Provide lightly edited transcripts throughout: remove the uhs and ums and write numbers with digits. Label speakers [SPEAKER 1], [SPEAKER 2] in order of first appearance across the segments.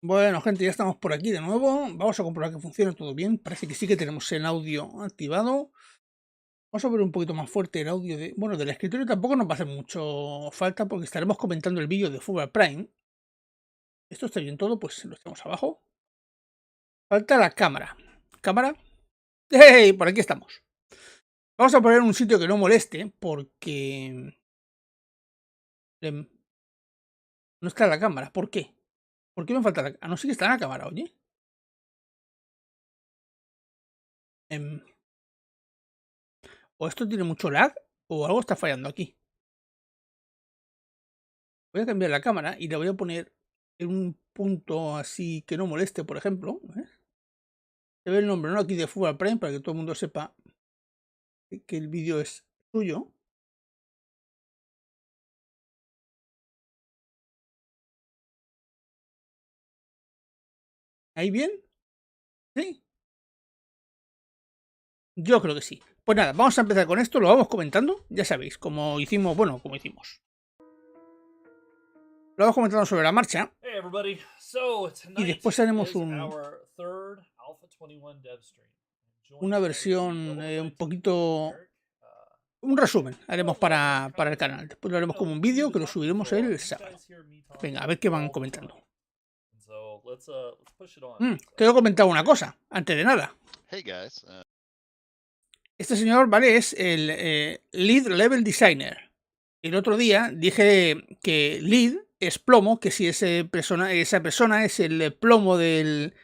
[SPEAKER 1] Bueno, gente, ya estamos por aquí de nuevo. Vamos a comprobar que funciona todo bien. Parece que sí que tenemos el audio activado. Vamos a ver un poquito más fuerte el audio de... Bueno, del escritorio tampoco nos va a hacer mucho falta porque estaremos comentando el vídeo de Fútbol Prime. Esto está bien todo, pues lo echamos abajo. Falta la cámara. ¿Cámara? ¡Hey! Por aquí estamos. Vamos a poner un sitio que no moleste porque... no está la cámara. ¿Por qué? ¿Por qué me falta la... Ah, no, sí que está la cámara, oye. O esto tiene mucho lag o algo está fallando aquí. Voy a cambiar la cámara y la voy a poner en un punto así que no moleste, por ejemplo. Se ve el nombre, ¿no? Aquí de Fútbol Prime para que todo el mundo sepa que el vídeo es suyo. ¿Ahí bien? ¿Sí? Yo creo que sí. Pues nada, vamos a empezar con esto, lo vamos comentando, ya sabéis, como hicimos, bueno, como hicimos. Lo vamos comentando sobre la marcha.
[SPEAKER 2] Hey everybody. So
[SPEAKER 1] y después haremos una versión un poquito... Un resumen haremos para el canal. Después lo haremos como un vídeo que lo subiremos el sábado. Venga, a ver qué van comentando. Te he comentado una cosa, antes de nada.
[SPEAKER 3] Hey guys.
[SPEAKER 1] Este señor, ¿vale? Es el Lead Level Designer. El otro día dije que Lead es plomo, que si esa persona es el plomo del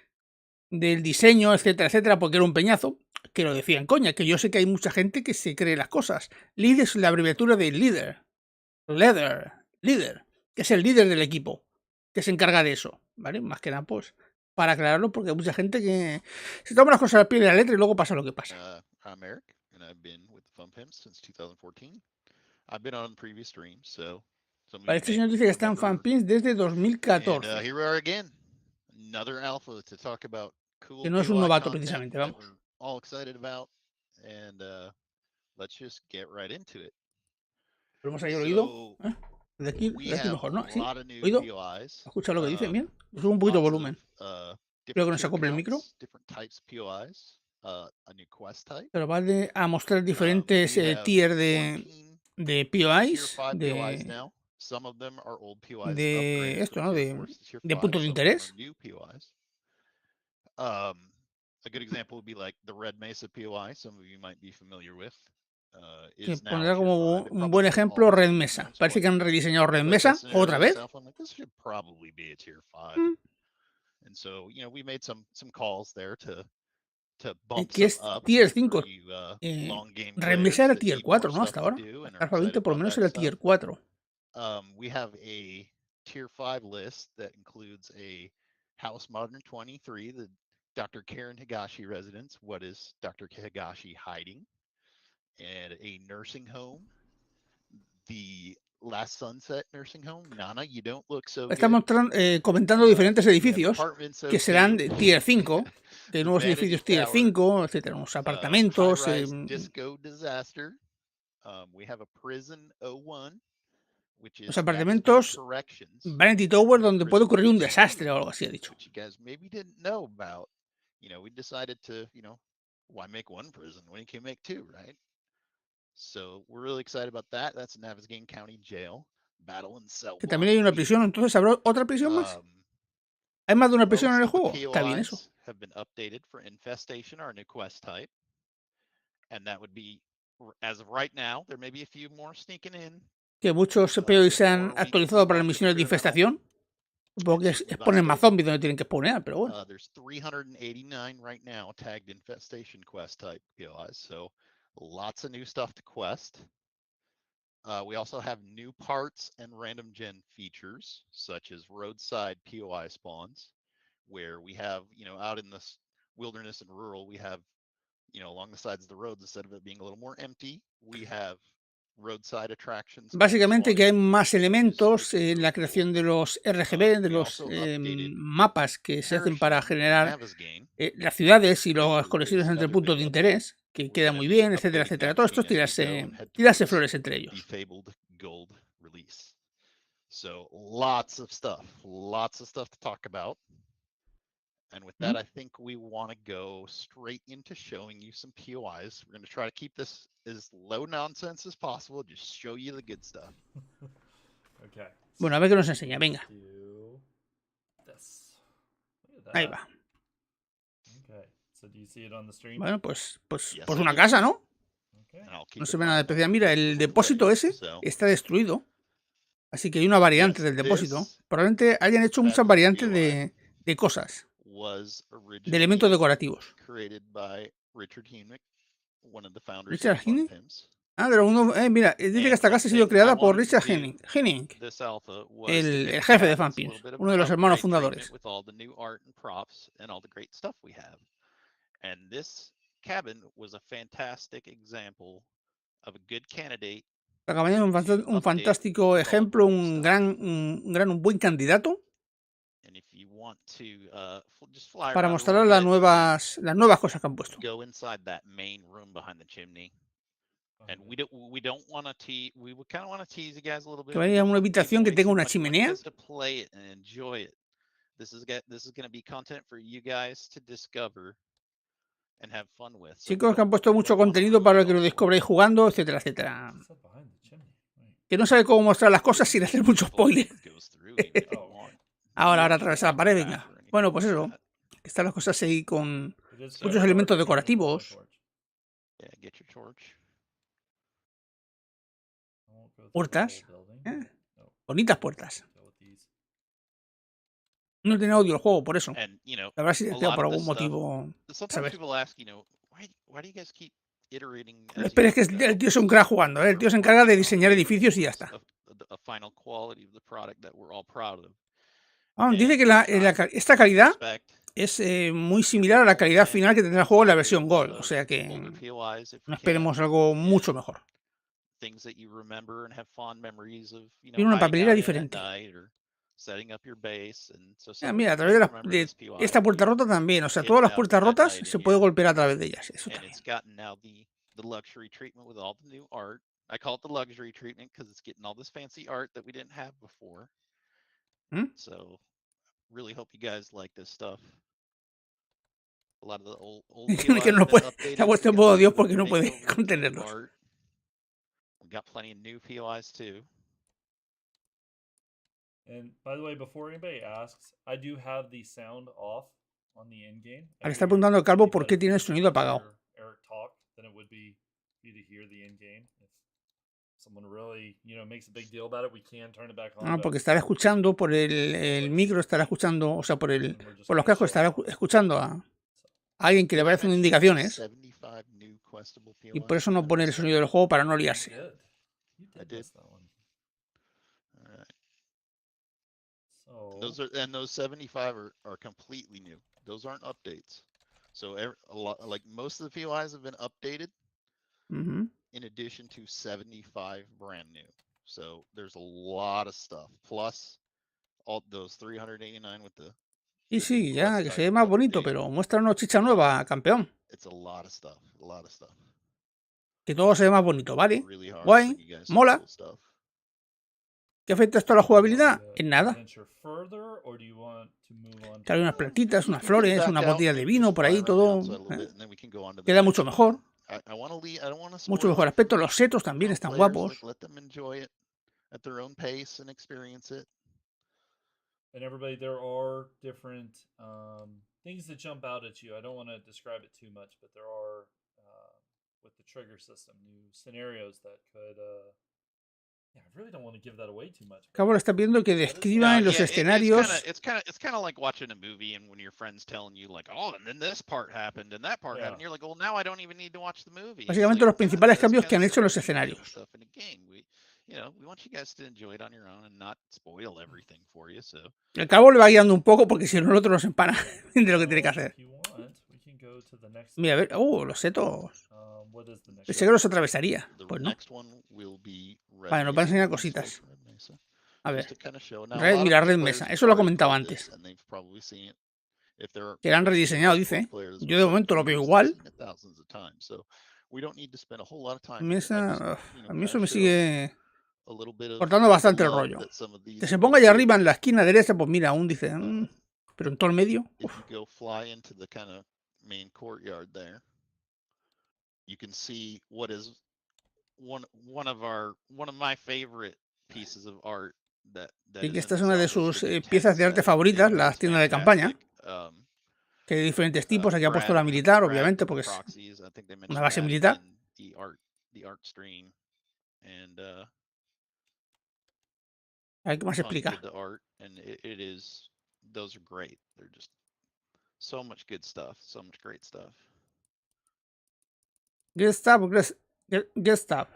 [SPEAKER 1] diseño, etcétera, etcétera, porque era un peñazo, que lo decían coña, que yo sé que hay mucha gente que se cree las cosas. Lead es la abreviatura de líder. Líder, que es el líder del equipo, que se encarga de eso, ¿vale? Más que nada, pues, para aclararlo, porque hay mucha gente que se toma las cosas al pie de la letra y luego pasa lo que pasa.
[SPEAKER 3] I'm Eric, and I've been with the Fun Pimps since 2014. I've been on previous streams, so
[SPEAKER 1] Vale, este señor dice que está en FanPins desde 2014.
[SPEAKER 3] Here we are again. Another alpha to talk about cool
[SPEAKER 1] que no es un novato precisamente, vamos.
[SPEAKER 3] All excited about, and let's just get right into it.
[SPEAKER 1] Ponemos ahí el oído. De aquí mejor, ¿no? ¿Sí? ¿Oído? ¿Escucha lo que dice? Bien. Le subo un poquito de volumen. Espero que no se acople el micro. Pero va a mostrar diferentes tiers de POIs, de esto, ¿no? De puntos de interés.
[SPEAKER 3] A good example would be like the Red Mesa POI, some of you might be familiar with.
[SPEAKER 1] Que pondrá como un buen ejemplo Red Mesa. Parece que han rediseñado Red Mesa otra vez.
[SPEAKER 3] And so, you know, we made some calls there to
[SPEAKER 1] que es tier 5. Red Mesa era tier 4, ¿no? Hasta ahora. Alfa 20 por lo menos era tier 4.
[SPEAKER 3] We have a tier 5 list that includes a House Modern 23, the Dr. Karen Higashi residence. What is Dr. Higashi hiding? And a nursing home, the Last Sunset Nursing Home. Nana, you don't look so good.
[SPEAKER 1] Estamos comentando diferentes edificios que serán de tier 5, de nuevos edificios tier 5, etcétera, unos apartamentos.
[SPEAKER 3] Disco Disaster. We have a Prison 01.
[SPEAKER 1] Los apartamentos Vanity Tower, donde puede ocurrir un desastre o algo así, ha dicho.
[SPEAKER 3] We decided to, why make one prison when you can make two, right? So we're really excited about that. That's Navezgane County Jail. Battle in Cell 1.
[SPEAKER 1] Que también hay una prisión, entonces ¿habrá otra prisión más? ¿Hay más de una prisión en el juego? Está bien eso.
[SPEAKER 3] Have been updated for Infestation, our new quest type. And that would be, as of right now, there may be a few more sneaking in.
[SPEAKER 1] Que muchos POI se han actualizado para las misiones de infestación. Supongo que ponen más zombies donde tienen que spawnear, pero bueno.
[SPEAKER 3] There's 389 right now tagged Infestation quest type POIs, so lots of new stuff to quest. We also have new parts and random gen features, such as roadside POI spawns, where we have, out in the wilderness and rural, we have, along the sides of the roads, instead of it being a little more empty, we have roadside attractions.
[SPEAKER 1] Básicamente que hay más elementos en la creación de los RGB, de los mapas que se hacen para generar las ciudades y las conexiones entre puntos de interés, que queda muy bien, etcétera, etcétera. Todo esto es tirarse flores entre ellos.
[SPEAKER 3] So lots of stuff to talk about. And with that, I think we want to go straight into showing you some POIs. We're going to try to keep this as low nonsense as possible. Just show you the good stuff.
[SPEAKER 2] Okay.
[SPEAKER 1] Bueno, a ver qué nos enseña, venga. Ahí va.
[SPEAKER 2] Okay. So do you see it on the stream?
[SPEAKER 1] Bueno, pues
[SPEAKER 3] Yes,
[SPEAKER 1] una casa, ¿no?
[SPEAKER 2] Okay.
[SPEAKER 1] No se ve nada de especial. Mira, el depósito ese está destruido. Así que hay una variante del depósito. Probablemente hayan hecho muchas variantes de cosas. De elementos decorativos. Richard Henning. Ah, pero uno, mira, dice que esta casa ha sido creada por Richard Henning, el jefe de Fanpins, uno de los hermanos fundadores. La cabaña es un fantástico ejemplo, un buen candidato para mostrar las nuevas cosas que han puesto. Que vaya a una habitación que tenga una chimenea. Chicos que han puesto mucho contenido para que lo descubráis jugando, etcétera, etcétera. Que no sabe cómo mostrar las cosas sin hacer mucho spoiler. Ahora atravesar la pared, venga. Bueno, pues eso. Están las cosas ahí con muchos elementos decorativos. Puertas. Bonitas puertas. No tiene audio el juego, por eso. La verdad sí por algún motivo. ¿Sabes? No esperes que el tío sea un crack jugando, ¿eh? El tío se encarga de diseñar edificios y ya está. Dice que esta calidad es muy similar a la calidad final que tendrá el juego en la versión Gold. O sea que no esperemos algo mucho mejor. Tiene una papelera diferente. Mira, a través de esta puerta rota también. O sea, todas las puertas rotas se puede golpear a través de ellas. Eso también. Que no puede, se ha puesto en modo Dios porque no puede contenerlos. Ahora está preguntando el Calvo por qué tiene el sonido apagado. Porque estará escuchando por el micro, estará escuchando, o sea, por los cascos estará escuchando a alguien que le vaya haciendo indicaciones. Y por eso no pone el sonido del juego para no liarse.
[SPEAKER 3] And those 75 are completely new. Those aren't updates. So like most of the POIs have been updated in addition to 75 brand new. So there's a lot of stuff. Plus all those 389 with the
[SPEAKER 1] Y sí, ya, que se ve más bonito, pero muestra una chicha nueva, campeón.
[SPEAKER 3] It's a lot of stuff.
[SPEAKER 1] Que todo se ve más bonito, ¿vale? Guay, mola. ¿Qué afecta esto a la jugabilidad? En nada. Que hay unas plantitas, unas flores, unas botellas de vino por ahí, todo. Queda mucho mejor. Mucho mejor aspecto. Los setos también están guapos.
[SPEAKER 2] And everybody, there are different things that jump out at you. I don't want to describe it too much, but there are, with the trigger system, new scenarios that could... Yeah, I really don't want to give that away too much.
[SPEAKER 1] Cabo está pidiendo que describa en los escenarios.
[SPEAKER 3] It's kind of like watching a movie and when your friend's telling you like, oh, and then this part happened and that part happened. You're like, well, now I don't even need to watch the movie.
[SPEAKER 1] Básicamente los principales cambios que han hecho en los escenarios.
[SPEAKER 3] We want you guys to enjoy it on your own and not spoil everything for you. So.
[SPEAKER 1] El cabo le va guiando un poco porque si no el otro nos empana de lo que tiene que hacer. Mira, a ver, los setos. Pensé que los atravesaría. Pues no. Vale, nos va a enseñar cositas. A ver. Mira, red mesa. Eso lo he comentado antes. Que la han rediseñado, dice. Yo de momento lo veo igual. Mesa. A mí eso me sigue cortando bastante el rollo. Que se ponga allá arriba en la esquina derecha, pues mira, aún dice. pero en todo el medio.
[SPEAKER 3] If you go fly into the kind of main courtyard there, you can see what is one of my favorite pieces of art that
[SPEAKER 1] Y que
[SPEAKER 3] is in
[SPEAKER 1] esta es
[SPEAKER 3] the
[SPEAKER 1] una de
[SPEAKER 3] zone. This is
[SPEAKER 1] sus
[SPEAKER 3] the new
[SPEAKER 1] piezas de
[SPEAKER 3] TEKJA
[SPEAKER 1] arte
[SPEAKER 3] set.
[SPEAKER 1] favoritas,
[SPEAKER 3] It
[SPEAKER 1] las
[SPEAKER 3] is
[SPEAKER 1] tiendas de campaña,
[SPEAKER 3] fantastic.
[SPEAKER 1] que hay diferentes tipos. Aquí ha puesto la militar, obviamente, porque es
[SPEAKER 3] proxies. I think they
[SPEAKER 1] una
[SPEAKER 3] mentioned
[SPEAKER 1] base
[SPEAKER 3] that
[SPEAKER 1] militar.
[SPEAKER 3] in the art stream, and
[SPEAKER 1] A ver qué más
[SPEAKER 3] Punk
[SPEAKER 1] explica.
[SPEAKER 3] did the art, and it is, those are great. They're just so much good stuff, so much great stuff.
[SPEAKER 1] Good stuff, good stuff,
[SPEAKER 3] Ooh, you
[SPEAKER 1] good
[SPEAKER 3] dog
[SPEAKER 1] stuff.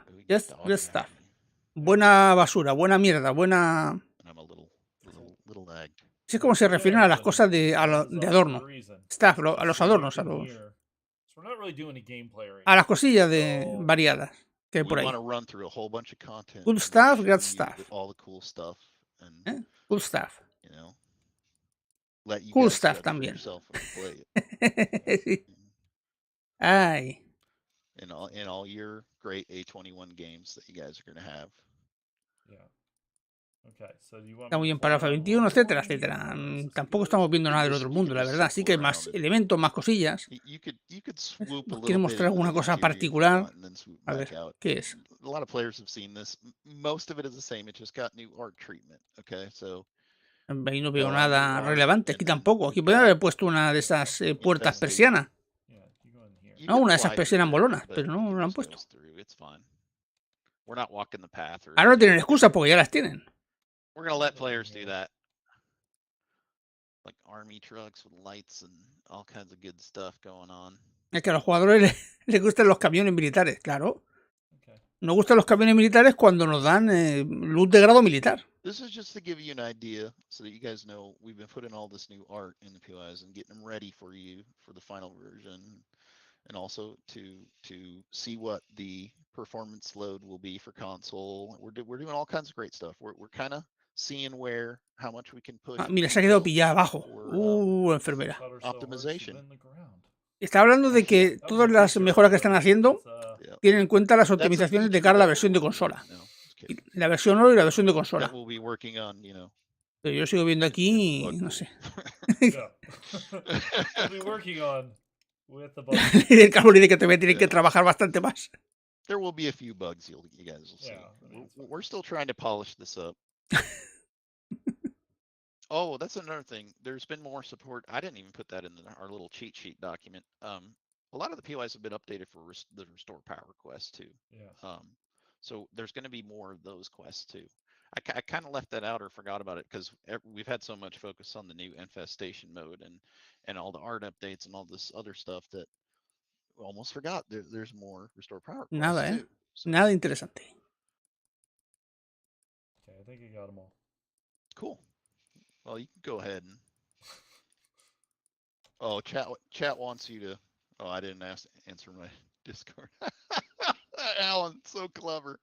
[SPEAKER 3] after me.
[SPEAKER 1] Buena basura, buena mierda, buena...
[SPEAKER 3] And I'm a little lagged.
[SPEAKER 1] Así es como se refieren a las cosas de adorno. Stuff, a los adornos, a las cosillas de variadas que hay por ahí.
[SPEAKER 3] We want to run through a whole bunch of content.
[SPEAKER 1] Good
[SPEAKER 3] and
[SPEAKER 1] stuff,
[SPEAKER 3] show
[SPEAKER 1] good
[SPEAKER 3] you
[SPEAKER 1] stuff.
[SPEAKER 3] all the cool stuff, and
[SPEAKER 1] Cool stuff.
[SPEAKER 3] you know, let you
[SPEAKER 1] Cool
[SPEAKER 3] guys
[SPEAKER 1] stuff
[SPEAKER 3] judge for
[SPEAKER 1] también.
[SPEAKER 3] yourself when you play it.
[SPEAKER 1] Sí. Ay,
[SPEAKER 3] In all your great A21 games that you guys are going to have.
[SPEAKER 2] Yeah. Okay, so do you want
[SPEAKER 1] está
[SPEAKER 2] me
[SPEAKER 1] muy
[SPEAKER 2] to
[SPEAKER 1] bien para
[SPEAKER 2] fly
[SPEAKER 1] Alpha
[SPEAKER 2] out
[SPEAKER 1] 21,
[SPEAKER 2] more,
[SPEAKER 1] etcétera,
[SPEAKER 2] or do you
[SPEAKER 1] etcétera.
[SPEAKER 2] want us to
[SPEAKER 1] Tampoco
[SPEAKER 2] go?
[SPEAKER 1] estamos viendo
[SPEAKER 3] You
[SPEAKER 1] nada
[SPEAKER 3] can
[SPEAKER 1] del
[SPEAKER 3] just-
[SPEAKER 1] otro
[SPEAKER 3] you
[SPEAKER 1] mundo,
[SPEAKER 3] can
[SPEAKER 1] la
[SPEAKER 3] just
[SPEAKER 1] verdad. Así que hay
[SPEAKER 3] circle
[SPEAKER 1] más
[SPEAKER 3] around
[SPEAKER 1] elementos, más cosillas.
[SPEAKER 3] You could swoop a
[SPEAKER 1] ¿Quiere
[SPEAKER 3] little bit
[SPEAKER 1] mostrar
[SPEAKER 3] into the
[SPEAKER 1] alguna cosa
[SPEAKER 3] interior if you
[SPEAKER 1] particular?
[SPEAKER 3] want, and then swoop
[SPEAKER 1] A
[SPEAKER 3] back
[SPEAKER 1] ver,
[SPEAKER 3] out.
[SPEAKER 1] ¿qué es?
[SPEAKER 3] A lot of players have seen this. Most of it is the same. It just got new art treatment. Okay, so
[SPEAKER 1] Ahí no veo
[SPEAKER 3] new
[SPEAKER 1] nada
[SPEAKER 3] art,
[SPEAKER 1] relevante.
[SPEAKER 3] and
[SPEAKER 1] Aquí
[SPEAKER 3] then
[SPEAKER 1] tampoco. Aquí
[SPEAKER 3] you've
[SPEAKER 1] podrían
[SPEAKER 3] got
[SPEAKER 1] haber puesto una de esas puertas
[SPEAKER 3] infestation.
[SPEAKER 1] persianas.
[SPEAKER 2] Yeah, you go in here.
[SPEAKER 3] You
[SPEAKER 1] No,
[SPEAKER 3] could
[SPEAKER 1] una de esas
[SPEAKER 3] fly
[SPEAKER 1] persianas
[SPEAKER 3] through,
[SPEAKER 1] bolonas,
[SPEAKER 3] but
[SPEAKER 1] pero
[SPEAKER 3] you
[SPEAKER 1] no
[SPEAKER 3] can
[SPEAKER 1] lo han
[SPEAKER 3] just
[SPEAKER 1] puesto.
[SPEAKER 3] nose through. It's fine. We're not walking the path or
[SPEAKER 1] Ahora no
[SPEAKER 3] anything.
[SPEAKER 1] tienen excusas porque ya las tienen.
[SPEAKER 3] We're gonna let players do that. Like army trucks with lights and all kinds of good stuff going on.
[SPEAKER 1] Es que a los jugadores les gustan los camiones militares, claro.
[SPEAKER 2] Okay.
[SPEAKER 1] Nos gustan los camiones militares cuando nos dan luz de grado militar.
[SPEAKER 3] This is just to give you an idea so that you guys know we've been putting all this new art in the POIs and getting them ready for you for the final version, and also to see what the performance load will be for console. We're doing all kinds of great stuff. We're kind of seeing how much we can push.
[SPEAKER 1] Ah, mira, se ha quedado pillada abajo. Enfermera.
[SPEAKER 3] Optimization.
[SPEAKER 1] Está hablando de que todas las mejoras que están haciendo tienen en cuenta las optimizaciones de cara a la versión de consola. La versión oro y la versión de consola. Pero yo sigo viendo aquí, no sé. Y el Carlos dice que te voy a tener que trabajar bastante más.
[SPEAKER 3] There will be a few bugs you guys will see. Yeah, we're still trying to polish this up. Oh, that's another thing. There's been more support. I didn't even put that in our little cheat sheet document. A lot of the POIs have been updated for the restore power quest too.
[SPEAKER 2] Yeah.
[SPEAKER 3] So there's going to be more of those quests too. I kind of left that out or forgot about it because we've had so much focus on the new infestation mode and all the art updates and all this other stuff that we almost forgot there's more restore power quests
[SPEAKER 1] Nada,
[SPEAKER 3] too. So,
[SPEAKER 1] nada interesante.
[SPEAKER 2] Okay, I think I got them all.
[SPEAKER 3] Cool. Well, you can go ahead and. Oh, chat wants you to. Oh, I didn't answer my Discord. Alan, so clever.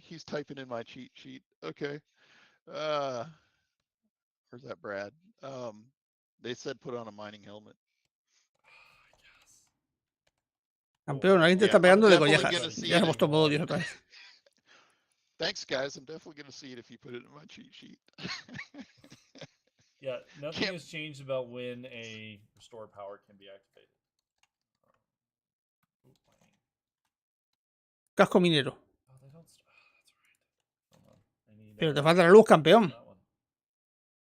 [SPEAKER 3] He's typing in my cheat sheet. Okay. Where's that, Brad? They said put on a mining helmet.
[SPEAKER 1] Campeón, alguien te está pegando de collejas. Ya se ha puesto modo Dios otra vez.
[SPEAKER 3] Thanks, guys. I'm definitely going to see it if you put it in my cheat sheet.
[SPEAKER 2] Yeah, nothing has changed about when a restore power can be activated.
[SPEAKER 1] Casco minero.
[SPEAKER 2] Oh, they don't. That's right. Hold on. I need,
[SPEAKER 1] Pero te falta la luz, campeón.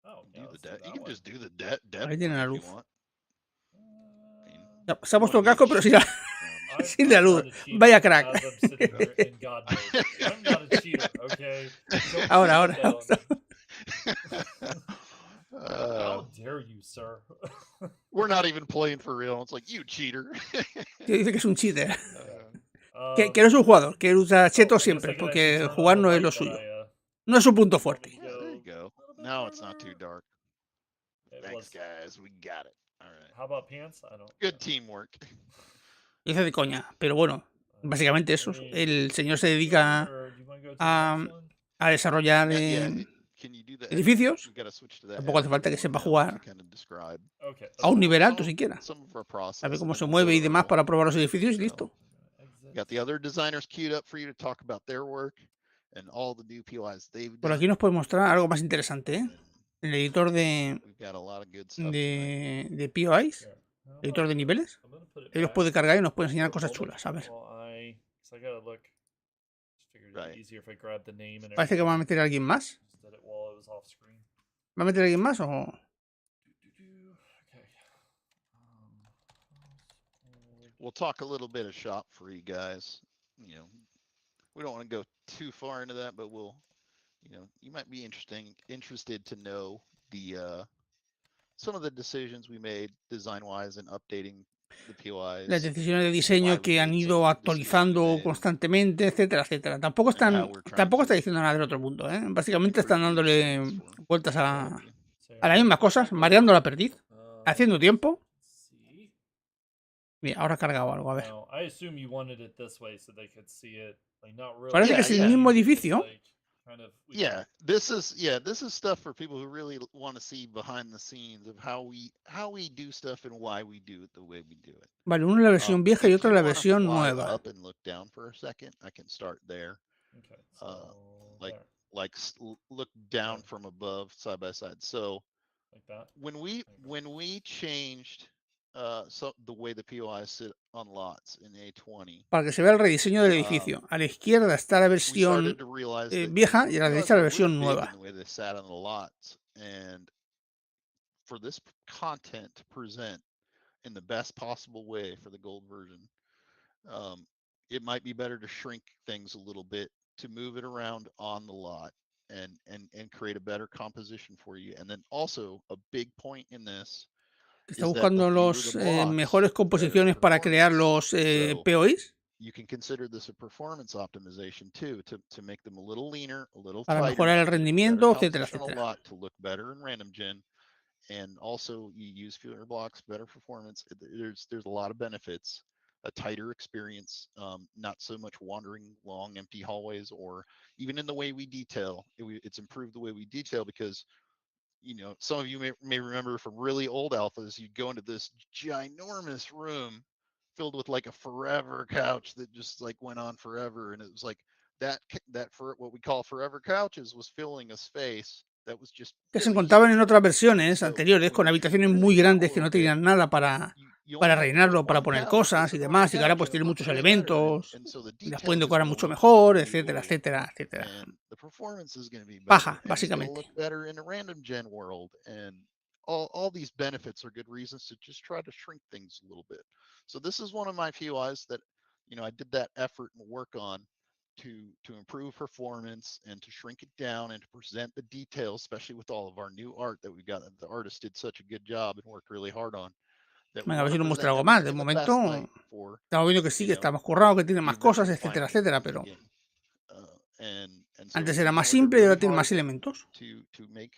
[SPEAKER 2] Oh, yeah,
[SPEAKER 3] you can just do the dead
[SPEAKER 1] Ahí tiene la luz.
[SPEAKER 3] Ya,
[SPEAKER 1] se ha puesto el casco, pero sin la, sin la luz. Vaya crack. Ahora.
[SPEAKER 2] How dare you, sir?
[SPEAKER 3] We're not even playing for real. It's like, you cheater.
[SPEAKER 1] Dice que es un cheater. Que no es un jugador, que usa chetos siempre, porque jugar no es lo suyo. No es su punto fuerte.
[SPEAKER 3] Yeah, there you go. Now it's not too dark. Thanks, guys. We got it. All right.
[SPEAKER 2] How about pants? I don't.
[SPEAKER 3] Good teamwork.
[SPEAKER 1] Dice de coña, pero bueno, básicamente eso. El señor se dedica a desarrollar edificios. Tampoco hace falta que sepa jugar a un nivel alto siquiera. Sabe cómo se mueve y demás para probar los edificios y listo. Por aquí nos puede mostrar algo más interesante, ¿eh? El editor de,
[SPEAKER 3] We've got a lot of good stuff tonight.
[SPEAKER 1] de POIs,
[SPEAKER 2] Here. No, I'm
[SPEAKER 1] editor
[SPEAKER 2] not
[SPEAKER 1] de
[SPEAKER 2] gonna-
[SPEAKER 1] niveles.
[SPEAKER 2] I'm gonna put it
[SPEAKER 1] Él los
[SPEAKER 2] back
[SPEAKER 1] puede cargar y nos puede
[SPEAKER 2] for
[SPEAKER 1] enseñar
[SPEAKER 2] a
[SPEAKER 1] cosas
[SPEAKER 2] moment
[SPEAKER 1] chulas, a ver.
[SPEAKER 2] while 'cause I gotta look. Just figured it'd
[SPEAKER 3] Right.
[SPEAKER 2] be easier if I grabbed the name and
[SPEAKER 1] Parece que va a meter a alguien más.
[SPEAKER 2] Just did it while it was off screen.
[SPEAKER 1] ¿Va a meter a alguien más o...?
[SPEAKER 2] Okay.
[SPEAKER 3] We'll talk a little bit of shop for you guys. You know, we don't want to go too far into that, but we'll, you know, you might be interested to know the some of the decisions we made design-wise and updating the POIs.
[SPEAKER 1] Las decisiones de diseño que han ido actualizando constantemente, etcétera, etcétera. Tampoco está diciendo nada del otro mundo, ¿eh? Básicamente están dándole vueltas a las mismas cosas, mareando la perdiz, haciendo tiempo. Mira, ahora ha cargado algo, a ver. Parece que es el mismo edificio.
[SPEAKER 3] Yeah, this is stuff for people who really want to see behind the scenes of how we do stuff and why we do it the way we do it.
[SPEAKER 1] Vale, una es la versión vieja y otra es la versión nueva.
[SPEAKER 3] Up and look down for a second. I can start there.
[SPEAKER 2] Okay. So
[SPEAKER 3] Like look down from above, side by side. So
[SPEAKER 2] like that.
[SPEAKER 3] When we changed so the way the POIs sit on lots in A20.
[SPEAKER 1] Para que se vea el rediseño del edificio. A la izquierda está la versión vieja y a la derecha la versión nueva.
[SPEAKER 3] And for this content to present in the best possible way for the gold version, it might be better to shrink things a little bit to move it around on the lot and create a better composition for you. And then also a big point in this.
[SPEAKER 1] Está buscando las mejores composiciones para crear los POIs.
[SPEAKER 3] You can consider this a performance optimization too, to make them a little leaner, a little
[SPEAKER 1] para
[SPEAKER 3] tighter,
[SPEAKER 1] mejorar el rendimiento, etcétera, etcétera.
[SPEAKER 3] To look better in random gen, and also you use fewer blocks, better performance. There's a lot of benefits. A tighter experience, not so much wandering long empty hallways, or even in the way we detail. It's improved the way we detail because, you know, some of you may remember from really old alphas, you'd go into this ginormous room filled with like a forever couch that just like went on forever, and it was like that for what we call forever couches was filling a space that was just
[SPEAKER 1] que se encontraban en otras versiones anteriores con habitaciones muy grandes que no tenían nada para rellenarlo, para poner cosas y demás, y que ahora pues tiene muchos elementos, y las pueden decorar mucho mejor, etcétera, etcétera, etcétera. Paja, básicamente.
[SPEAKER 3] All these benefits are good reasons to just try to shrink things a little bit. So this is one of my POIs that, you know, I did that effort and work on to improve performance and to shrink it down and to present the details, especially with all of our new art that we've got. The artist did such a good job and worked really hard on.
[SPEAKER 1] Venga, a ver si nos muestra algo más. De momento estamos viendo que sí, que está más currado, que tiene más cosas, etcétera, etcétera, pero antes era más simple y ahora tiene más elementos.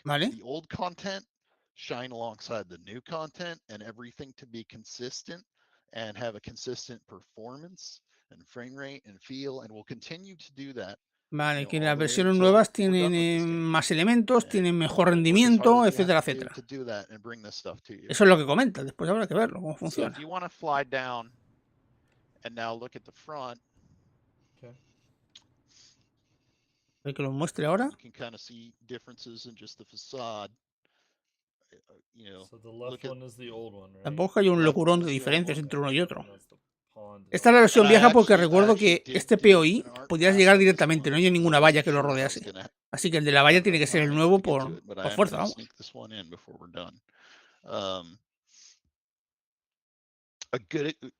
[SPEAKER 1] ¿Vale?
[SPEAKER 3] Shine alongside the new content and everything to be consistent and have a consistent performance and frame rate and feel, and we'll continue to do that.
[SPEAKER 1] Vale, que las versiones nuevas tienen más elementos, tienen mejor rendimiento, etcétera, etcétera. Eso es lo que comenta, después habrá que verlo, cómo funciona.
[SPEAKER 3] So if you want to fly down and now look at the front.
[SPEAKER 1] Hay que lo muestre ahora.
[SPEAKER 3] You can kind of see differences in just the facade. You know,
[SPEAKER 2] so the left one is the old one, right?
[SPEAKER 1] Tampoco hay un locurón de diferencias entre uno y otro. Esta es la versión vieja porque recuerdo que este POI podías llegar directamente, no hay ninguna valla que lo rodease. Así que el de la valla tiene que ser el nuevo por fuerza, vamos.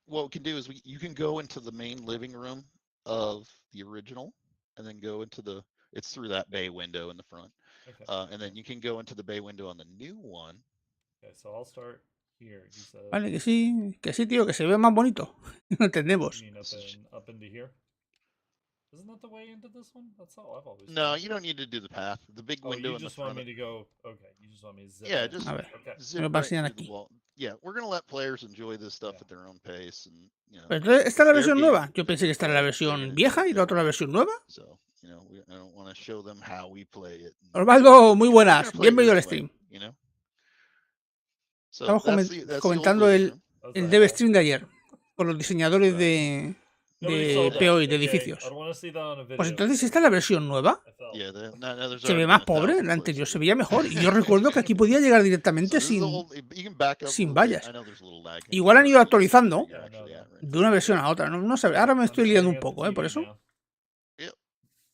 [SPEAKER 3] What we can do is you can go into the main living room of the original and then go into it's through that bay window in the front. Okay. And then you can go into the bay window on the new one.
[SPEAKER 2] Okay, so I'll start here.
[SPEAKER 1] Vale, que sí, tío, que se ve más bonito. No entendemos.
[SPEAKER 2] Up into here? Isn't that the way into this one? That's how I've always
[SPEAKER 3] No, you don't need to do the path. The big window in the front.
[SPEAKER 2] You just want me to go. Okay, you just want me to zip.
[SPEAKER 3] Yeah, just
[SPEAKER 1] a ver.
[SPEAKER 3] Zip right aquí. Yeah, we're going to let players enjoy this stuff at their on pace, and you know.
[SPEAKER 1] Pero esta es la versión nueva. Yo pensé que esta era la versión vieja y la otra la versión nueva.
[SPEAKER 3] So, you know, I don't want to show them how we play it.
[SPEAKER 1] Osvaldo, muy buenas. Bienvenido al stream.
[SPEAKER 3] You know?
[SPEAKER 1] Estamos comentando el Devstream de ayer con los diseñadores de
[SPEAKER 2] Nobody saw
[SPEAKER 1] de
[SPEAKER 2] that.
[SPEAKER 1] POI, de
[SPEAKER 2] Okay, I
[SPEAKER 1] edificios.
[SPEAKER 2] don't want to see that on a
[SPEAKER 1] Pues
[SPEAKER 2] video.
[SPEAKER 1] entonces esta es la versión nueva.
[SPEAKER 2] I felt.
[SPEAKER 3] Yeah, there's
[SPEAKER 1] Se ve
[SPEAKER 3] already
[SPEAKER 1] más
[SPEAKER 3] been
[SPEAKER 1] pobre,
[SPEAKER 3] 1,000
[SPEAKER 1] la anterior
[SPEAKER 3] clicks
[SPEAKER 1] se
[SPEAKER 3] of
[SPEAKER 1] veía
[SPEAKER 3] it.
[SPEAKER 1] mejor. Y yo recuerdo que aquí podía llegar
[SPEAKER 3] So
[SPEAKER 1] directamente
[SPEAKER 3] this is a
[SPEAKER 1] sin
[SPEAKER 3] whole, you can back up a
[SPEAKER 1] sin
[SPEAKER 3] little bit.
[SPEAKER 1] vallas.
[SPEAKER 3] I know there's a little lag.
[SPEAKER 1] Igual han ido
[SPEAKER 3] Start, so you can see where
[SPEAKER 1] actualizando
[SPEAKER 3] you're
[SPEAKER 2] Yeah, I know
[SPEAKER 3] actually
[SPEAKER 2] that.
[SPEAKER 3] at right
[SPEAKER 1] de
[SPEAKER 3] now.
[SPEAKER 1] una versión a otra. No sé, ahora me
[SPEAKER 2] I'm
[SPEAKER 1] estoy liando
[SPEAKER 2] staring
[SPEAKER 1] un
[SPEAKER 2] at the
[SPEAKER 1] poco, por
[SPEAKER 2] TV
[SPEAKER 1] eso.
[SPEAKER 2] now.
[SPEAKER 3] Yep.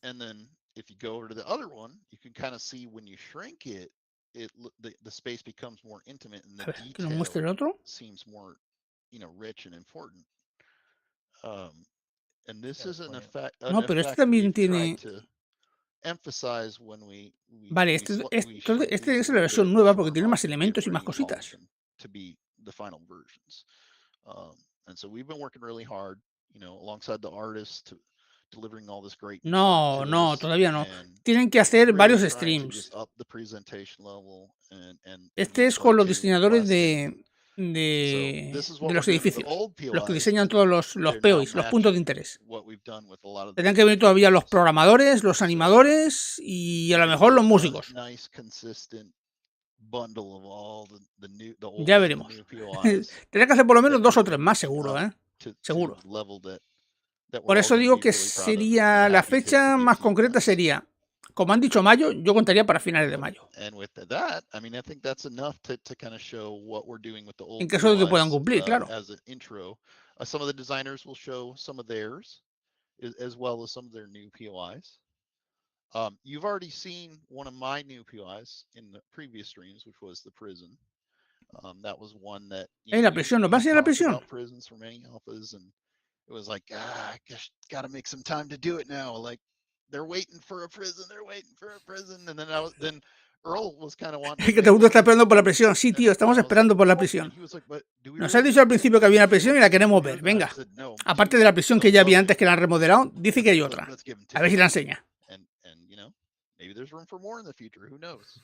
[SPEAKER 3] And then if you go over to the other one, you can kind of see when you shrink it, the space becomes more intimate and
[SPEAKER 1] A
[SPEAKER 3] the
[SPEAKER 1] ver, que nos muestre el
[SPEAKER 3] detail
[SPEAKER 1] otro.
[SPEAKER 3] seems more, rich and important. And this
[SPEAKER 2] Gotta
[SPEAKER 3] is an
[SPEAKER 2] play it.
[SPEAKER 3] effect
[SPEAKER 1] No, pero este
[SPEAKER 3] we've
[SPEAKER 1] también
[SPEAKER 3] tried
[SPEAKER 1] tiene...
[SPEAKER 3] to emphasize when we
[SPEAKER 1] Vale,
[SPEAKER 3] shrink
[SPEAKER 1] este
[SPEAKER 3] these
[SPEAKER 1] es
[SPEAKER 3] a
[SPEAKER 1] la
[SPEAKER 3] little
[SPEAKER 1] versión
[SPEAKER 3] bit
[SPEAKER 1] nueva
[SPEAKER 3] from
[SPEAKER 1] porque
[SPEAKER 3] our
[SPEAKER 1] tiene más
[SPEAKER 3] models to be able
[SPEAKER 1] elementos
[SPEAKER 3] to
[SPEAKER 1] y más
[SPEAKER 3] repolish
[SPEAKER 1] cositas.
[SPEAKER 3] them to be the final versions. And so we've been working really hard, alongside the artists to delivering all this great new art
[SPEAKER 1] No,
[SPEAKER 3] to
[SPEAKER 1] no,
[SPEAKER 3] us
[SPEAKER 1] todavía no.
[SPEAKER 3] and
[SPEAKER 1] Tienen que hacer
[SPEAKER 3] really
[SPEAKER 1] varios
[SPEAKER 3] trying to
[SPEAKER 1] streams.
[SPEAKER 3] just up the presentation level and
[SPEAKER 1] Este es
[SPEAKER 3] try
[SPEAKER 1] con los
[SPEAKER 3] to
[SPEAKER 1] diseñadores
[SPEAKER 3] lessen. So
[SPEAKER 1] de
[SPEAKER 3] this is what
[SPEAKER 1] los
[SPEAKER 3] we're doing with the
[SPEAKER 1] edificios.
[SPEAKER 3] old
[SPEAKER 1] Los que
[SPEAKER 3] POIs,
[SPEAKER 1] diseñan
[SPEAKER 3] and
[SPEAKER 1] todos los
[SPEAKER 3] they're now
[SPEAKER 1] POIs, los puntos de
[SPEAKER 3] matching
[SPEAKER 1] interés.
[SPEAKER 3] what we've done with a lot of the
[SPEAKER 1] Tendrán
[SPEAKER 3] new
[SPEAKER 1] que venir todavía los
[SPEAKER 3] POIs.
[SPEAKER 1] programadores, los
[SPEAKER 3] So
[SPEAKER 1] animadores y a
[SPEAKER 3] you
[SPEAKER 1] lo
[SPEAKER 3] can
[SPEAKER 1] mejor
[SPEAKER 3] see
[SPEAKER 1] los
[SPEAKER 3] a
[SPEAKER 1] músicos.
[SPEAKER 3] nice consistent bundle of all the old
[SPEAKER 1] Ya
[SPEAKER 3] and the
[SPEAKER 1] veremos.
[SPEAKER 3] new POIs
[SPEAKER 1] Tendrá que hacer por lo
[SPEAKER 3] that
[SPEAKER 1] menos 2
[SPEAKER 3] we're
[SPEAKER 1] o 3 más,
[SPEAKER 3] releasing
[SPEAKER 1] seguro,
[SPEAKER 3] up
[SPEAKER 1] ¿eh?
[SPEAKER 3] to
[SPEAKER 1] Seguro.
[SPEAKER 3] a level that
[SPEAKER 1] Por
[SPEAKER 3] we're all
[SPEAKER 1] eso
[SPEAKER 3] going to
[SPEAKER 1] digo
[SPEAKER 3] be
[SPEAKER 1] que
[SPEAKER 3] really proud of and be
[SPEAKER 1] sería la
[SPEAKER 3] happy to
[SPEAKER 1] fecha
[SPEAKER 3] get
[SPEAKER 1] más
[SPEAKER 3] to you
[SPEAKER 1] concreta
[SPEAKER 3] guys.
[SPEAKER 1] sería, como han dicho mayo, yo contaría para finales de mayo.
[SPEAKER 3] And with that, I mean, I think that's enough to kind of show what we're doing with the
[SPEAKER 1] En
[SPEAKER 3] old
[SPEAKER 1] caso de que puedan
[SPEAKER 3] POIs
[SPEAKER 1] cumplir, claro.
[SPEAKER 3] as an intro. Some of the designers will show some of theirs, as well as some of their new POIs. You've already seen one of my new POIs in the previous streams, which was the prison. That was one that
[SPEAKER 1] La prisión, ¿nos va a enseñar la
[SPEAKER 3] talked
[SPEAKER 1] prisión?
[SPEAKER 3] about prisons for many alphas, and it was like, I guess gotta make some time to do it now. Like they're waiting for a prison, and then Earl was kind of wanting to
[SPEAKER 1] Que
[SPEAKER 3] make
[SPEAKER 1] todo el mundo está
[SPEAKER 3] one,
[SPEAKER 1] esperando por la prisión. Sí, tío, estamos
[SPEAKER 3] and I was
[SPEAKER 1] esperando
[SPEAKER 3] like,
[SPEAKER 1] por la
[SPEAKER 3] and
[SPEAKER 1] prisión.
[SPEAKER 3] he was like, but do we
[SPEAKER 1] Nos
[SPEAKER 3] really
[SPEAKER 1] ha dicho al
[SPEAKER 3] need
[SPEAKER 1] principio que había una prisión y la queremos ver. Venga.
[SPEAKER 3] I said, no,
[SPEAKER 1] Aparte
[SPEAKER 3] two.
[SPEAKER 1] de la prisión que
[SPEAKER 3] So
[SPEAKER 1] ya había
[SPEAKER 3] both.
[SPEAKER 1] antes que la han remodelado, dice que hay otra.
[SPEAKER 3] Let's give him
[SPEAKER 1] A
[SPEAKER 3] two.
[SPEAKER 1] ver si la enseña.
[SPEAKER 3] And maybe there's room for more in the future. Who knows?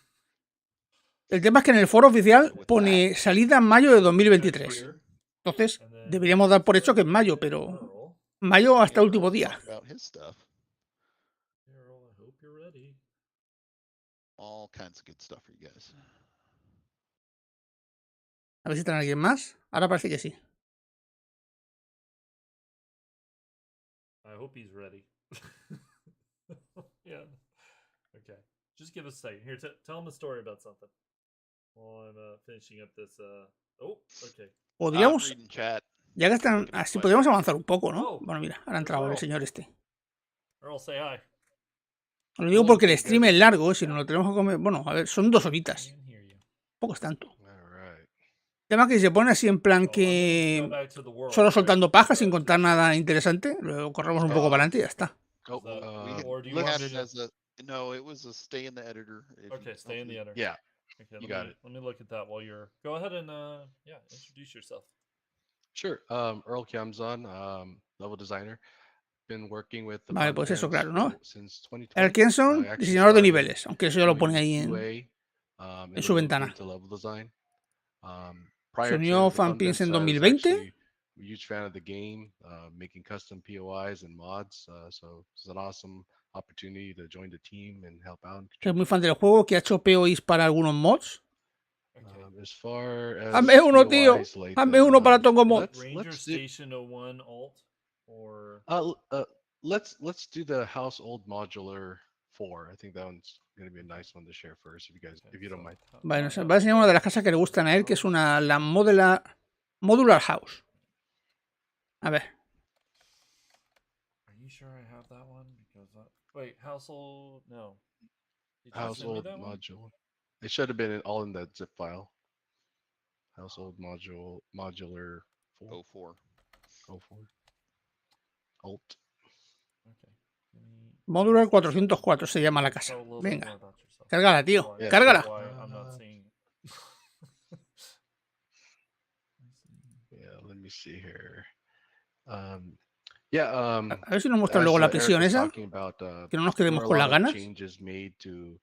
[SPEAKER 1] El tema es que en el foro oficial pone salida en mayo de 2023. Entonces, deberíamos dar por hecho que es mayo, pero mayo hasta el último día.
[SPEAKER 3] Talk about his stuff.
[SPEAKER 2] Earl, I hope you're ready.
[SPEAKER 3] All kinds of good stuff for you guys.
[SPEAKER 1] A ver si traen alguien más. Ahora parece que sí.
[SPEAKER 2] I hope he's ready. Yeah. Okay. Just give us a second. Here, tell him a story about something. While I'm finishing up this. Oh, okay.
[SPEAKER 1] Podríamos,
[SPEAKER 3] Reading chat.
[SPEAKER 1] ya que están así, podríamos avanzar un poco, ¿no?
[SPEAKER 2] Oh,
[SPEAKER 1] Bueno, mira, ahora ha entrado el señor este.
[SPEAKER 2] Earl, say hi.
[SPEAKER 1] Lo digo porque el stream es largo, si no lo tenemos que comer. Bueno, a ver, son 2 horitas.
[SPEAKER 2] Can't hear you.
[SPEAKER 1] Poco es tanto.
[SPEAKER 3] All right.
[SPEAKER 1] El tema es que si se pone así en plan
[SPEAKER 2] So, I'm gonna
[SPEAKER 1] que
[SPEAKER 2] go back to the world,
[SPEAKER 1] solo
[SPEAKER 2] right?
[SPEAKER 1] soltando paja sin
[SPEAKER 2] To the
[SPEAKER 1] contar
[SPEAKER 2] show.
[SPEAKER 1] nada interesante, luego corremos un poco para adelante y ya está.
[SPEAKER 3] Oh,
[SPEAKER 2] Is that-
[SPEAKER 3] we
[SPEAKER 2] or do you
[SPEAKER 3] had
[SPEAKER 2] want
[SPEAKER 3] it
[SPEAKER 2] me
[SPEAKER 3] as a no. It was a stay in the editor.
[SPEAKER 2] Okay, stay in the editor.
[SPEAKER 3] Yeah.
[SPEAKER 2] Okay,
[SPEAKER 3] You got it.
[SPEAKER 2] Let me look at that while you're. Go ahead and introduce yourself.
[SPEAKER 4] Sure. Earl Kiamzon, level designer. Been working with the
[SPEAKER 1] Vale, pues eso,
[SPEAKER 4] contents
[SPEAKER 1] claro, ¿no?
[SPEAKER 4] since 2020.
[SPEAKER 1] El Kenson,
[SPEAKER 4] I actually
[SPEAKER 1] diseñador de
[SPEAKER 4] started
[SPEAKER 1] niveles, aunque eso ya lo
[SPEAKER 4] doing
[SPEAKER 1] pone ahí en,
[SPEAKER 4] QA,
[SPEAKER 1] en su
[SPEAKER 4] then
[SPEAKER 1] ventana.
[SPEAKER 4] moved to level design.
[SPEAKER 1] Se
[SPEAKER 4] Prior
[SPEAKER 1] unió
[SPEAKER 4] to the
[SPEAKER 1] Fanpins en
[SPEAKER 4] contents, I was
[SPEAKER 1] 2020.
[SPEAKER 4] actually a huge fan of the game, making custom POIs and mods. So it's an awesome opportunity to join the team and help out.
[SPEAKER 1] Que es muy fan del juego, que ha hecho POIs para algunos mods.
[SPEAKER 2] Okay.
[SPEAKER 4] As far as
[SPEAKER 1] Hazme uno, tío.
[SPEAKER 4] POIs lately,
[SPEAKER 1] Hazme uno para Tongo Mod.
[SPEAKER 2] Ranger
[SPEAKER 4] let's do,
[SPEAKER 2] Station 01 alt or
[SPEAKER 4] let's do the household modular 4. I think that one's gonna be a nice one to share first, if you don't mind.
[SPEAKER 1] Bueno, va a enseñar una de las casas que le gustan a él, que es la Modular House. A ver.
[SPEAKER 2] Are you sure I have that one? Because wait, household no. Did you send me
[SPEAKER 4] Household
[SPEAKER 2] that one?
[SPEAKER 4] module. It should have been all in that zip file. Household modular 4.
[SPEAKER 3] 04.
[SPEAKER 4] 04. Alt.
[SPEAKER 2] Okay. Give me-
[SPEAKER 1] Modular 404 se llama la casa.
[SPEAKER 2] tell a little bit
[SPEAKER 1] Venga.
[SPEAKER 2] more about yourself.
[SPEAKER 1] Cárgala, tío.
[SPEAKER 2] Why-
[SPEAKER 1] Cárgala.
[SPEAKER 2] why I'm not seeing it.
[SPEAKER 4] Yeah, let me see here. Yeah,
[SPEAKER 1] A ver si nos muestra luego
[SPEAKER 4] as,
[SPEAKER 1] la
[SPEAKER 4] Eric
[SPEAKER 1] prisión
[SPEAKER 4] was
[SPEAKER 1] esa.
[SPEAKER 4] talking about,
[SPEAKER 1] Que no nos
[SPEAKER 4] there
[SPEAKER 1] quedemos
[SPEAKER 4] were a
[SPEAKER 1] con las
[SPEAKER 4] lot of
[SPEAKER 1] ganas.
[SPEAKER 4] changes made to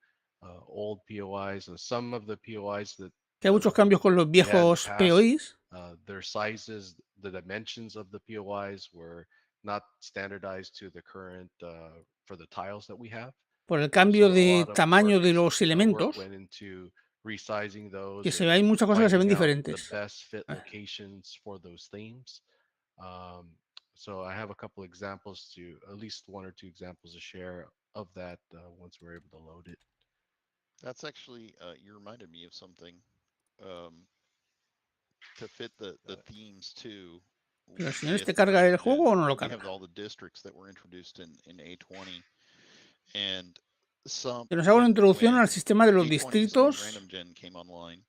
[SPEAKER 4] old POIs, and some of the POIs that
[SPEAKER 1] Que hay muchos cambios con los viejos
[SPEAKER 4] past.
[SPEAKER 1] POIs.
[SPEAKER 4] Their sizes, the dimensions of the POIs were not standardized to the current for the tiles that we have.
[SPEAKER 1] Por el cambio
[SPEAKER 4] So a
[SPEAKER 1] de
[SPEAKER 4] lot of
[SPEAKER 1] tamaño de
[SPEAKER 4] work
[SPEAKER 1] los elementos.
[SPEAKER 4] went into resizing those
[SPEAKER 1] Que se
[SPEAKER 4] and
[SPEAKER 1] ve, hay muchas cosas que se ven
[SPEAKER 4] finding out
[SPEAKER 1] diferentes.
[SPEAKER 4] the best fit
[SPEAKER 1] Ah.
[SPEAKER 4] locations for those themes. So I have a couple examples to at least one or two examples to share of that once we're able to load it.
[SPEAKER 3] That's actually you reminded me of something. To fit the themes too.
[SPEAKER 1] Pero el señor este carga el juego o no lo
[SPEAKER 3] We have
[SPEAKER 1] carga.
[SPEAKER 3] all the districts that were introduced in A20, and some
[SPEAKER 1] Que nos haga una introducción
[SPEAKER 3] when
[SPEAKER 1] al sistema de los
[SPEAKER 3] A20s and
[SPEAKER 1] distritos
[SPEAKER 3] Random Gen came online.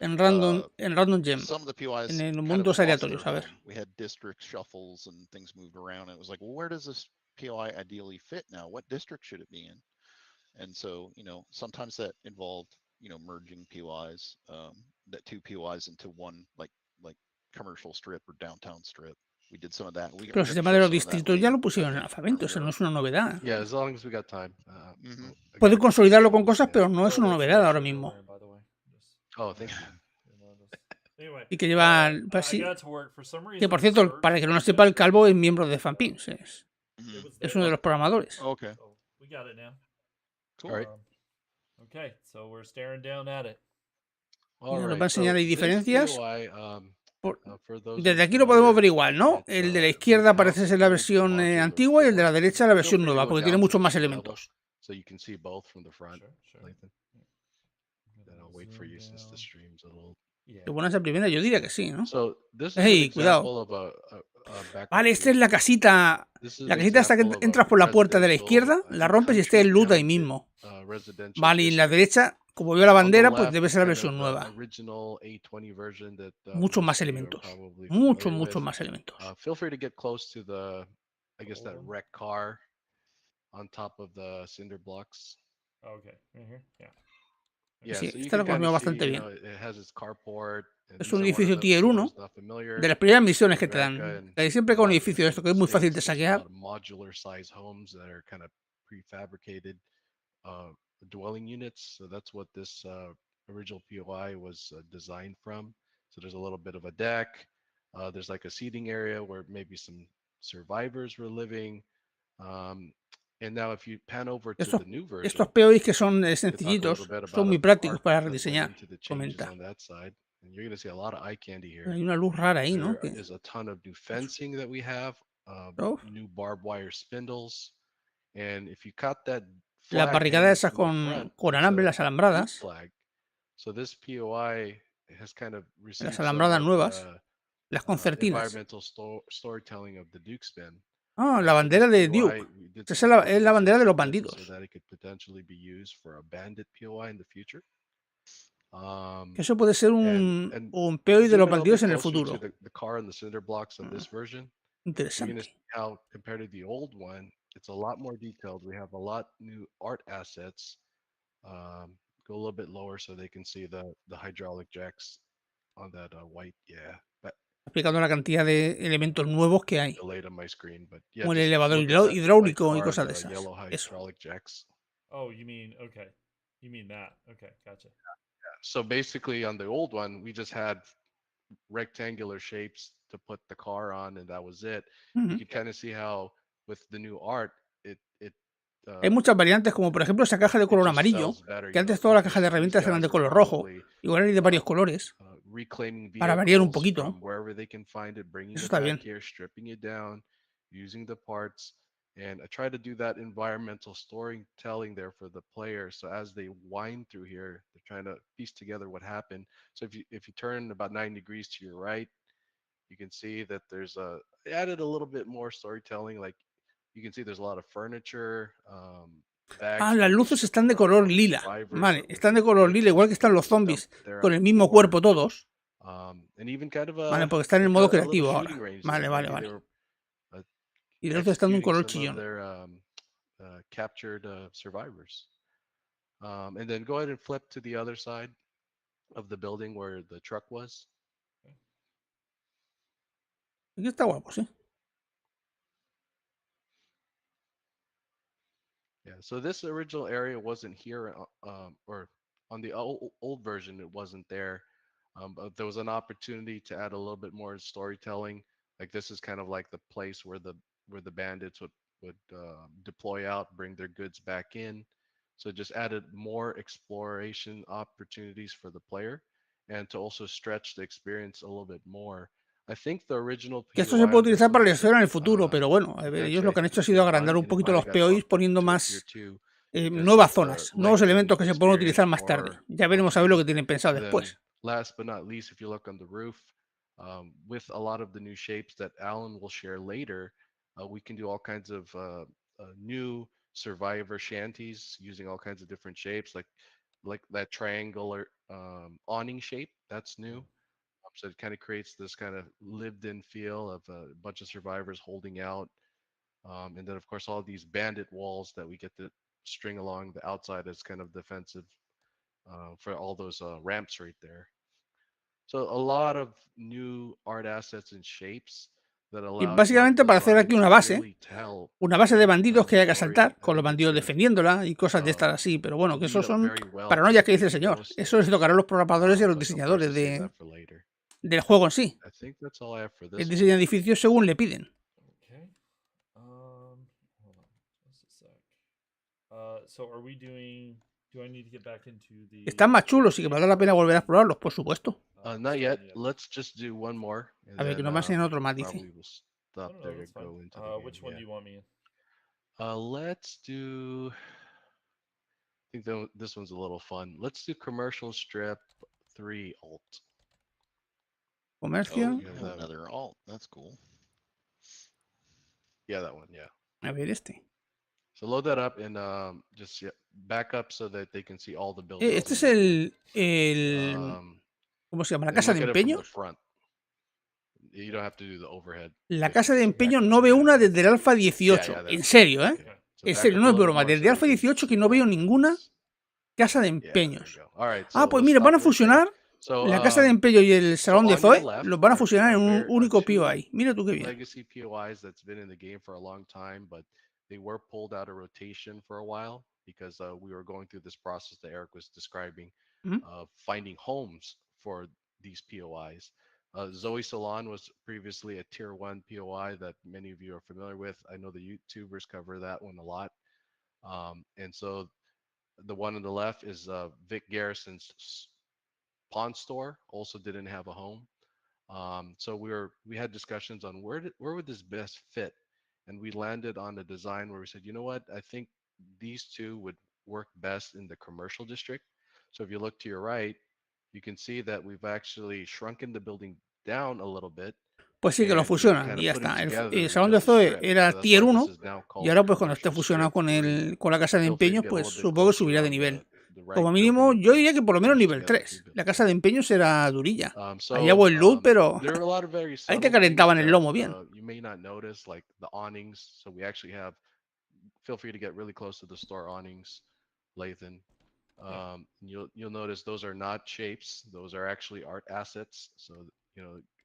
[SPEAKER 1] en Random Gem,
[SPEAKER 3] Some of the POIs
[SPEAKER 1] en
[SPEAKER 3] kind of
[SPEAKER 1] mundos
[SPEAKER 3] lost
[SPEAKER 1] aleatorios.
[SPEAKER 3] their
[SPEAKER 1] A ver.
[SPEAKER 3] home. We had district shuffles and things moved around. And it was like, well, where does this POI ideally fit now? What district should it be in? And so, sometimes that involved, merging POIs, that two POIs into one, like commercial strip or downtown strip. We did some of that.
[SPEAKER 1] Pero el sistema de los distritos ya lo pusieron en el alfabeto, eso no es una novedad.
[SPEAKER 4] Yeah, as long as we got time.
[SPEAKER 1] Puede consolidarlo con cosas, pero no es una novedad ahora mismo.
[SPEAKER 4] Oh, thank you.
[SPEAKER 1] Y que lleva, que por cierto, para que no lo sepa, el calvo es miembro de Fanpins. Es uno de los programadores.
[SPEAKER 3] Okay.
[SPEAKER 2] We got it now.
[SPEAKER 3] Cool.
[SPEAKER 4] All right.
[SPEAKER 2] Okay, so we're staring down at it.
[SPEAKER 1] Y nos va a enseñar ahí diferencias.
[SPEAKER 4] For
[SPEAKER 1] Desde aquí lo podemos ver igual, ¿no? El de la izquierda parece ser la versión antigua y el de la derecha la versión nueva, porque tiene muchos más elementos.
[SPEAKER 4] So you can see both from the front.
[SPEAKER 2] Sure.
[SPEAKER 4] Lathan. Then I'll wait for you since the stream's a little.
[SPEAKER 1] Qué buena esa primera, yo diría que sí, ¿no?
[SPEAKER 4] So this is
[SPEAKER 1] Hey,
[SPEAKER 4] an
[SPEAKER 1] cuidado.
[SPEAKER 4] example of a
[SPEAKER 1] Vale, esta es la casita. La casita esta que entras por la puerta de la izquierda, la rompes y está el loot ahí mismo. Vale, y en la derecha, como veo la bandera, pues debe ser la versión nueva. Muchos más elementos. Muchos más elementos.
[SPEAKER 4] Feel free to get close to the, I guess, that wrecked car on top of the cinder blocks.
[SPEAKER 2] Okay, right here, yeah.
[SPEAKER 4] Yeah,
[SPEAKER 1] Sí,
[SPEAKER 4] so you
[SPEAKER 1] esta lo
[SPEAKER 4] can kind
[SPEAKER 1] comió
[SPEAKER 4] of
[SPEAKER 1] bastante
[SPEAKER 4] see,
[SPEAKER 1] bien.
[SPEAKER 4] it has its carport.
[SPEAKER 1] Es un edificio tier 1 de las primeras misiones que te dan. Que siempre con un edificio de esto, que es muy fácil de saquear.
[SPEAKER 4] Modular size homes that are kind of prefabricated dwelling units. So that's what this original POI was designed from. So there's a little bit of a deck. There's like a seating area where maybe some survivors were living. And now if you pan over to the new version,
[SPEAKER 1] estos POIs que son sencillitos, son muy prácticos para rediseñar. Comenta.
[SPEAKER 4] And you're going to see a lot of eye candy here.
[SPEAKER 1] Hay una luz rara ahí, ¿no?
[SPEAKER 4] There is a ton of new fencing that we have, new barbed wire spindles, and if you cut that
[SPEAKER 1] las barricadas esas con alambre, las alambradas.
[SPEAKER 4] So this POI has kind of
[SPEAKER 1] las alambradas nuevas, las concertinas.
[SPEAKER 4] Environmental storytelling of the Duke spin.
[SPEAKER 1] Ah, la bandera de Duke. Esa es la bandera de los bandidos.
[SPEAKER 4] So that it could potentially be used for a bandit POI in the future.
[SPEAKER 1] Que eso puede ser un POI de los bandidos en el futuro. Interesante.
[SPEAKER 4] How compared to the old one, it's a lot more detailed. We have a lot new art assets. Go a little bit lower so they can see the hydraulic jacks on that white. Yeah.
[SPEAKER 1] Explicando la cantidad de elementos nuevos que hay. Como el
[SPEAKER 4] Yeah,
[SPEAKER 1] elevador hidráulico y cosas de esas. Eso.
[SPEAKER 2] Oh, you mean, okay. You mean that. Okay, gotcha.
[SPEAKER 4] So basically on the old one, we just had rectangular shapes to put the car on and that was it. You can kind of see how with the new art,
[SPEAKER 1] hay muchas variantes, como por ejemplo esa caja de color amarillo, que antes todas las cajas de herramientas eran de color rojo, igual hay de varios colores, para variar un poquito. Eso está bien.
[SPEAKER 4] And I try to do that environmental storytelling there for the player. So as they wind through here, they're trying to piece together what happened. So if you turn about 9 degrees to your right, you can see that there's added a little bit more storytelling. Like you can see there's a lot of furniture.
[SPEAKER 1] Las luces están de color lila. Vale, están de color lila, igual que están los zombies, con el mismo cuerpo todos. Vale, porque están en el modo creativo ahora. Vale. Y el otro está en un color chillón.
[SPEAKER 4] Captured survivors. And then go ahead and flip to the other side of the building where the truck was.
[SPEAKER 1] Aquí está guapo, sí.
[SPEAKER 4] Yeah, so this original area wasn't here, or on the old version, it wasn't there. But there was an opportunity to add a little bit more storytelling. Like this is kind of like the place where the bandits would deploy out, bring their goods back in. So it just added more exploration opportunities for the player and to also stretch the experience a little bit more. I think the original
[SPEAKER 1] Que esto
[SPEAKER 4] POI
[SPEAKER 1] se puede
[SPEAKER 4] on this
[SPEAKER 1] utilizar para
[SPEAKER 4] one
[SPEAKER 1] la
[SPEAKER 4] was
[SPEAKER 1] historia en el
[SPEAKER 4] like,
[SPEAKER 1] futuro, pero bueno, a ver, ellos
[SPEAKER 4] eventually
[SPEAKER 1] lo
[SPEAKER 4] I
[SPEAKER 1] que han
[SPEAKER 4] think
[SPEAKER 1] hecho ha
[SPEAKER 4] to
[SPEAKER 1] sido
[SPEAKER 4] tier
[SPEAKER 1] agrandar
[SPEAKER 4] 1,
[SPEAKER 1] un
[SPEAKER 4] and it
[SPEAKER 1] poquito
[SPEAKER 4] might
[SPEAKER 1] los
[SPEAKER 4] have got
[SPEAKER 1] POIs
[SPEAKER 4] bumped up
[SPEAKER 1] poniendo
[SPEAKER 4] until tier
[SPEAKER 1] más
[SPEAKER 4] 2 because
[SPEAKER 1] nuevas
[SPEAKER 4] of the
[SPEAKER 1] zonas, nuevos
[SPEAKER 4] lengthy
[SPEAKER 1] elementos que se pueden utilizar
[SPEAKER 4] experience
[SPEAKER 1] más tarde.
[SPEAKER 4] or
[SPEAKER 1] Ya veremos a ver lo que tienen pensado
[SPEAKER 4] then
[SPEAKER 1] después.
[SPEAKER 4] last but not least, if you look on the roof, with a lot of the new shapes that Alan will share later, we can do all kinds of new survivor shanties using all kinds of different shapes, like that triangular awning shape. That's new. So it kind of creates this kind of lived-in feel of a bunch of survivors holding out, and then of course all these bandit walls that we get to string along the outside as kind of defensive for all those ramps right there. So a lot of new art assets and shapes that
[SPEAKER 1] Y
[SPEAKER 4] allow
[SPEAKER 1] básicamente para hacer aquí
[SPEAKER 4] design
[SPEAKER 1] una
[SPEAKER 4] to
[SPEAKER 1] base,
[SPEAKER 4] really tell
[SPEAKER 1] una base
[SPEAKER 4] a
[SPEAKER 1] de
[SPEAKER 4] really
[SPEAKER 1] bandidos
[SPEAKER 4] compelling
[SPEAKER 1] que haya que
[SPEAKER 4] story.
[SPEAKER 1] asaltar,
[SPEAKER 4] I
[SPEAKER 1] con los
[SPEAKER 4] think it's
[SPEAKER 1] bandidos
[SPEAKER 4] gonna
[SPEAKER 1] defendiéndola y cosas de
[SPEAKER 4] uh,
[SPEAKER 1] estas así, pero bueno, que
[SPEAKER 4] lead
[SPEAKER 1] eso
[SPEAKER 4] up
[SPEAKER 1] son
[SPEAKER 4] very well to
[SPEAKER 1] paranoias que
[SPEAKER 4] the
[SPEAKER 1] dice el señor.
[SPEAKER 4] ghost
[SPEAKER 1] Eso les tocará a los programadores y a los
[SPEAKER 4] but of course
[SPEAKER 1] diseñadores
[SPEAKER 4] to save that for later.
[SPEAKER 1] del juego en sí.
[SPEAKER 4] I think that's all I have for
[SPEAKER 1] El
[SPEAKER 4] this
[SPEAKER 1] diseño de
[SPEAKER 4] one.
[SPEAKER 1] edificios según le piden.
[SPEAKER 2] Okay. Hold on, just a sec. So are we doing? Do I need to get back into the?
[SPEAKER 1] Están más chulos y que valdrá la pena volver a explorarlos, por supuesto.
[SPEAKER 4] Not yet. Let's just do one more. And
[SPEAKER 1] A ver, que
[SPEAKER 4] then,
[SPEAKER 1] nos va a enseñar otro más, dice.
[SPEAKER 4] probably we'll stop there to
[SPEAKER 2] That's fine.
[SPEAKER 4] go into the game.
[SPEAKER 2] Which one do you want me in?
[SPEAKER 4] Let's do. I think this one's a little fun. Let's do commercial strip 3 alt.
[SPEAKER 1] Comercio.
[SPEAKER 3] Oh, you have another alt. That's cool.
[SPEAKER 4] Yeah, that one. Yeah.
[SPEAKER 1] A ver este.
[SPEAKER 4] So load that up and just back up so that they can see all the buildings.
[SPEAKER 1] Este es el ¿cómo se llama? ¿La casa de empeño?
[SPEAKER 4] You don't have to do the overhead.
[SPEAKER 1] La casa de empeño no veo una desde el alfa 18. En serio, ¿eh? En serio, no es broma. Desde alfa 18 que no veo ninguna casa de empeños. Ah, pues mira, van a fusionar la casa de empeño y el salón de Zoe. Los van a fusionar en un único POI. Mira tú qué bien.
[SPEAKER 4] Legacy POIs that's been in the game for a long time, but they were pulled out of rotation for a while because we were going through this process that Eric was describing, finding homes for these POIs. Zoe Salon was previously a tier 1 POI that many of you are familiar with. I know the YouTubers cover that one a lot. And so the one on the left is Vic Garrison's pawn store, also didn't have a home. So we had discussions on where would this best fit, and we landed on a design where we said, you know what, I think these two would work best in the commercial district. So if you look to your right, you can see that we've actually shrunken the building down a little bit.
[SPEAKER 1] Pues sí, que lo fusionan y ya está. El salón de Zoe era tier 1 y ahora pues cuando esté fusionado con la casa de empeños, pues supongo que subirá de nivel. Como mínimo, yo diría que por lo menos nivel 3. La casa de empeños era durilla. Allá buen loot, pero ahí te calentaban el lomo bien.
[SPEAKER 4] Feel free to get really close to the store awnings, Lathan. You'll notice those are not shapes; those are actually art assets. So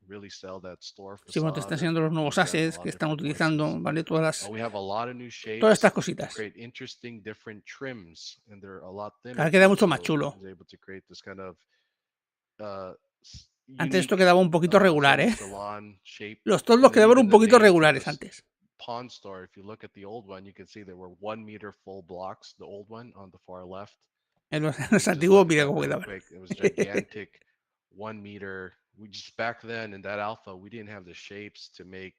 [SPEAKER 4] really sell that store.
[SPEAKER 1] Sí, bueno, te está enseñando los nuevos assets que están utilizando, ¿vale? Todas estas cositas. Ahora queda mucho más chulo. Antes esto quedaba un poquito regular, ¿eh? Los toldos quedaban un poquito regulares antes.
[SPEAKER 4] Pawn store, if you look at the old one, you can see there were 1 meter full blocks, the old one on the far left.
[SPEAKER 1] En los antiguos, mira cómo quedaban.
[SPEAKER 4] It was gigantic, 1 meter. We just back then in that alpha, we didn't have the shapes to make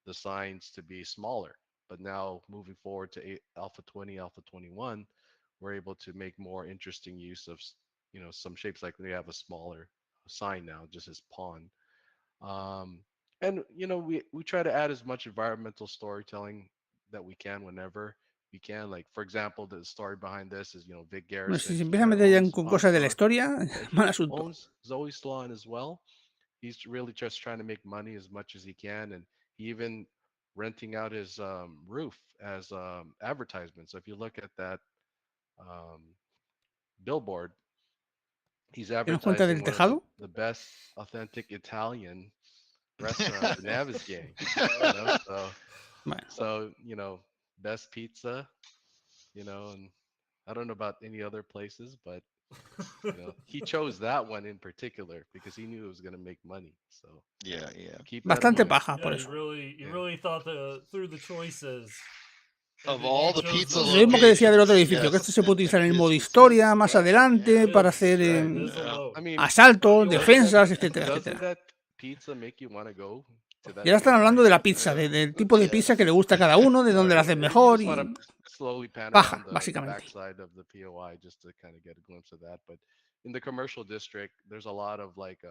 [SPEAKER 4] the signs to be smaller. But now moving forward to alpha 20, alpha 21, we're able to make more interesting use of some shapes, like we have a smaller sign now, just as pawn. And we try to add as much environmental storytelling that we can whenever we can. Like, for example, the story behind this is Vic Garrison.
[SPEAKER 1] Bueno, si se empieza a meter ya con cosas de la historia, mal asunto.
[SPEAKER 4] Owns Zoe Salon as well. He's really just trying to make money as much as he can, and he even renting out his roof as advertisement. So if you look at that billboard, he's advertising one of the best authentic Italian restaurant in Navisgate. So best pizza, and I don't know about any other places, but he chose that one in particular because he knew it was going to make money. So
[SPEAKER 3] yeah.
[SPEAKER 1] Bastante paja por eso.
[SPEAKER 2] You really thought through the choices.
[SPEAKER 3] Of all the pizza
[SPEAKER 1] Lo mismo que decía del otro edificio, que esto se puede utilizar en el modo historia más adelante para hacer asaltos, defensas, etcétera, etcétera.
[SPEAKER 4] pizza make you want to go to that
[SPEAKER 1] Y ahora están hablando
[SPEAKER 4] POI?
[SPEAKER 1] de la pizza, del tipo de
[SPEAKER 3] Yeah.
[SPEAKER 1] pizza que le gusta a cada uno, de dónde la hacen mejor
[SPEAKER 4] You
[SPEAKER 1] y
[SPEAKER 4] just want to slowly pan
[SPEAKER 1] paja,
[SPEAKER 4] around the
[SPEAKER 1] básicamente.
[SPEAKER 4] backside of the POI just to kind of get a glimpse of that. But in the commercial district, there's a lot of like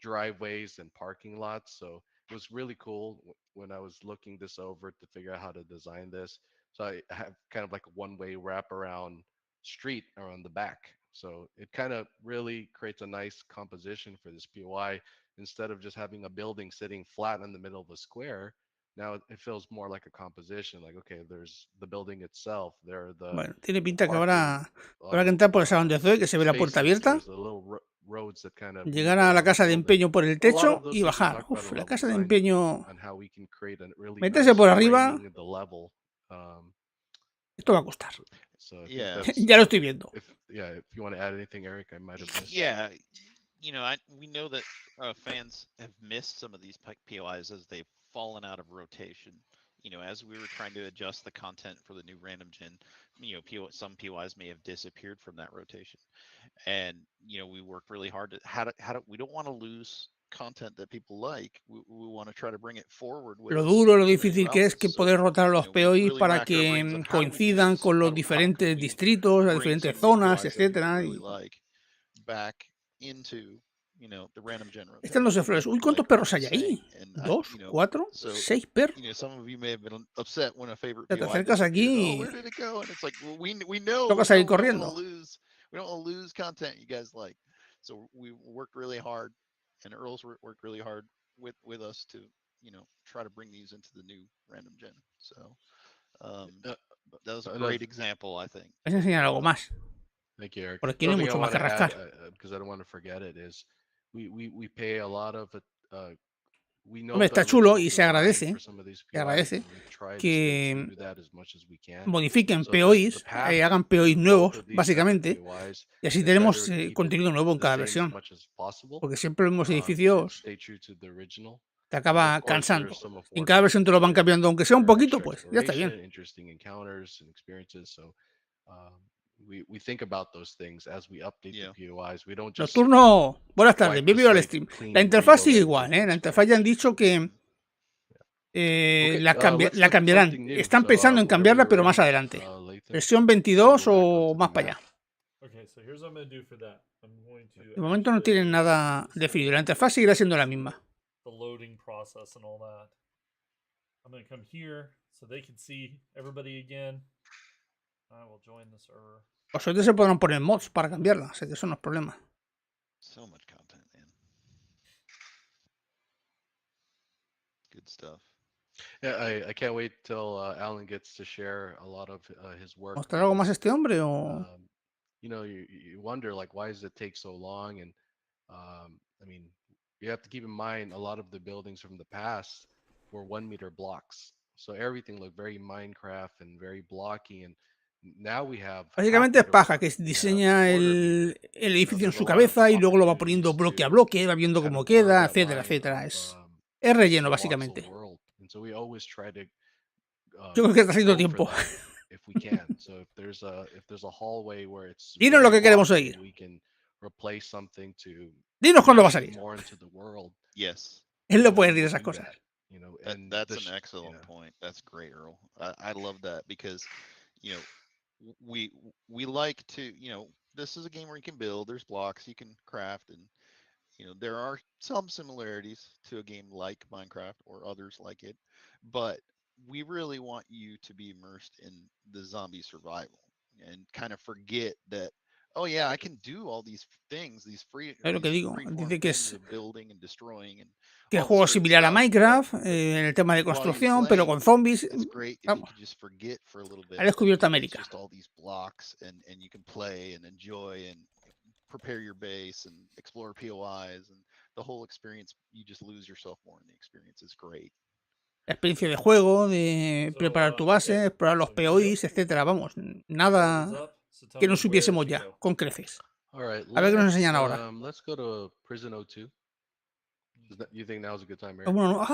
[SPEAKER 4] driveways and parking lots. So it was really cool when I was looking this over to figure out how to design this. So I have kind of like a one-way wraparound street around the back. So it kind of really creates a nice composition for this POI. Instead of just having a building sitting flat in the middle of a square, now it feels more like a composition. Like, okay, there's the building itself, there are the
[SPEAKER 1] Bueno, tiene pinta que
[SPEAKER 4] parking
[SPEAKER 1] habrá que entrar por el salón de Zoe, que se ve la puerta
[SPEAKER 4] spaces.
[SPEAKER 1] abierta,
[SPEAKER 4] There's the little roads that kind of weave
[SPEAKER 1] llegar a la
[SPEAKER 4] around the
[SPEAKER 1] casa de
[SPEAKER 4] building.
[SPEAKER 1] empeño por el
[SPEAKER 4] A lot
[SPEAKER 1] techo
[SPEAKER 4] of those
[SPEAKER 1] y
[SPEAKER 4] things we
[SPEAKER 1] bajar.
[SPEAKER 4] talked about
[SPEAKER 1] Uf,
[SPEAKER 4] in
[SPEAKER 1] la
[SPEAKER 4] level
[SPEAKER 1] casa de
[SPEAKER 4] design
[SPEAKER 1] empeño,
[SPEAKER 4] on how we can create a really
[SPEAKER 1] meterse
[SPEAKER 4] nice
[SPEAKER 1] por arriba,
[SPEAKER 4] framing of the level.
[SPEAKER 1] esto va a costar.
[SPEAKER 4] So I think
[SPEAKER 3] Yeah.
[SPEAKER 4] that's,
[SPEAKER 1] Ya lo estoy viendo.
[SPEAKER 4] if you want to add anything, Eric, I might have missed.
[SPEAKER 3] Yeah, we know that fans have missed some of these POIs as they've fallen out of rotation. As we were trying to adjust the content for the new random gen, some POIs may have disappeared from that rotation, and we worked really hard to how to we don't want to lose content that people like. We want to try to bring it forward with
[SPEAKER 1] Lo
[SPEAKER 3] us
[SPEAKER 1] duro, lo
[SPEAKER 3] as many
[SPEAKER 1] difícil que es
[SPEAKER 3] routes.
[SPEAKER 1] que
[SPEAKER 3] So,
[SPEAKER 1] poder rotar los
[SPEAKER 3] we
[SPEAKER 1] POIs
[SPEAKER 3] really
[SPEAKER 1] para
[SPEAKER 3] racked our brains on
[SPEAKER 1] que
[SPEAKER 3] how do we do
[SPEAKER 1] coincidan
[SPEAKER 3] this?
[SPEAKER 1] con los
[SPEAKER 3] How can
[SPEAKER 1] diferentes
[SPEAKER 3] we
[SPEAKER 1] distritos, las
[SPEAKER 3] bring
[SPEAKER 1] diferentes
[SPEAKER 3] some of these
[SPEAKER 1] zonas,
[SPEAKER 3] POIs that people
[SPEAKER 1] etcétera.
[SPEAKER 3] really like back into the random gen rotation.
[SPEAKER 1] Están los flores. Uy, ¿cuántos perros hay ahí? ¿2? ¿4? ¿6 perros?
[SPEAKER 3] Some of you may have been upset when a favorite
[SPEAKER 1] Ya te
[SPEAKER 3] POI
[SPEAKER 1] acercas
[SPEAKER 3] disappeared.
[SPEAKER 1] aquí
[SPEAKER 3] Oh, where did it go? And it's like, well, we know
[SPEAKER 1] toca salir
[SPEAKER 3] we don't
[SPEAKER 1] corriendo.
[SPEAKER 3] want to lose content you guys like. So we worked really hard, and Earl's worked really hard with us to try to bring these into the new random gen. So that was a great example, I think.
[SPEAKER 1] Vais a enseñar algo más.
[SPEAKER 4] Thank you, Eric.
[SPEAKER 1] Por aquí no hay mucho más que rascar.
[SPEAKER 4] Because I don't want to forget it, is we pay a lot of we know
[SPEAKER 1] Hombre, está chulo y se agradece que modifiquen POIs, hagan POIs nuevos, básicamente, y así tenemos contenido nuevo en cada versión. Porque siempre los edificios te acaba cansando. Y en cada versión te lo van cambiando, aunque sea un poquito, pues ya está bien.
[SPEAKER 4] We think about those things as we update the POIs. We don't just
[SPEAKER 1] Nocturno, buenas tardes, bienvenido al stream. La interfaz sigue igual, ¿eh? La interfaz ya han dicho que la cambiarán. Están pensando en cambiarla, pero más adelante. Versión 22 o más para allá. De momento no tienen nada definido. La interfaz seguirá siendo la misma. Por suerte se podrán poner mods para cambiarla, así que eso no es problema.
[SPEAKER 3] So much content, man. Good stuff.
[SPEAKER 4] Yeah, I can't wait till Alan gets to share a lot of his work.
[SPEAKER 1] ¿Mostrar algo más este hombre o...?
[SPEAKER 4] You wonder like why does it take so long, and I mean, you have to keep in mind a lot of the buildings from the past were 1 meter blocks, so everything looked very Minecraft and very blocky, and now we have
[SPEAKER 1] básicamente es paja, que diseña el edificio en su cabeza y luego lo va poniendo bloque a bloque, va viendo cómo queda, etcétera, etcétera. Es relleno, básicamente. Yo creo que está haciendo tiempo. Dinos lo que queremos oír. Dinos cuándo va a salir. Él no puede decir esas cosas.
[SPEAKER 3] That's an excellent point. That's great, Earl. I love that because, we like to, this is a game where you can build, there's blocks, you can craft, and, there are some similarities to a game like Minecraft or others like it, but we really want you to be immersed in the zombie survival and kind of forget that, oh yeah, I can do all these things, these free.
[SPEAKER 1] Es lo que digo, dice que es
[SPEAKER 3] building and destroying and
[SPEAKER 1] que el juego es similar a Minecraft en el tema de construcción, pero con zombies. Vamos, ha descubierto América.
[SPEAKER 3] Prepare your base and explore POIs and the whole experience. You just lose yourself more in the experience. It's great.
[SPEAKER 1] La experiencia de juego, de preparar tu base, explorar los POIs, etcétera. Vamos, nada que no supiésemos ya, con creces. A ver qué nos enseñan ahora.
[SPEAKER 4] Let's go to Prison 02. You think now's a good time,
[SPEAKER 1] Bueno,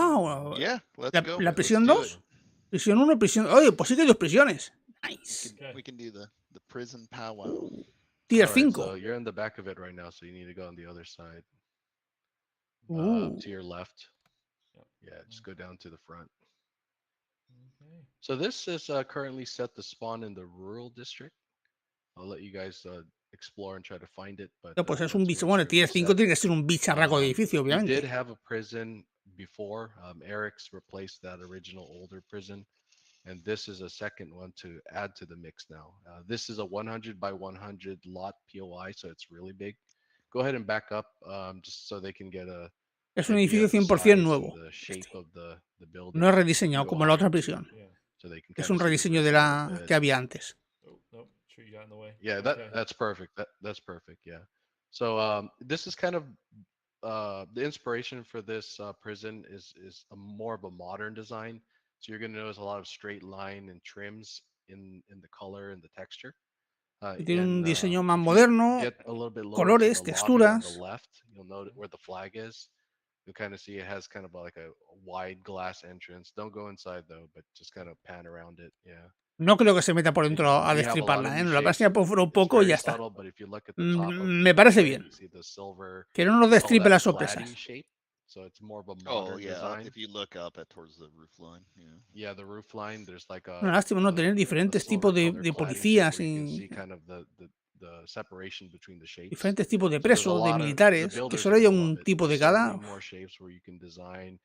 [SPEAKER 1] la prisión 2, prisión 1, prisión. Oye, pues sí que hay 2 prisiones. Nice.
[SPEAKER 3] We can do the prison powwow.
[SPEAKER 1] Tier 5.
[SPEAKER 4] So you're in the back of it right now, so you need to go on the other side. to your left.
[SPEAKER 2] Yep.
[SPEAKER 4] Yeah, just go down to the front.
[SPEAKER 2] Okay.
[SPEAKER 4] So this is currently set to spawn in the rural district. I'll let you guys explore and try to find it, but
[SPEAKER 1] No, pues es
[SPEAKER 4] that's
[SPEAKER 1] un
[SPEAKER 4] where
[SPEAKER 1] bicho.
[SPEAKER 4] it's
[SPEAKER 1] Bueno,
[SPEAKER 4] going to be
[SPEAKER 1] tier 5
[SPEAKER 4] set.
[SPEAKER 1] tiene que ser un bicharraco de edificio,
[SPEAKER 4] We did
[SPEAKER 1] obviamente.
[SPEAKER 4] have a prison before. Eric's replaced that original older prison, and this is a second one to add to the mix now. This is a 100 by 100 lot POI, so it's really big. Go ahead and back up just so they can get a
[SPEAKER 1] Es un
[SPEAKER 4] idea
[SPEAKER 1] edificio
[SPEAKER 4] of the
[SPEAKER 1] 100%
[SPEAKER 4] size and
[SPEAKER 1] nuevo.
[SPEAKER 4] the shape of the building.
[SPEAKER 1] No es rediseñado como la otra
[SPEAKER 4] higher too,
[SPEAKER 1] prisión.
[SPEAKER 2] Yeah.
[SPEAKER 4] so they can
[SPEAKER 1] Es
[SPEAKER 4] kind
[SPEAKER 1] un
[SPEAKER 4] of see the
[SPEAKER 1] rediseño de
[SPEAKER 4] prison a
[SPEAKER 1] la
[SPEAKER 4] little bit.
[SPEAKER 1] que había antes.
[SPEAKER 2] Oh, nope. Tree got in the way.
[SPEAKER 4] Yeah,
[SPEAKER 2] Okay.
[SPEAKER 4] that's perfect. That's perfect. Yeah. So this is kind of the inspiration for this prison is more of a modern design. So you're going to notice a lot of straight line and trims in the color and the texture.
[SPEAKER 1] Tiene un diseño más
[SPEAKER 4] If you
[SPEAKER 1] moderno,
[SPEAKER 4] get a little bit lower to
[SPEAKER 1] colores,
[SPEAKER 4] the lobby on the
[SPEAKER 1] texturas.
[SPEAKER 4] left, you'll note where the flag is. You'll kind of see it has kind of like a wide glass entrance. Don't go inside though, but just kind of pan around it. Yeah.
[SPEAKER 1] No creo que se meta por dentro a
[SPEAKER 4] We have a lot of
[SPEAKER 1] destriparla, ¿eh?
[SPEAKER 4] new
[SPEAKER 1] Nos la va a
[SPEAKER 4] shapes.
[SPEAKER 1] enseñar por fuera un
[SPEAKER 4] It's
[SPEAKER 1] poco y
[SPEAKER 4] very
[SPEAKER 1] ya está.
[SPEAKER 4] subtle, but if you look at the top of
[SPEAKER 1] Me
[SPEAKER 4] the
[SPEAKER 1] parece
[SPEAKER 4] frame,
[SPEAKER 1] bien.
[SPEAKER 4] you see the silver.
[SPEAKER 1] Que no nos
[SPEAKER 4] We call
[SPEAKER 1] destripe
[SPEAKER 4] that
[SPEAKER 1] las
[SPEAKER 4] cladding
[SPEAKER 1] sorpresas.
[SPEAKER 4] shape. So it's more of a
[SPEAKER 3] Oh
[SPEAKER 4] modern
[SPEAKER 3] yeah,
[SPEAKER 4] design.
[SPEAKER 3] if you look up at towards the roof line, yeah.
[SPEAKER 4] Yeah, the roof line. There's like
[SPEAKER 1] Una lástima no tener diferentes tipos de policías
[SPEAKER 4] you can
[SPEAKER 1] y
[SPEAKER 4] see kind of the separation between the shapes.
[SPEAKER 1] diferentes tipos de
[SPEAKER 4] So there's a
[SPEAKER 1] presos, de
[SPEAKER 4] lot of the
[SPEAKER 1] militares, que
[SPEAKER 4] builders
[SPEAKER 1] solo
[SPEAKER 4] are
[SPEAKER 1] haya
[SPEAKER 4] gonna love
[SPEAKER 1] un
[SPEAKER 4] it.
[SPEAKER 1] tipo de
[SPEAKER 4] There's so many
[SPEAKER 1] cada.
[SPEAKER 4] more shapes where you can design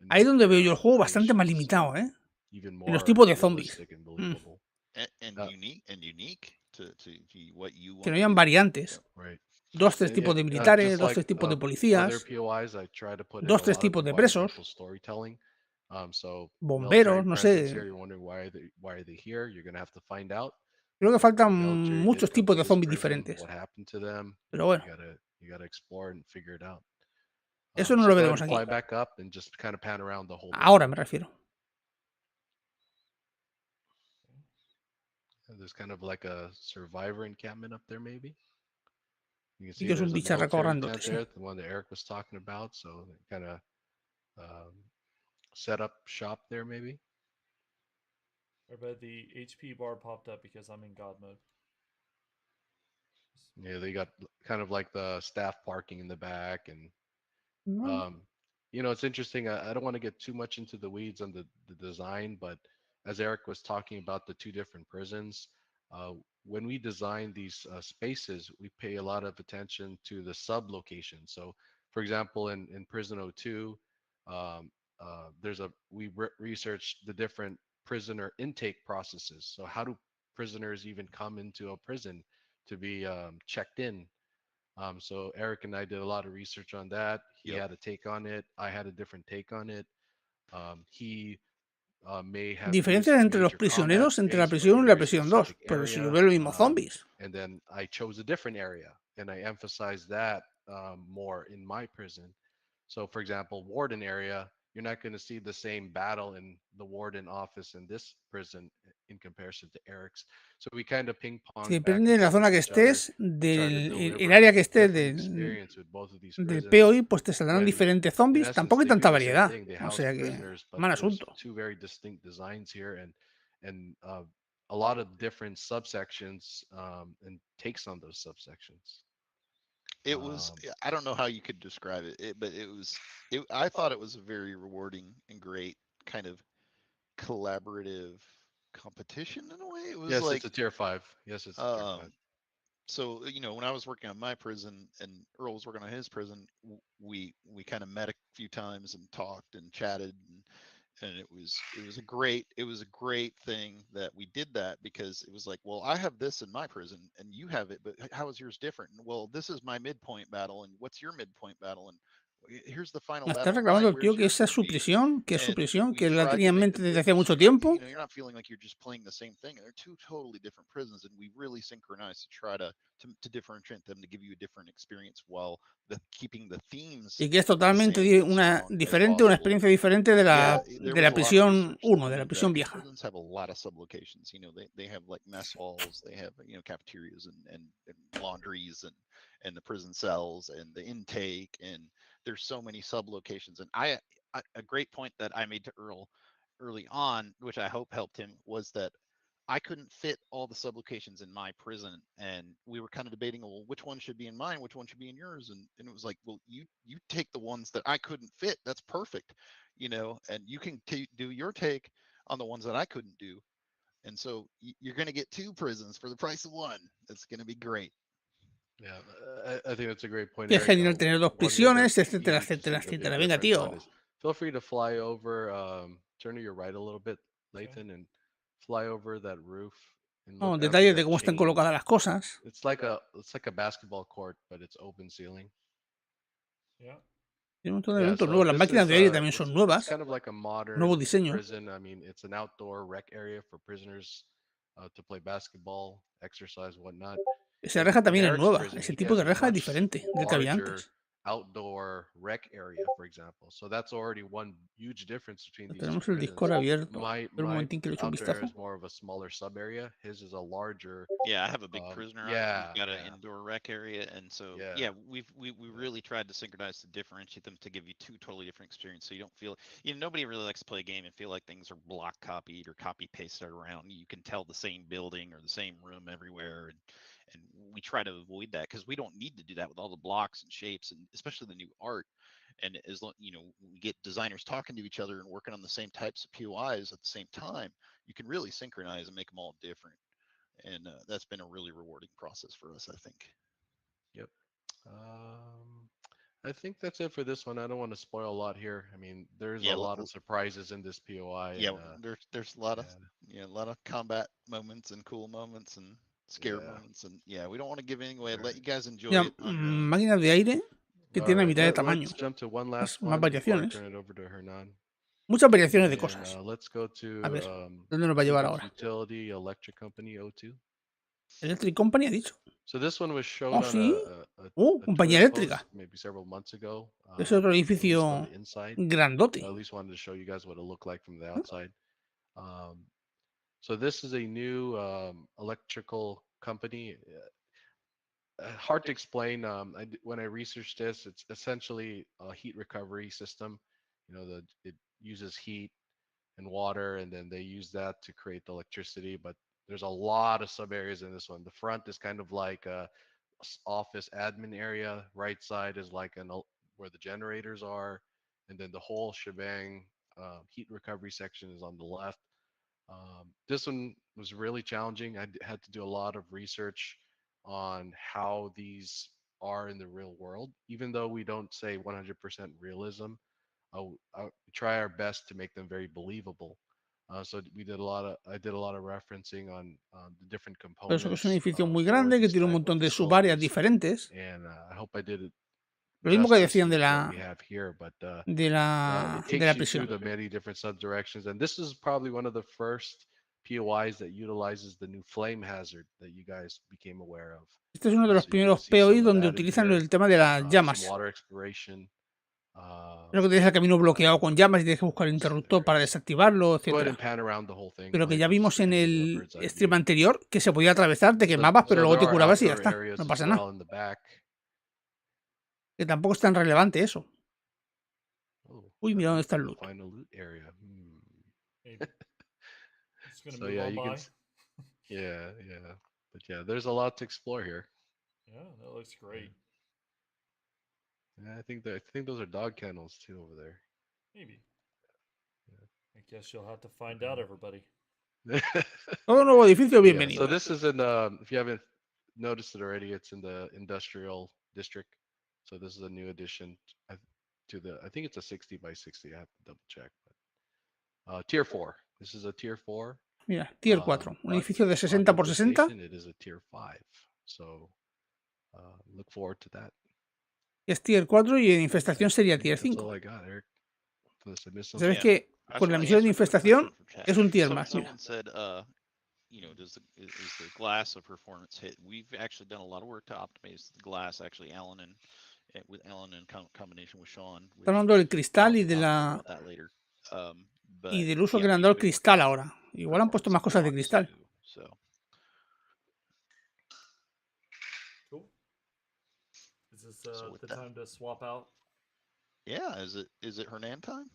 [SPEAKER 4] and
[SPEAKER 1] Ahí
[SPEAKER 4] make
[SPEAKER 1] donde veo yo
[SPEAKER 4] your
[SPEAKER 1] el juego
[SPEAKER 4] face
[SPEAKER 1] bastante más
[SPEAKER 4] shapes
[SPEAKER 1] limitado, ¿eh?
[SPEAKER 4] even
[SPEAKER 1] En los
[SPEAKER 4] more
[SPEAKER 1] tipos de zombies.
[SPEAKER 4] realistic and believable.
[SPEAKER 3] And
[SPEAKER 4] Uh,
[SPEAKER 3] unique to what you
[SPEAKER 1] Que
[SPEAKER 3] want
[SPEAKER 1] no
[SPEAKER 3] to
[SPEAKER 1] hayan
[SPEAKER 3] do.
[SPEAKER 1] variantes.
[SPEAKER 4] Right.
[SPEAKER 1] 2, 3 tipos de militares,
[SPEAKER 4] Just
[SPEAKER 1] 2,
[SPEAKER 4] like
[SPEAKER 1] 3 tipos de
[SPEAKER 4] other
[SPEAKER 1] policías,
[SPEAKER 4] POIs, I try to put in
[SPEAKER 1] 2,
[SPEAKER 4] a
[SPEAKER 1] 3
[SPEAKER 4] lot of
[SPEAKER 1] tipos de presos,
[SPEAKER 4] environmental storytelling. So
[SPEAKER 1] bomberos,
[SPEAKER 4] military
[SPEAKER 1] no
[SPEAKER 4] presence
[SPEAKER 1] sé.
[SPEAKER 4] here. You're wondering why are they here? You're gonna have to find out.
[SPEAKER 1] Creo que faltan
[SPEAKER 4] The military
[SPEAKER 1] muchos
[SPEAKER 4] did come
[SPEAKER 1] tipos
[SPEAKER 4] to
[SPEAKER 1] de
[SPEAKER 4] this
[SPEAKER 1] zombies
[SPEAKER 4] prison.
[SPEAKER 1] diferentes.
[SPEAKER 4] What happened to them?
[SPEAKER 1] Pero bueno,
[SPEAKER 4] You gotta explore and figure it out.
[SPEAKER 1] eso no
[SPEAKER 4] So
[SPEAKER 1] lo
[SPEAKER 4] go ahead
[SPEAKER 1] veremos
[SPEAKER 4] and
[SPEAKER 1] aquí.
[SPEAKER 4] fly back up and just kind of pan around the whole
[SPEAKER 1] Ahora
[SPEAKER 4] building.
[SPEAKER 1] me refiero.
[SPEAKER 4] There's kind of like a survivor encampment up there, maybe. You can
[SPEAKER 1] Sí
[SPEAKER 4] see
[SPEAKER 1] que es un
[SPEAKER 4] there's a
[SPEAKER 1] bicharraco
[SPEAKER 4] military
[SPEAKER 1] grandote,
[SPEAKER 4] tent
[SPEAKER 1] sí.
[SPEAKER 4] there, the one that Eric was talking about. So kind of set up shop there, maybe.
[SPEAKER 2] I bet the HP bar popped up because I'm in God mode.
[SPEAKER 4] Yeah, they got kind of like the staff parking in the back, and
[SPEAKER 1] No.
[SPEAKER 4] it's interesting. I don't want to get too much into the weeds on the design, but as Eric was talking about the two different prisons, uh, when we design these spaces, we pay a lot of attention to the sub location. So, for example, in Prison O2, um, we researched the different prisoner intake processes. So, how do prisoners even come into a prison to be checked in? So Eric and I did a lot of research on that. He
[SPEAKER 3] Yep.
[SPEAKER 4] had a take on it. I had a different take on it. He may have used
[SPEAKER 1] Diferencias
[SPEAKER 4] a
[SPEAKER 1] entre los
[SPEAKER 4] major combat
[SPEAKER 1] prisioneros entre la
[SPEAKER 4] space for a
[SPEAKER 1] prisión y la
[SPEAKER 4] very
[SPEAKER 1] prisión 2.
[SPEAKER 4] specific
[SPEAKER 1] Pero si yo
[SPEAKER 4] area,
[SPEAKER 1] veo los mismos zombies.
[SPEAKER 4] and then I chose a different area, and I emphasized that more in my prison. So, for example, warden area, you're not going to see the same battle in the warden office in this prison in comparison to Eric's. So we kind of ping
[SPEAKER 1] Si
[SPEAKER 4] pong back
[SPEAKER 1] depende de
[SPEAKER 4] and
[SPEAKER 1] la
[SPEAKER 4] forth
[SPEAKER 1] zona que
[SPEAKER 4] with each other
[SPEAKER 1] estés,
[SPEAKER 4] to try to
[SPEAKER 1] el
[SPEAKER 4] deliver
[SPEAKER 1] área que
[SPEAKER 4] a
[SPEAKER 1] estés
[SPEAKER 4] different experience with both of these
[SPEAKER 1] del
[SPEAKER 4] prisons.
[SPEAKER 1] POI, pues te saldrán
[SPEAKER 4] When
[SPEAKER 1] diferentes
[SPEAKER 4] in
[SPEAKER 1] zombies.
[SPEAKER 4] essence
[SPEAKER 1] Tampoco hay
[SPEAKER 4] they do
[SPEAKER 1] tanta
[SPEAKER 4] the same
[SPEAKER 1] variedad.
[SPEAKER 4] thing. They
[SPEAKER 1] O
[SPEAKER 4] house
[SPEAKER 1] sea que,
[SPEAKER 4] prisoners, but
[SPEAKER 1] mal
[SPEAKER 4] there's
[SPEAKER 1] asunto.
[SPEAKER 4] two very distinct designs here, and a lot of different subsections and takes on those subsections.
[SPEAKER 3] It was I don't know how you could describe it, but I thought it was a very rewarding and great kind of collaborative competition in a way. It was
[SPEAKER 4] Yes,
[SPEAKER 3] like
[SPEAKER 4] it's a tier 5. Yes, it's a tier 5.
[SPEAKER 3] So when I was working on my prison and Earl was working on his prison, we kind of met a few times and talked and chatted, and it was a great thing that we did that, because it was like, well, I have this in my prison and you have it, but how is yours different? And, well, this is my midpoint battle, and what's your midpoint battle, and here's the final
[SPEAKER 1] Me está
[SPEAKER 3] battle of
[SPEAKER 1] reclamando
[SPEAKER 3] mine.
[SPEAKER 1] el tío
[SPEAKER 3] Where's
[SPEAKER 1] que
[SPEAKER 3] yours
[SPEAKER 1] esa
[SPEAKER 3] going
[SPEAKER 1] es
[SPEAKER 3] to
[SPEAKER 1] su
[SPEAKER 3] be?
[SPEAKER 1] prisión,
[SPEAKER 3] And
[SPEAKER 1] que
[SPEAKER 3] we
[SPEAKER 1] la
[SPEAKER 3] tried
[SPEAKER 1] tenía
[SPEAKER 3] to
[SPEAKER 1] en
[SPEAKER 3] make
[SPEAKER 1] mente
[SPEAKER 3] the
[SPEAKER 1] desde hace mucho
[SPEAKER 3] difference.
[SPEAKER 1] tiempo.
[SPEAKER 3] You're not feeling like you're just playing the same thing. They're two totally different prisons, and we really synchronized to try to differentiate them, to give you a different experience while keeping the themes
[SPEAKER 1] Y que es
[SPEAKER 3] the
[SPEAKER 1] totalmente
[SPEAKER 3] same and
[SPEAKER 1] una
[SPEAKER 3] strong as
[SPEAKER 1] diferente, una
[SPEAKER 3] possible.
[SPEAKER 1] experiencia diferente de
[SPEAKER 3] Yeah, there was
[SPEAKER 1] la
[SPEAKER 3] a lot of
[SPEAKER 1] prisión
[SPEAKER 3] research that
[SPEAKER 1] 1, de
[SPEAKER 3] went
[SPEAKER 1] la
[SPEAKER 3] into that,
[SPEAKER 1] prisión
[SPEAKER 3] 'cause
[SPEAKER 1] vieja.
[SPEAKER 3] prisons have a lot of sublocations. They have like mess halls, they have cafeterias and laundries and the prison cells and the intake, and there's so many sublocations. And a great point that I made to Earl early on, which I hope helped him, was that I couldn't fit all the sublocations in my prison, and we were kind of debating, well, which one should be in mine, which one should be in yours, and it was like, well, you take the ones that I couldn't fit. That's perfect, and you can do your take on the ones that I couldn't do, and so you're going to get 2 prisons for the price of 1. It's going to be great.
[SPEAKER 4] Yeah, I think that's a great point,
[SPEAKER 1] Qué
[SPEAKER 4] Eric.
[SPEAKER 1] genial tener 2
[SPEAKER 4] One thing that
[SPEAKER 1] prisiones, etcétera,
[SPEAKER 4] you need to
[SPEAKER 1] etcétera,
[SPEAKER 4] think a bit
[SPEAKER 1] etcétera. Venga,
[SPEAKER 4] different on
[SPEAKER 1] tío.
[SPEAKER 4] is feel free to fly over, turn to your right a little bit,
[SPEAKER 2] Okay.
[SPEAKER 4] Lathan, and fly over that roof and
[SPEAKER 1] Oh,
[SPEAKER 4] look after
[SPEAKER 1] detalles de
[SPEAKER 4] that
[SPEAKER 1] cómo están
[SPEAKER 4] change.
[SPEAKER 1] colocadas las cosas.
[SPEAKER 4] It's like a basketball court, but it's open ceiling.
[SPEAKER 2] Yeah.
[SPEAKER 1] Tiene un montón de
[SPEAKER 4] Yeah,
[SPEAKER 1] elementos
[SPEAKER 4] so
[SPEAKER 1] nuevos. Las
[SPEAKER 4] this
[SPEAKER 1] máquinas
[SPEAKER 4] is
[SPEAKER 1] de aire también son
[SPEAKER 4] it's
[SPEAKER 1] nuevas.
[SPEAKER 4] kind of like a modern
[SPEAKER 1] Nuevo diseño.
[SPEAKER 4] prison. I mean, it's an outdoor rec area for prisoners to play basketball, exercise, whatnot.
[SPEAKER 1] Esa reja también es
[SPEAKER 4] Eric's
[SPEAKER 1] nueva.
[SPEAKER 4] prison,
[SPEAKER 1] Ese
[SPEAKER 4] he
[SPEAKER 1] tipo
[SPEAKER 4] has
[SPEAKER 1] de
[SPEAKER 4] a
[SPEAKER 1] reja es
[SPEAKER 4] much
[SPEAKER 1] diferente del que había
[SPEAKER 4] larger
[SPEAKER 1] antes.
[SPEAKER 4] outdoor rec area, for example. So that's already one huge difference between these 2
[SPEAKER 1] Tenemos el
[SPEAKER 4] prisons.
[SPEAKER 1] Discord abierto.
[SPEAKER 4] My
[SPEAKER 1] Espera un momentín que le eche un
[SPEAKER 4] out there
[SPEAKER 1] vistazo.
[SPEAKER 4] is more of a smaller sub area. His is a larger.
[SPEAKER 3] Yeah, I have a big prisoner.
[SPEAKER 4] Yeah,
[SPEAKER 3] We've got an indoor rec area, and so we really tried to synchronize to differentiate them to give you 2 totally different experiences. So you don't feel, nobody really likes to play a game and feel like things are block copied or copy pasted around. You can tell the same building or the same room everywhere, and we try to avoid that because we don't need to do that with all the blocks and shapes, and especially the new art. And as we get designers talking to each other and working on the same types of POIs at the same time, you can really synchronize and make them all different. And that's been a really rewarding process for us, I think.
[SPEAKER 4] Yep. I think that's it for this one. I don't want to spoil a lot here. I mean, there's a lot of surprises in this POI.
[SPEAKER 3] Yeah,
[SPEAKER 4] and,
[SPEAKER 3] there's a lot of a lot of combat moments and cool moments and scare moments, and we don't want to give anything away. Let you guys enjoy
[SPEAKER 1] Mira,
[SPEAKER 3] it on your own.
[SPEAKER 1] máquinas de aire que tienen la mitad de tamaño.
[SPEAKER 4] Let's jump to one last
[SPEAKER 1] Más
[SPEAKER 4] one before I
[SPEAKER 1] variaciones.
[SPEAKER 4] turn it over to Hernan.
[SPEAKER 1] Muchas variaciones de cosas.
[SPEAKER 4] Let's go to
[SPEAKER 1] A ver, ¿dónde nos va a llevar ahora?
[SPEAKER 4] Utility Electric Company O2.
[SPEAKER 1] Electric Company ha dicho.
[SPEAKER 4] So this one was shown
[SPEAKER 1] Oh,
[SPEAKER 4] on
[SPEAKER 1] sí.
[SPEAKER 4] a
[SPEAKER 1] Compañía
[SPEAKER 4] Twitter
[SPEAKER 1] eléctrica.
[SPEAKER 4] post maybe several months ago.
[SPEAKER 1] Es otro
[SPEAKER 4] at least
[SPEAKER 1] edificio
[SPEAKER 4] on the inside.
[SPEAKER 1] grandote.
[SPEAKER 4] I at least wanted to show you guys what it looked like from the outside. So this is a new electrical company. Hard to explain. When I researched this, it's essentially a heat recovery system. It uses heat and water, and then they use that to create the electricity. But there's a lot of sub areas in this one. The front is kind of like a office admin area. Right side is like where the generators are, and then the whole shebang heat recovery section is on the left. This one was really challenging. I had to do a lot of research on how these are in the real world, even though we don't say 100% realism. I try our best to make them very believable. So I did a lot of referencing on the different components.
[SPEAKER 1] Por eso que es un edificio muy grande que tiene un montón de subáreas diferentes.
[SPEAKER 4] And I hope I did it.
[SPEAKER 1] Lo mismo que decían de
[SPEAKER 4] la prisión. The many different subdirections, and this is probably one of the first POIs that utilizes the new flame hazard that you guys became aware of.
[SPEAKER 1] Este es uno de los primeros POI donde utilizan el tema de las llamas.
[SPEAKER 4] Water exploration.
[SPEAKER 1] Creo que tienes el camino bloqueado con llamas y tienes que buscar el interruptor para desactivarlo, etc. Pero que ya vimos en el stream anterior que se podía atravesar, te quemabas, pero luego te curabas y ya está. No pasa nada. Que tampoco es tan relevante eso. Uy, mira dónde está el loot.
[SPEAKER 4] So yeah, you can. Yeah. But yeah, there's a lot to explore here.
[SPEAKER 2] Yeah, that looks great.
[SPEAKER 4] Yeah, I think those are dog kennels too over there.
[SPEAKER 2] Maybe. Yeah. I guess you'll have to find out, everybody.
[SPEAKER 1] Todo nuevo edificio, bienvenido.
[SPEAKER 4] So this is in if you haven't noticed it already, it's in the industrial district. So this is a new addition to the. I think it's a 60 by 60. I have to double check. But, tier 4. This is a tier 4.
[SPEAKER 1] Mira, tier 4. Un edificio de 60 por 60.
[SPEAKER 4] It is a tier 5. So look forward to that.
[SPEAKER 1] Es tier 4 y en infestación sería tier 5. Sabes que con la misión de infestación es un tier más.
[SPEAKER 3] Someone said, is the glass of performance hit? We've actually done a lot of work to optimize the glass. Actually, Alan in combination with Sean.
[SPEAKER 1] Está hablando del cristal y de la y del uso que le han dado al cristal ahora. Igual han puesto más cosas de cristal.
[SPEAKER 2] Cool. Is this the time to swap out?
[SPEAKER 3] Yeah, is it Hernan time?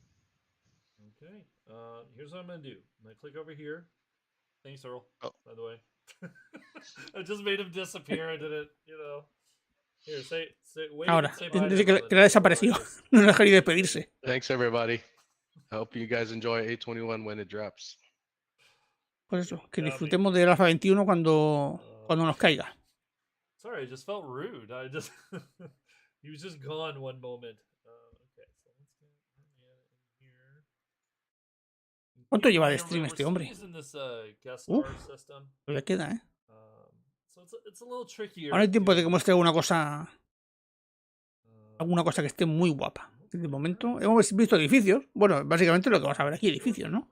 [SPEAKER 2] Okay. Here's what I'm gonna do. I'm gonna click over here. Thanks, Earl.
[SPEAKER 3] Oh.
[SPEAKER 2] By the way, I just made him disappear. I didn't, Here, wave
[SPEAKER 1] Ahora,
[SPEAKER 2] and say bye to
[SPEAKER 1] desde que
[SPEAKER 2] everybody.
[SPEAKER 1] ha desaparecido. No deja ni despedirse.
[SPEAKER 4] Thanks, everybody. I hope you guys enjoy 821 when it drops.
[SPEAKER 1] Pues eso, que
[SPEAKER 2] Yeah,
[SPEAKER 1] disfrutemos del Alpha 21 cuando nos caiga.
[SPEAKER 2] Sorry, I just felt rude. I just he was just gone one moment. Okay, so let's get in here.
[SPEAKER 1] ¿Cuánto lleva de
[SPEAKER 2] We're
[SPEAKER 1] stream este hombre?
[SPEAKER 2] using this guest
[SPEAKER 1] Uf.
[SPEAKER 2] star system.
[SPEAKER 1] Todavía queda, ¿eh?
[SPEAKER 2] So it's a little trickier.
[SPEAKER 1] Ahora hay tiempo de que
[SPEAKER 2] to,
[SPEAKER 1] muestre alguna cosa que esté muy guapa. De momento hemos visto edificios. Bueno, básicamente lo que vamos a ver aquí, edificios, ¿no?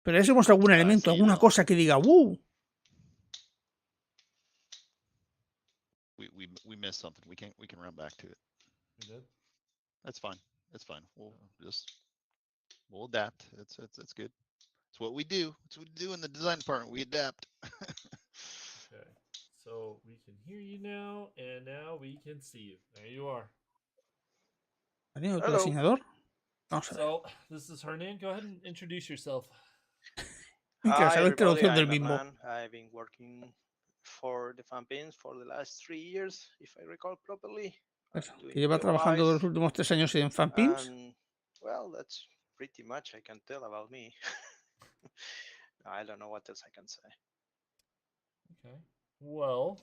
[SPEAKER 1] Pero a ver si vemos algún elemento,
[SPEAKER 3] sí,
[SPEAKER 1] alguna
[SPEAKER 3] no.
[SPEAKER 1] cosa que diga
[SPEAKER 3] We missed something. We can run back to it.
[SPEAKER 2] We did?
[SPEAKER 3] That's fine. That's fine. We'll adapt. It's good. It's what we do. It's what we do in the design department. We adapt.
[SPEAKER 2] Okay. So we can hear you now, and now we can see you. There you are.
[SPEAKER 1] ¿Vale? ¿Otro diseñador? Vamos a ver.
[SPEAKER 2] So this is Hernan. Go ahead and introduce yourself.
[SPEAKER 1] Hi,
[SPEAKER 5] everybody, I'm Hernan. I've been working for the Fanpins for the last 3 years, if I recall properly.
[SPEAKER 1] Eso, que lleva trabajando los últimos 3 años en Fanpins.
[SPEAKER 5] Well, that's pretty much I can tell about me. I don't know what else I can say.
[SPEAKER 2] Okay. Well,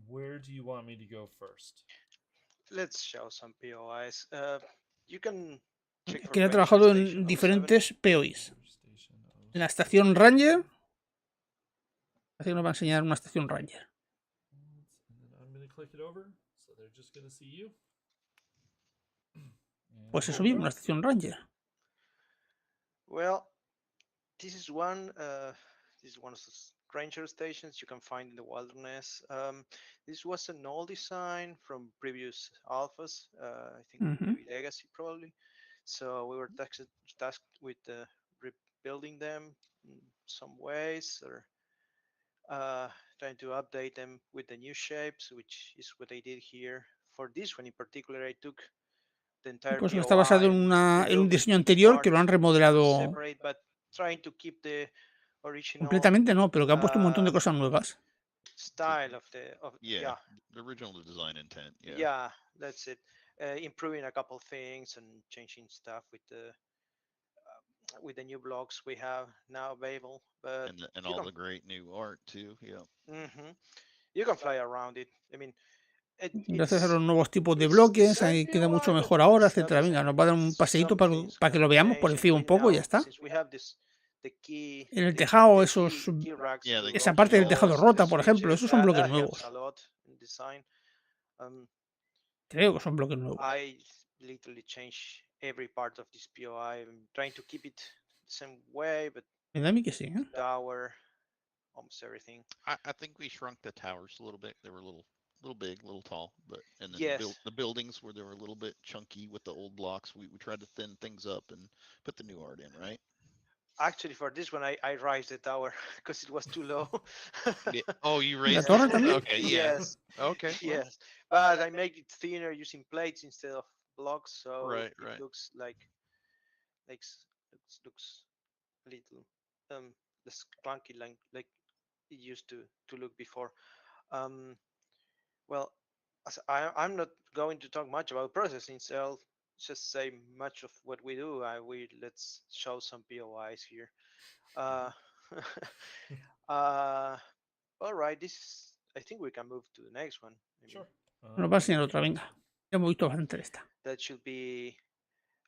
[SPEAKER 2] where do you want me to go first?
[SPEAKER 5] Let's show some POIs. You can check for
[SPEAKER 1] Que ha
[SPEAKER 5] Ranger
[SPEAKER 1] trabajado
[SPEAKER 5] Station
[SPEAKER 1] en
[SPEAKER 5] 07.
[SPEAKER 1] diferentes POIs. En la estación Ranger. Así que nos va a enseñar una estación Ranger.
[SPEAKER 2] I'm going to click it over, so they're just going to see you.
[SPEAKER 1] Pues eso mismo, una estación Ranger.
[SPEAKER 5] Well, this is one of the ranger stations you can find in the wilderness. This was an old design from previous alphas, I think maybe Legacy probably. So we were tasked with rebuilding them in some ways, or trying to update them with the new shapes, which is what I did here. For this one in particular, I took the entire
[SPEAKER 1] Pues
[SPEAKER 5] POI
[SPEAKER 1] está basado en un diseño anterior que lo han remodelado
[SPEAKER 5] separate, but trying to keep the original
[SPEAKER 1] completamente, no, pero que han puesto un montón de cosas nuevas.
[SPEAKER 5] style of
[SPEAKER 3] the original design intent.
[SPEAKER 5] Yeah, that's it. Improving a couple things and changing stuff with the new blocks we have now available, but
[SPEAKER 3] and all the great new art too.
[SPEAKER 5] You can fly around it. I mean,
[SPEAKER 1] gracias a los nuevos tipos de bloques, ahí queda mucho mejor ahora, etcétera. Venga, nos va a dar un paseíto para que lo veamos por encima un poco y ya está. En el tejado, esa parte del tejado rota, por ejemplo, esos son bloques nuevos. Creo que son bloques nuevos.
[SPEAKER 5] I literally change every part of this POI. I'm trying to keep it the same way, but
[SPEAKER 1] Me da a mí que sí, ¿eh?
[SPEAKER 5] Tower, almost everything.
[SPEAKER 3] I think we shrunk the towers a little bit. They were a little big, a little tall, but and then the buildings where they were a little bit chunky with the old blocks, we tried to thin things up and put the new art in, right?
[SPEAKER 5] Actually, for this one, I raised the tower because it was too low.
[SPEAKER 3] Oh, you raised
[SPEAKER 1] it?
[SPEAKER 3] Okay, yeah.
[SPEAKER 5] Yes.
[SPEAKER 3] Okay.
[SPEAKER 5] Yes, but I make it thinner using plates instead of blocks, so
[SPEAKER 3] right.
[SPEAKER 5] It looks like looks a little less clunky like it used to look before. Well, I'm not going to talk much about processing, so I'll just say much of what we do. Let's show some POIs here. All right, I think we can move to the next one.
[SPEAKER 2] Sure.
[SPEAKER 1] Nos va a enseñar otra, venga. Ya hemos visto bastante esta.
[SPEAKER 5] That should be.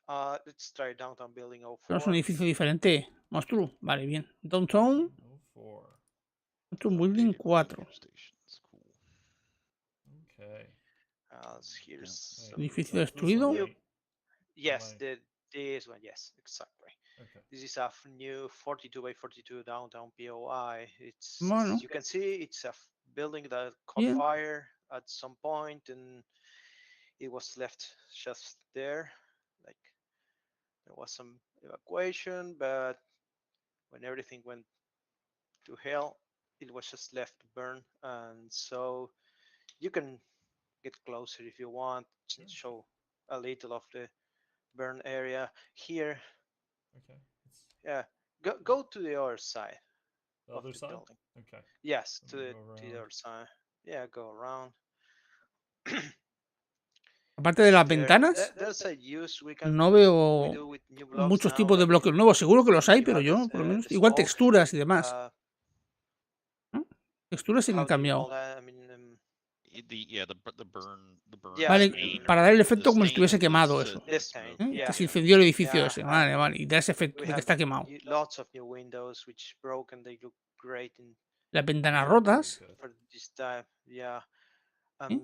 [SPEAKER 5] Let's try Downtown Building 04.
[SPEAKER 1] Pero es un edificio diferente. Monstruo. Vale, bien. Downtown Building 4.
[SPEAKER 2] Okay.
[SPEAKER 5] Here's
[SPEAKER 1] Edificio destruido.
[SPEAKER 5] Yes, this one. Yes, exactly. Okay. This is a new 42 by 42 downtown POI. You can see it's a building that caught fire at some point, and it was left just there. Like there was some evacuation, but when everything went to hell, it was just left to burn. And so you can get closer if you want, show a little of the burn area here.
[SPEAKER 2] Okay.
[SPEAKER 5] Yeah, go to the other side.
[SPEAKER 2] The other side?
[SPEAKER 5] building.
[SPEAKER 2] Okay.
[SPEAKER 5] Yes,
[SPEAKER 2] Let
[SPEAKER 5] to
[SPEAKER 2] me
[SPEAKER 5] the,
[SPEAKER 2] go
[SPEAKER 5] to the
[SPEAKER 2] around.
[SPEAKER 5] other side. Yeah, go around.
[SPEAKER 1] Aparte de las ventanas,
[SPEAKER 5] There's a use we can
[SPEAKER 1] no
[SPEAKER 5] we
[SPEAKER 1] veo
[SPEAKER 5] do with new blocks
[SPEAKER 1] muchos
[SPEAKER 5] now,
[SPEAKER 1] tipos de
[SPEAKER 5] like
[SPEAKER 1] bloques nuevos. Seguro que los hay,
[SPEAKER 5] you
[SPEAKER 1] pero
[SPEAKER 5] have
[SPEAKER 1] yo,
[SPEAKER 5] this,
[SPEAKER 1] por lo menos,
[SPEAKER 5] the
[SPEAKER 1] igual
[SPEAKER 5] smoke,
[SPEAKER 1] texturas y demás. ¿no? Texturas sí que han
[SPEAKER 5] how do you
[SPEAKER 1] cambiado.
[SPEAKER 5] call that? I mean,
[SPEAKER 3] The burn
[SPEAKER 5] yeah,
[SPEAKER 1] Vale,
[SPEAKER 3] stain
[SPEAKER 1] para dar el
[SPEAKER 3] the
[SPEAKER 1] efecto como si
[SPEAKER 3] stain
[SPEAKER 1] estuviese
[SPEAKER 3] of the
[SPEAKER 1] quemado
[SPEAKER 3] soot
[SPEAKER 1] eso.
[SPEAKER 5] this
[SPEAKER 3] smoke.
[SPEAKER 5] stain,
[SPEAKER 1] ¿eh?
[SPEAKER 5] yeah,
[SPEAKER 1] Que se incendió el edificio
[SPEAKER 5] yeah,
[SPEAKER 1] ese. Vale,
[SPEAKER 5] and
[SPEAKER 1] vale. Y da ese efecto
[SPEAKER 5] we
[SPEAKER 1] de que
[SPEAKER 5] have
[SPEAKER 1] está quemado.
[SPEAKER 5] lots of new windows which broken. They look great
[SPEAKER 1] Las ventanas
[SPEAKER 2] Very
[SPEAKER 1] rotas.
[SPEAKER 2] good.
[SPEAKER 5] for this type. Yeah.
[SPEAKER 1] ¿eh?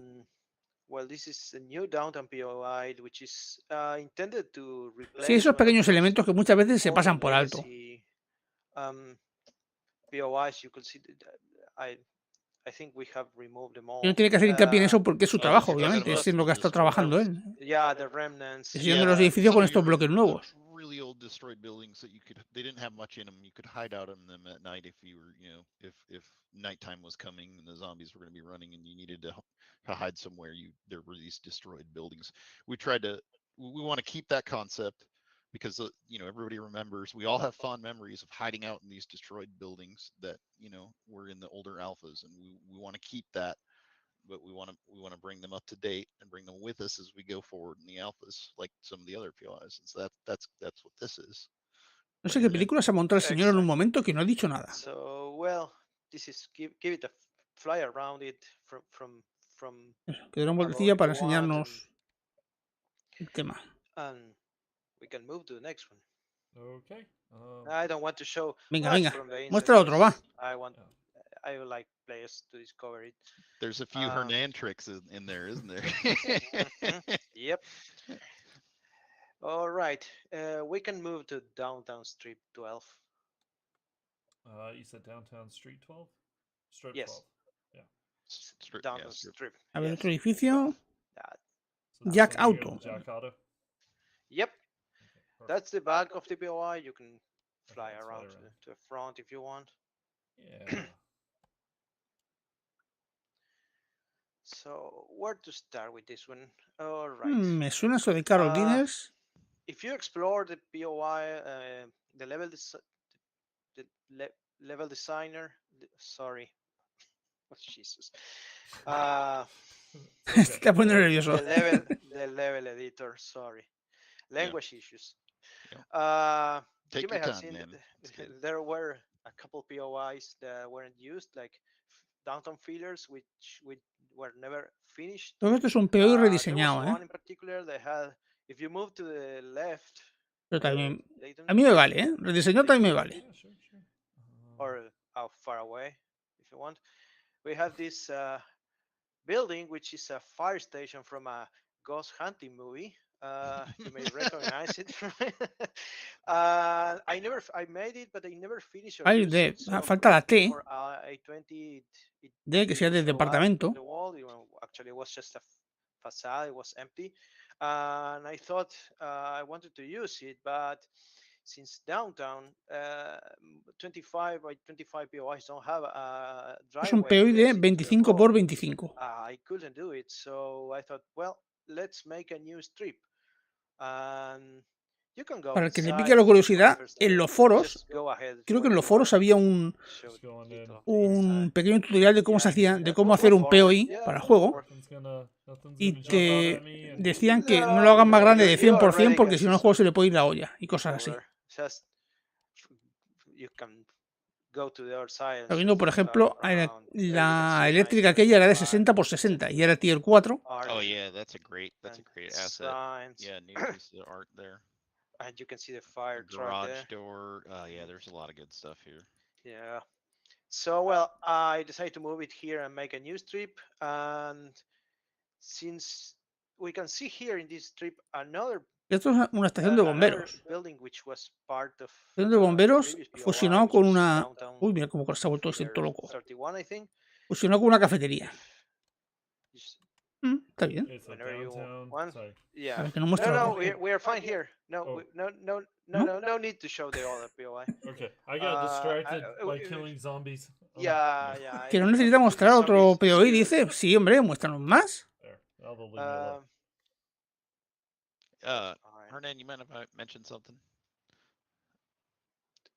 [SPEAKER 5] Well, this is a new downtown POI, which is intended to
[SPEAKER 1] Sí,
[SPEAKER 5] replace
[SPEAKER 1] esos
[SPEAKER 5] one of
[SPEAKER 1] pequeños
[SPEAKER 5] those
[SPEAKER 1] elementos que muchas veces se
[SPEAKER 5] old
[SPEAKER 1] pasan por alto.
[SPEAKER 5] legacy POIs. You could see I think we have removed them
[SPEAKER 1] Y
[SPEAKER 5] all.
[SPEAKER 1] no tiene que hacer hincapié en eso porque es su
[SPEAKER 3] Oh,
[SPEAKER 1] trabajo,
[SPEAKER 3] you're talking
[SPEAKER 1] obviamente. Es
[SPEAKER 3] about
[SPEAKER 1] en lo que ha
[SPEAKER 3] the
[SPEAKER 1] estado
[SPEAKER 3] destroyed
[SPEAKER 1] trabajando él.
[SPEAKER 3] buildings?
[SPEAKER 5] Yeah, the remnants.
[SPEAKER 1] Diseñando los edificios
[SPEAKER 3] some
[SPEAKER 1] con
[SPEAKER 3] of
[SPEAKER 1] estos
[SPEAKER 3] your
[SPEAKER 1] bloques nuevos.
[SPEAKER 3] really old destroyed buildings that they didn't have much in them. You could hide out in them at night if you were, if nighttime was coming and the zombies were going to be running and you needed to hide somewhere. There were these destroyed buildings. We want to keep that concept because everybody remembers. We all have fond memories of hiding out in these destroyed buildings that were in the older alphas, and we want to keep that. But we want to bring them up to date and bring them with us as we go forward in the alphas, like some of the other POIs. And so that's what this is.
[SPEAKER 1] No sé qué película se ha montado el señor en un momento que no ha dicho nada.
[SPEAKER 5] So well, this is give it a fly around it from.
[SPEAKER 1] Que dieron vueltecilla para enseñarnos el tema.
[SPEAKER 5] And we can move to the next one.
[SPEAKER 2] Okay.
[SPEAKER 5] I don't want to show
[SPEAKER 1] Venga,
[SPEAKER 5] much
[SPEAKER 1] venga.
[SPEAKER 5] from the inside.
[SPEAKER 1] Muestra otro, va.
[SPEAKER 5] I would like players to discover it.
[SPEAKER 3] There's a few Hernan tricks in there, isn't there?
[SPEAKER 5] Yep. All right. We can move to Downtown Strip 12.
[SPEAKER 2] You said Downtown Street 12? Strip
[SPEAKER 5] Yes.
[SPEAKER 2] 12. Yeah.
[SPEAKER 5] Downtown Strip.
[SPEAKER 1] A ver,
[SPEAKER 5] yes.
[SPEAKER 1] otro edificio.
[SPEAKER 2] So
[SPEAKER 1] Jack
[SPEAKER 2] that's the name of
[SPEAKER 1] Auto.
[SPEAKER 2] the Jack Auto.
[SPEAKER 5] Yep.
[SPEAKER 2] Okay,
[SPEAKER 5] That's the back of the POI. You can fly
[SPEAKER 2] let's
[SPEAKER 5] around
[SPEAKER 2] fly
[SPEAKER 5] to the front if you want.
[SPEAKER 2] Yeah.
[SPEAKER 5] So where to start with this one? All right.
[SPEAKER 1] Me suena eso de Carol Diners.
[SPEAKER 5] If you explore the POI, the level designer, sorry, oh, Jesus.
[SPEAKER 1] Se está poniendo nervioso.
[SPEAKER 5] The level editor, sorry. Language issues.
[SPEAKER 3] Take
[SPEAKER 5] you may
[SPEAKER 3] your
[SPEAKER 5] have
[SPEAKER 3] time,
[SPEAKER 5] seen
[SPEAKER 3] man.
[SPEAKER 5] there were a couple POIs that weren't used, like downtown fillers, which were never finished.
[SPEAKER 1] Todo esto es un POI rediseñado,
[SPEAKER 5] One in particular that had, if you move to the left,
[SPEAKER 1] pero también, a mí me vale, ¿eh? Rediseñado también me vale.
[SPEAKER 2] Yeah, sure.
[SPEAKER 5] Or how far away, if you want. We have this building, which is a fire station from a ghost hunting movie. You may recognize it. I made it, but I never finished.
[SPEAKER 1] Ay, falta la T. D, que sea del departamento.
[SPEAKER 5] Actually, it was just a facade. It was empty, and I thought I wanted to use it, but since downtown 25 by 25 POIs don't have a driveway.
[SPEAKER 1] Es un POI de 25 por 25.
[SPEAKER 5] I couldn't do it, so I thought, well, let's make a new strip. And you can go.
[SPEAKER 1] Para el que le pique la curiosidad, en los foros, creo que en los foros había un pequeño tutorial de cómo se hacía, de cómo hacer un POI para el juego. Y te decían que no lo hagan más grande de 100% porque si no el juego se le puede ir la olla y cosas así. Viendo, por ejemplo, la eléctrica aquella era de 60 por 60 y era tier 4.
[SPEAKER 3] Oh yeah, that's a great asset. Yeah, new piece of art there.
[SPEAKER 5] And you can see the fire
[SPEAKER 3] garage
[SPEAKER 5] truck there.
[SPEAKER 3] door. Yeah, there's a lot of good stuff here.
[SPEAKER 5] Yeah. So well, I decided to move it here and make a new strip. And since we can see here in this strip another.
[SPEAKER 1] Esto es una estación de bomberos. Estación de bomberos fusionado con una. Uy, mira cómo se ha vuelto esto loco. Fusionado con una cafetería. Está bien. A ver, que no muestra.
[SPEAKER 5] No, we are fine here. No need to show the other POI.
[SPEAKER 2] Okay, I got distracted by killing zombies.
[SPEAKER 5] Yeah.
[SPEAKER 1] Que no necesita mostrar otro POI, dice. Sí, hombre, muéstranos más.
[SPEAKER 3] Hernan, you mind if I mention something?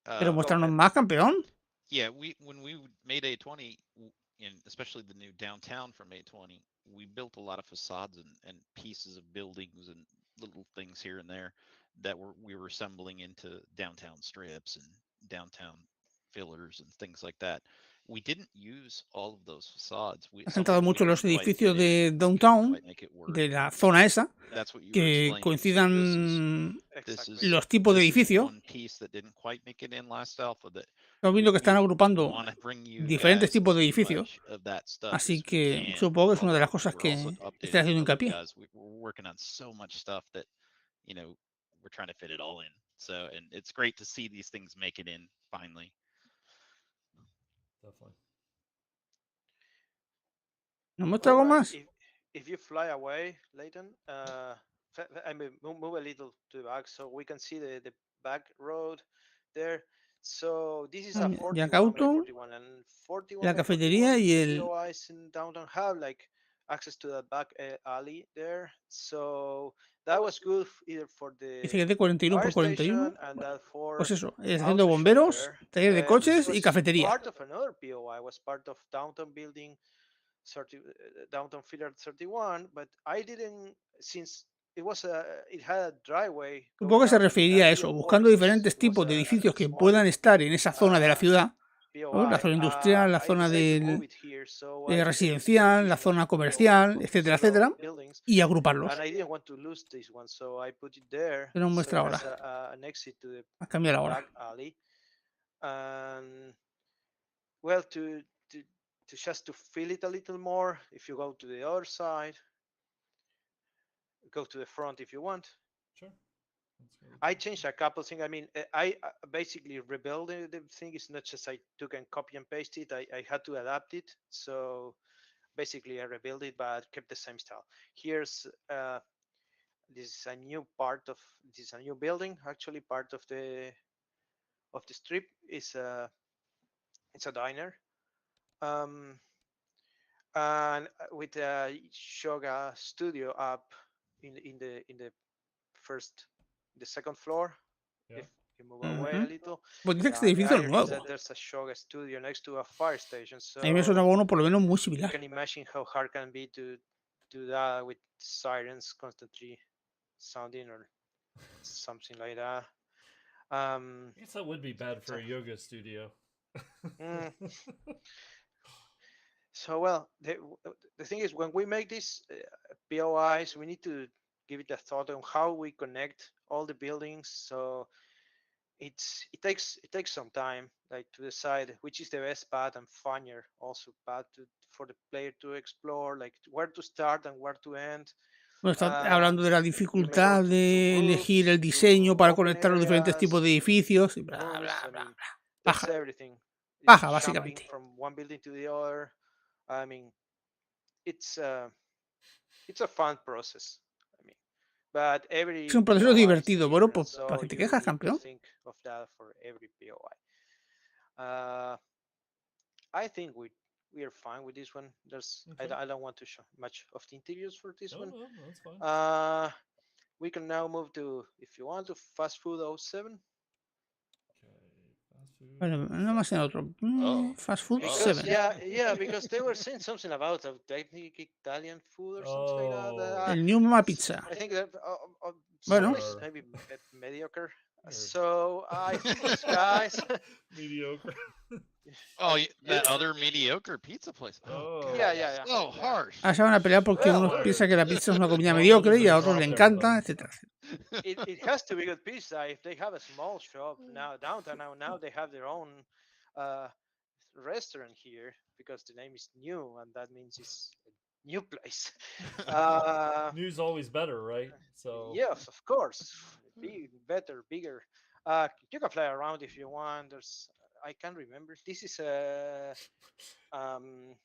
[SPEAKER 1] Pero muéstranos más, campeón.
[SPEAKER 3] Yeah, when we made A20, and especially the new downtown from A20, we built a lot of facades and pieces of buildings and little things here and there that we were assembling into downtown strips and downtown fillers and things like that. We didn't use all of those facades.
[SPEAKER 1] Ha
[SPEAKER 3] Some of
[SPEAKER 1] centrado
[SPEAKER 3] them we
[SPEAKER 1] mucho en los
[SPEAKER 3] couldn't quite
[SPEAKER 1] edificios
[SPEAKER 3] fit in,
[SPEAKER 1] de
[SPEAKER 3] couldn't
[SPEAKER 1] downtown,
[SPEAKER 3] quite make it work.
[SPEAKER 1] de la zona esa,
[SPEAKER 3] That's what you were
[SPEAKER 1] que
[SPEAKER 3] explaining.
[SPEAKER 1] coincidan
[SPEAKER 3] This is
[SPEAKER 1] los tipos de
[SPEAKER 3] this is
[SPEAKER 1] edificios.
[SPEAKER 3] one piece that didn't quite make it in last alpha that
[SPEAKER 1] Estamos viendo que están agrupando
[SPEAKER 3] want to bring you
[SPEAKER 1] diferentes
[SPEAKER 3] guys
[SPEAKER 1] tipos de
[SPEAKER 3] as
[SPEAKER 1] edificios,
[SPEAKER 3] much of that stuff
[SPEAKER 1] así
[SPEAKER 3] as we
[SPEAKER 1] que
[SPEAKER 3] can,
[SPEAKER 1] supongo que es una de las
[SPEAKER 3] although
[SPEAKER 1] cosas
[SPEAKER 3] we're also
[SPEAKER 1] que estoy
[SPEAKER 3] updating
[SPEAKER 1] haciendo
[SPEAKER 3] other
[SPEAKER 1] hincapié.
[SPEAKER 3] guys. We're working on so much stuff that, you know, we're trying to fit it all in. So, and it's great to see these things make it in finally.
[SPEAKER 2] Definitely.
[SPEAKER 1] ¿Nos muestra algo más?
[SPEAKER 5] If you fly away, Leighton, I mean, move a little to the back so we can see the back road there. So this is a 41 by 41, and 41
[SPEAKER 1] la
[SPEAKER 5] by
[SPEAKER 1] cafetería
[SPEAKER 5] 41
[SPEAKER 1] y el
[SPEAKER 5] POIs in downtown have like access to the back alley there. So that was good either for the
[SPEAKER 1] dice que es de 41 por 41.
[SPEAKER 5] and that for
[SPEAKER 1] Pues eso, estación de bomberos, taller de coches y cafetería.
[SPEAKER 5] Part of another POI was part of downtown building, downtown filler 31, but I didn't, since it had a driveway.
[SPEAKER 1] Supongo que se referiría a eso, buscando diferentes tipos de edificios que puedan estar en esa zona de la ciudad, ¿no? La zona industrial, la zona de residencial, la zona comercial, etcétera, etcétera, y agruparlos. ¿Qué nos muestra ahora? A cambiar ahora.
[SPEAKER 5] Well, just to fill it a little more, if you go to the other side, go to the front if you want.
[SPEAKER 2] Sure.
[SPEAKER 5] I changed a couple things. I mean, I basically rebuilt the thing. It's not just I took and copy and paste it. I had to adapt it. So basically I rebuilt it, but kept the same style. Here's this is a new part of this is a new building. Actually, part of the strip is it's a diner. And with a yoga studio up in the second floor.
[SPEAKER 2] Yeah.
[SPEAKER 5] If you move away a little,
[SPEAKER 1] pues dice que este edificio es nuevo.
[SPEAKER 5] There's a yoga studio next to a fire station. So
[SPEAKER 1] a mí me suena uno por lo menos muy similar.
[SPEAKER 5] You can imagine how hard it can be to do that with sirens constantly sounding or something like that.
[SPEAKER 2] I guess that would be bad for a yoga studio.
[SPEAKER 5] So, well, the thing is, when we make these POIs, we need to give it a thought on how we connect all the buildings. So it takes some time, like to decide which is the best path and funnier also path for the player to explore, like where to start and where to end.
[SPEAKER 1] Bueno, está hablando de la dificultad de elegir el diseño para conectar los diferentes tipos de edificios y bla, bla, bla, bla. Paja. Paja, básicamente.
[SPEAKER 5] From one building to the other. I mean, it's a fun process. I mean, but
[SPEAKER 1] es un proceso divertido. Bueno, pues ¿para qué te quejas, campeón?
[SPEAKER 5] Think of that for every POI. I think we are fine with this one. There's okay. I don't want to show much of the interiors for this one.
[SPEAKER 2] No, that's fine.
[SPEAKER 5] We can now move to, if you want, to Fast Food 07.
[SPEAKER 1] Bueno, no más en otro. Fast Food 7.
[SPEAKER 5] Yeah, because they were saying something about authentic Italian food or something like that.
[SPEAKER 1] El New Mama Pizza.
[SPEAKER 5] I think that
[SPEAKER 1] bueno,
[SPEAKER 5] maybe mediocre. So I think these guys
[SPEAKER 2] mediocre.
[SPEAKER 3] Oh, that other mediocre pizza place.
[SPEAKER 5] Oh, yeah.
[SPEAKER 3] So harsh.
[SPEAKER 1] Se van a pelear porque uno piensa que la pizza es una comida mediocre y a otros le encanta, etcétera.
[SPEAKER 5] It has to be good pizza. If they have a small shop now downtown, now they have their own restaurant here because the name is New, and that means it's a new place.
[SPEAKER 2] New's always better, right? So
[SPEAKER 5] yes, of course, better, bigger. You can fly around if you want. I can't remember. This is a.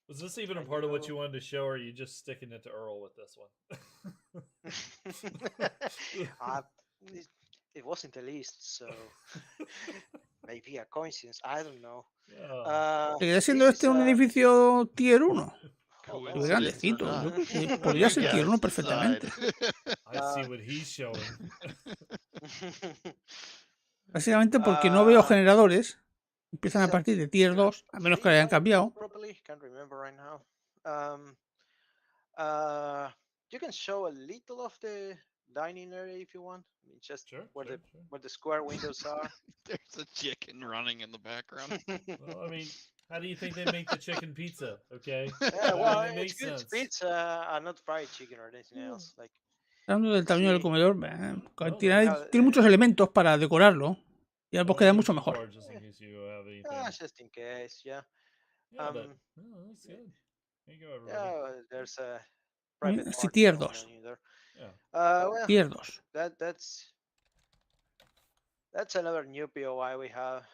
[SPEAKER 2] Was this even a part of what you wanted to show, or are you just sticking it to Earl with this one?
[SPEAKER 5] It wasn't the least, so maybe a coincidence. I don't know.
[SPEAKER 1] ¿Seguirá siendo este un edificio tier 1? Muy grandecito. Podría ser tier 1 perfectamente.
[SPEAKER 2] I see what he's showing.
[SPEAKER 1] Básicamente porque no veo generadores. Empiezan a partir de tier 2, a menos que lo hayan cambiado.
[SPEAKER 5] You can show a little of the dining area if you want. I mean, just
[SPEAKER 2] sure,
[SPEAKER 5] where the square windows are.
[SPEAKER 3] There's a chicken running in the background.
[SPEAKER 2] Well, I mean, how do you think they make the chicken pizza? Okay.
[SPEAKER 5] Yeah, well,
[SPEAKER 2] I mean, it makes
[SPEAKER 5] it's good
[SPEAKER 2] sense.
[SPEAKER 5] pizza, not fried chicken or anything else. Like,
[SPEAKER 1] Hablando del tamaño del
[SPEAKER 5] sí.
[SPEAKER 1] comedor, tiene muchos elementos para decorarlo. Y ahora pues queda mucho mejor.
[SPEAKER 2] Just in case you have anything.
[SPEAKER 5] Just in case, yeah.
[SPEAKER 2] Yeah, but that's good. There you go, everybody.
[SPEAKER 5] Yeah, there's a private
[SPEAKER 1] Sí,
[SPEAKER 5] party
[SPEAKER 1] tier
[SPEAKER 5] going
[SPEAKER 1] 2.
[SPEAKER 5] on there.
[SPEAKER 2] Yeah.
[SPEAKER 5] Well,
[SPEAKER 1] Tier 2.
[SPEAKER 5] That's another new POI we have.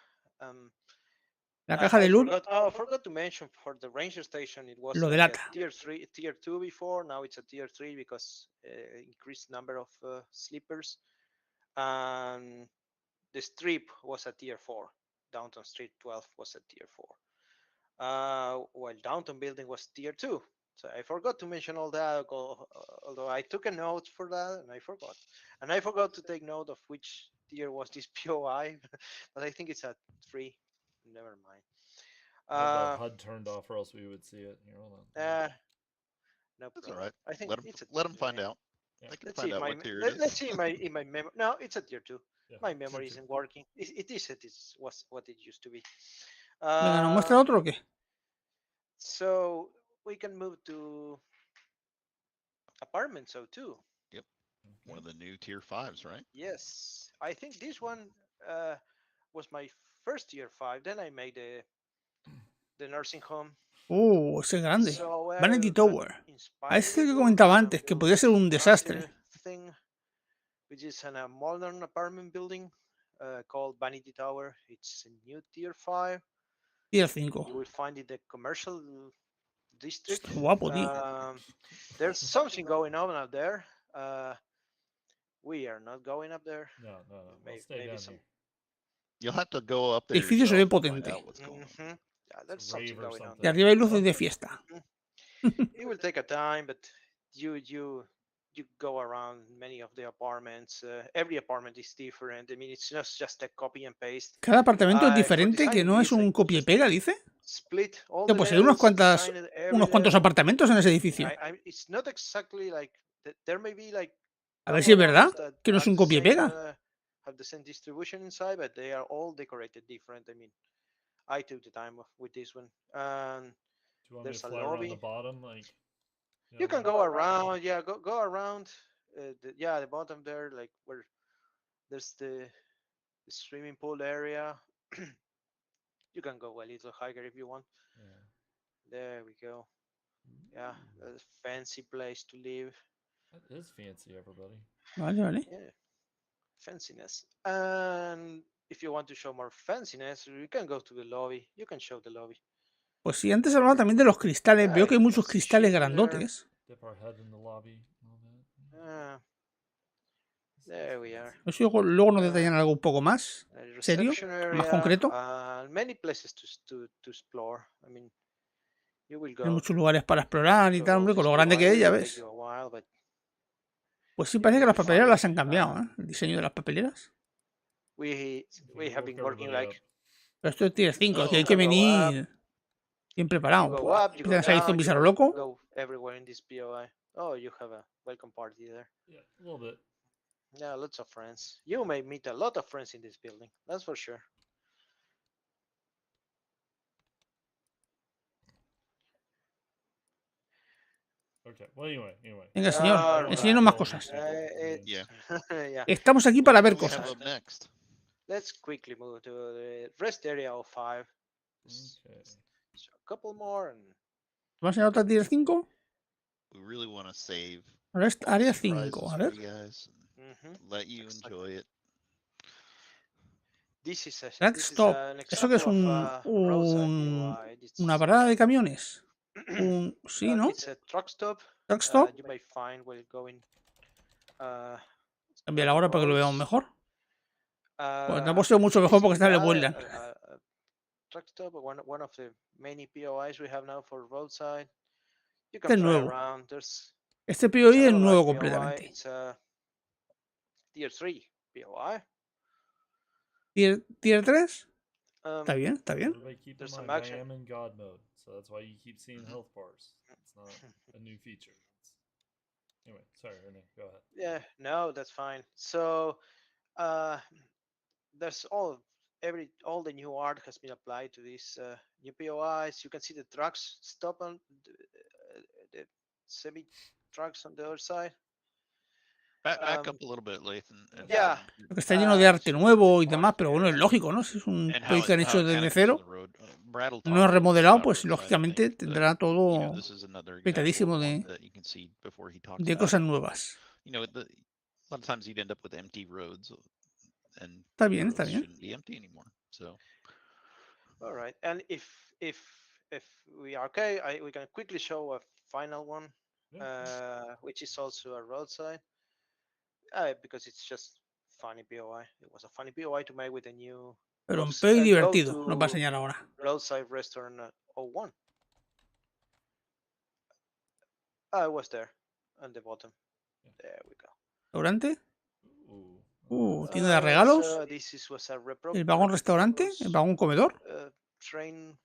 [SPEAKER 1] La caja de loot
[SPEAKER 5] Forgot to mention for the ranger station it was
[SPEAKER 1] lo
[SPEAKER 5] like
[SPEAKER 1] delata.
[SPEAKER 5] a tier 2 before. Now it's a tier 3 because increased number of sleepers. And the strip was a tier 4. Downtown Street 12 was a tier 4. While Downtown Building was tier 2. So I forgot to mention all that, although I took a note for that and I forgot. And I forgot to take note of which tier was this POI, but I think it's a 3. Never mind.
[SPEAKER 2] Have the HUD turned off, or else we would see it. Here, hold on.
[SPEAKER 5] No,
[SPEAKER 3] that's all right.
[SPEAKER 5] I think
[SPEAKER 3] let them find out.
[SPEAKER 2] Yeah.
[SPEAKER 3] They can find out what tier it is.
[SPEAKER 5] Let's see in my memory. No, it's a tier 2.
[SPEAKER 2] Yeah,
[SPEAKER 5] My memory isn't working. It was what it used to be.
[SPEAKER 1] Venga, ¿nos muestra otro o qué?
[SPEAKER 5] So we can move to apartments, so too.
[SPEAKER 3] Yep. One of the new tier 5s, right?
[SPEAKER 5] Yes, I think this one was my first tier 5. Then I made the nursing home.
[SPEAKER 1] Ese es grande.
[SPEAKER 5] So,
[SPEAKER 1] Vanity Tower. A este que comentaba antes, que podía ser un desastre.
[SPEAKER 5] Thing, which is a modern apartment building called Vanity Tower. It's a new tier 5.
[SPEAKER 1] Tier 5.
[SPEAKER 5] You will find it the commercial district.
[SPEAKER 1] Está guapo, tío.
[SPEAKER 5] There's something going on up there. We are not going up there.
[SPEAKER 2] No. We'll stay down here.
[SPEAKER 3] You'll have to go up there.
[SPEAKER 1] El edificio se ve potente.
[SPEAKER 5] Yeah, there's something going on
[SPEAKER 1] Y
[SPEAKER 5] there.
[SPEAKER 1] arriba hay luces de fiesta.
[SPEAKER 5] It will take a time, but you go around many of the apartments. Every apartment is different. I mean, it's not just a copy and paste.
[SPEAKER 1] Cada apartamento es diferente, que no es un copia y pega, dice.
[SPEAKER 5] Split all
[SPEAKER 1] Pues hay unos cuantos apartamentos en ese edificio.
[SPEAKER 5] It's not exactly like there may be like.
[SPEAKER 1] A ver si es verdad que no es un copia y pega.
[SPEAKER 5] Have the same distribution inside, but they are all decorated different. I mean, I took the time with this one. And there's a lobby.
[SPEAKER 2] The bottom, like,
[SPEAKER 5] you can go around. Yeah, go around. The bottom there, like where there's the swimming pool area. You can go a little higher if you want. Yeah. There we go. Yeah, a fancy place to live.
[SPEAKER 2] That is fancy, everybody.
[SPEAKER 1] Vale.
[SPEAKER 5] Yeah. Fanciness. And if you want to show more fanciness, you can go to the lobby. You can show the lobby.
[SPEAKER 1] Pues sí, antes hablaba también de los cristales. Veo que hay muchos cristales grandotes.
[SPEAKER 5] There we are.
[SPEAKER 1] Eso luego nos detallan algo un poco más serio, más concreto.
[SPEAKER 5] Many places to explore. I mean, you will go.
[SPEAKER 1] Hay muchos lugares para explorar y tal, hombre, con lo grande que es, ya ves. Pues sí, parece que las papeleras las han cambiado, ¿eh? El diseño de las papeleras.
[SPEAKER 5] We have been working like.
[SPEAKER 1] Pero esto es tier 5, que hay que venir bien preparado. Empiezan a salir zombies a lo loco.
[SPEAKER 5] Go everywhere in this POI. Oh, you have a welcome party there.
[SPEAKER 2] Yeah, a little bit.
[SPEAKER 5] Yeah, lots of friends. You may meet a lot of friends in this building. That's for sure.
[SPEAKER 2] Okay. Well, anyway.
[SPEAKER 1] Venga, señor, enséñanos más cosas.
[SPEAKER 3] Yeah.
[SPEAKER 1] Estamos aquí para ver cosas.
[SPEAKER 5] Let's quickly move to the rest area of 5.
[SPEAKER 2] Okay.
[SPEAKER 5] So a couple more.
[SPEAKER 1] ¿Vamos a ir a otra tier 5?
[SPEAKER 3] We really want to save.
[SPEAKER 1] Rest área 5, a ver.
[SPEAKER 3] Let you enjoy it.
[SPEAKER 1] Track stop. ¿Eso que es una parada de camiones? Sí, ¿no?
[SPEAKER 5] Truck stop.
[SPEAKER 1] Truck stop.
[SPEAKER 5] You may find while going.
[SPEAKER 1] Cambia la hora para que lo veamos mejor. Pues no ha puesto mucho mejor porque está en el Woodland.
[SPEAKER 5] Truck stop, one of the many POIs we have now for roadside. You
[SPEAKER 1] Este es
[SPEAKER 5] can fly
[SPEAKER 1] nuevo.
[SPEAKER 5] around.
[SPEAKER 1] Este POI es nuevo completamente.
[SPEAKER 5] It's tier 3 POI.
[SPEAKER 1] ¿Tier 3? Está bien, está bien.
[SPEAKER 2] Everybody keep in
[SPEAKER 5] There's some
[SPEAKER 2] mind, I
[SPEAKER 5] action.
[SPEAKER 2] am in God mode, so that's why you keep seeing health bars. It's not a new feature. Anyway, sorry, Rene, go ahead.
[SPEAKER 5] Yeah, no, that's fine. So, there's all the new art has been applied to these new POIs. You can see the trucks stop on the semi trucks on the other side.
[SPEAKER 3] Back up a little bit, Lathan.
[SPEAKER 5] Yeah.
[SPEAKER 1] Porque está lleno de arte nuevo y demás, pero bueno, es lógico, ¿no? Si es un juego que han hecho desde cero, no es remodelado, pues lógicamente tendrá todo petadísimo de cosas nuevas. Está bien, está bien.
[SPEAKER 5] All right, and if we are okay, we can quickly show a final one, which is also a roadside, because it's just funny POI. It was a funny POI to make with a new.
[SPEAKER 1] Pero un pay divertido, nos va a enseñar ahora.
[SPEAKER 5] Roadside Restaurant 01. I was there on the bottom. There we go.
[SPEAKER 1] ¿Restaurante? Tienda de regalos. El vagón restaurante, el vagón comedor.
[SPEAKER 5] Train,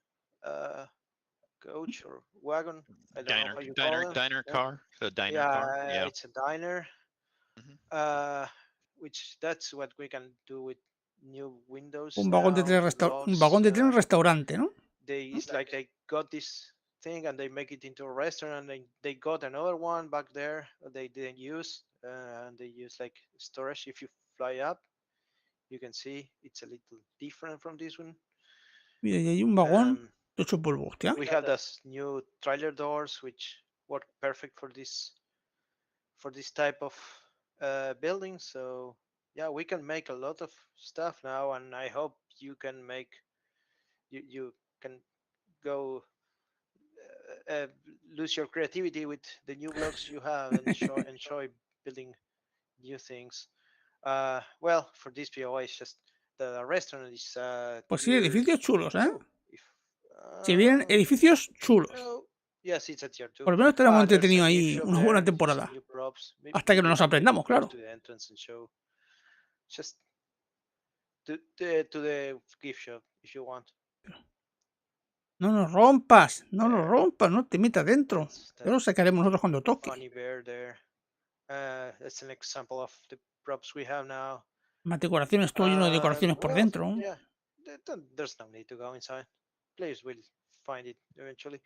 [SPEAKER 5] coach or wagon. I don't know how you call them.
[SPEAKER 3] Diner car. A diner
[SPEAKER 5] yeah,
[SPEAKER 3] car. Yeah,
[SPEAKER 5] it's a diner. Which that's what we can do with new windows.
[SPEAKER 1] Un vagón de tren restaurante, ¿no?
[SPEAKER 5] It's like they got this thing and they make it into a restaurant, and they got another one back there they didn't use, and they use like storage. If you fly up, you can see it's a little different from this one.
[SPEAKER 1] Mira, y hay un vagón hecho polvo, hostia.
[SPEAKER 5] We have those new trailer doors which work perfect for this type of building. So yeah, we can make a lot of stuff now, and I hope you can make you can go lose your creativity with the new blocks you have and enjoy building new things. Well, for this POI, it's just the restaurant is.
[SPEAKER 1] Pues sí, edificios chulos, ¿eh? Si vienen edificios chulos.
[SPEAKER 5] Yes, it's a tier 2.
[SPEAKER 1] Por lo menos estaremos entretenidos ahí una buena temporada. Hasta que nos aprendamos, claro.
[SPEAKER 5] Just to the gift shop if you want.
[SPEAKER 1] No nos rompas, no te metas dentro. Ya lo sacaremos nosotros cuando toque.
[SPEAKER 5] Funny bear there. That's an example of the props we have now.
[SPEAKER 1] Más decoraciones, todo lleno de decoraciones por dentro.
[SPEAKER 5] Yeah, there's no need to go inside. Players will find it eventually.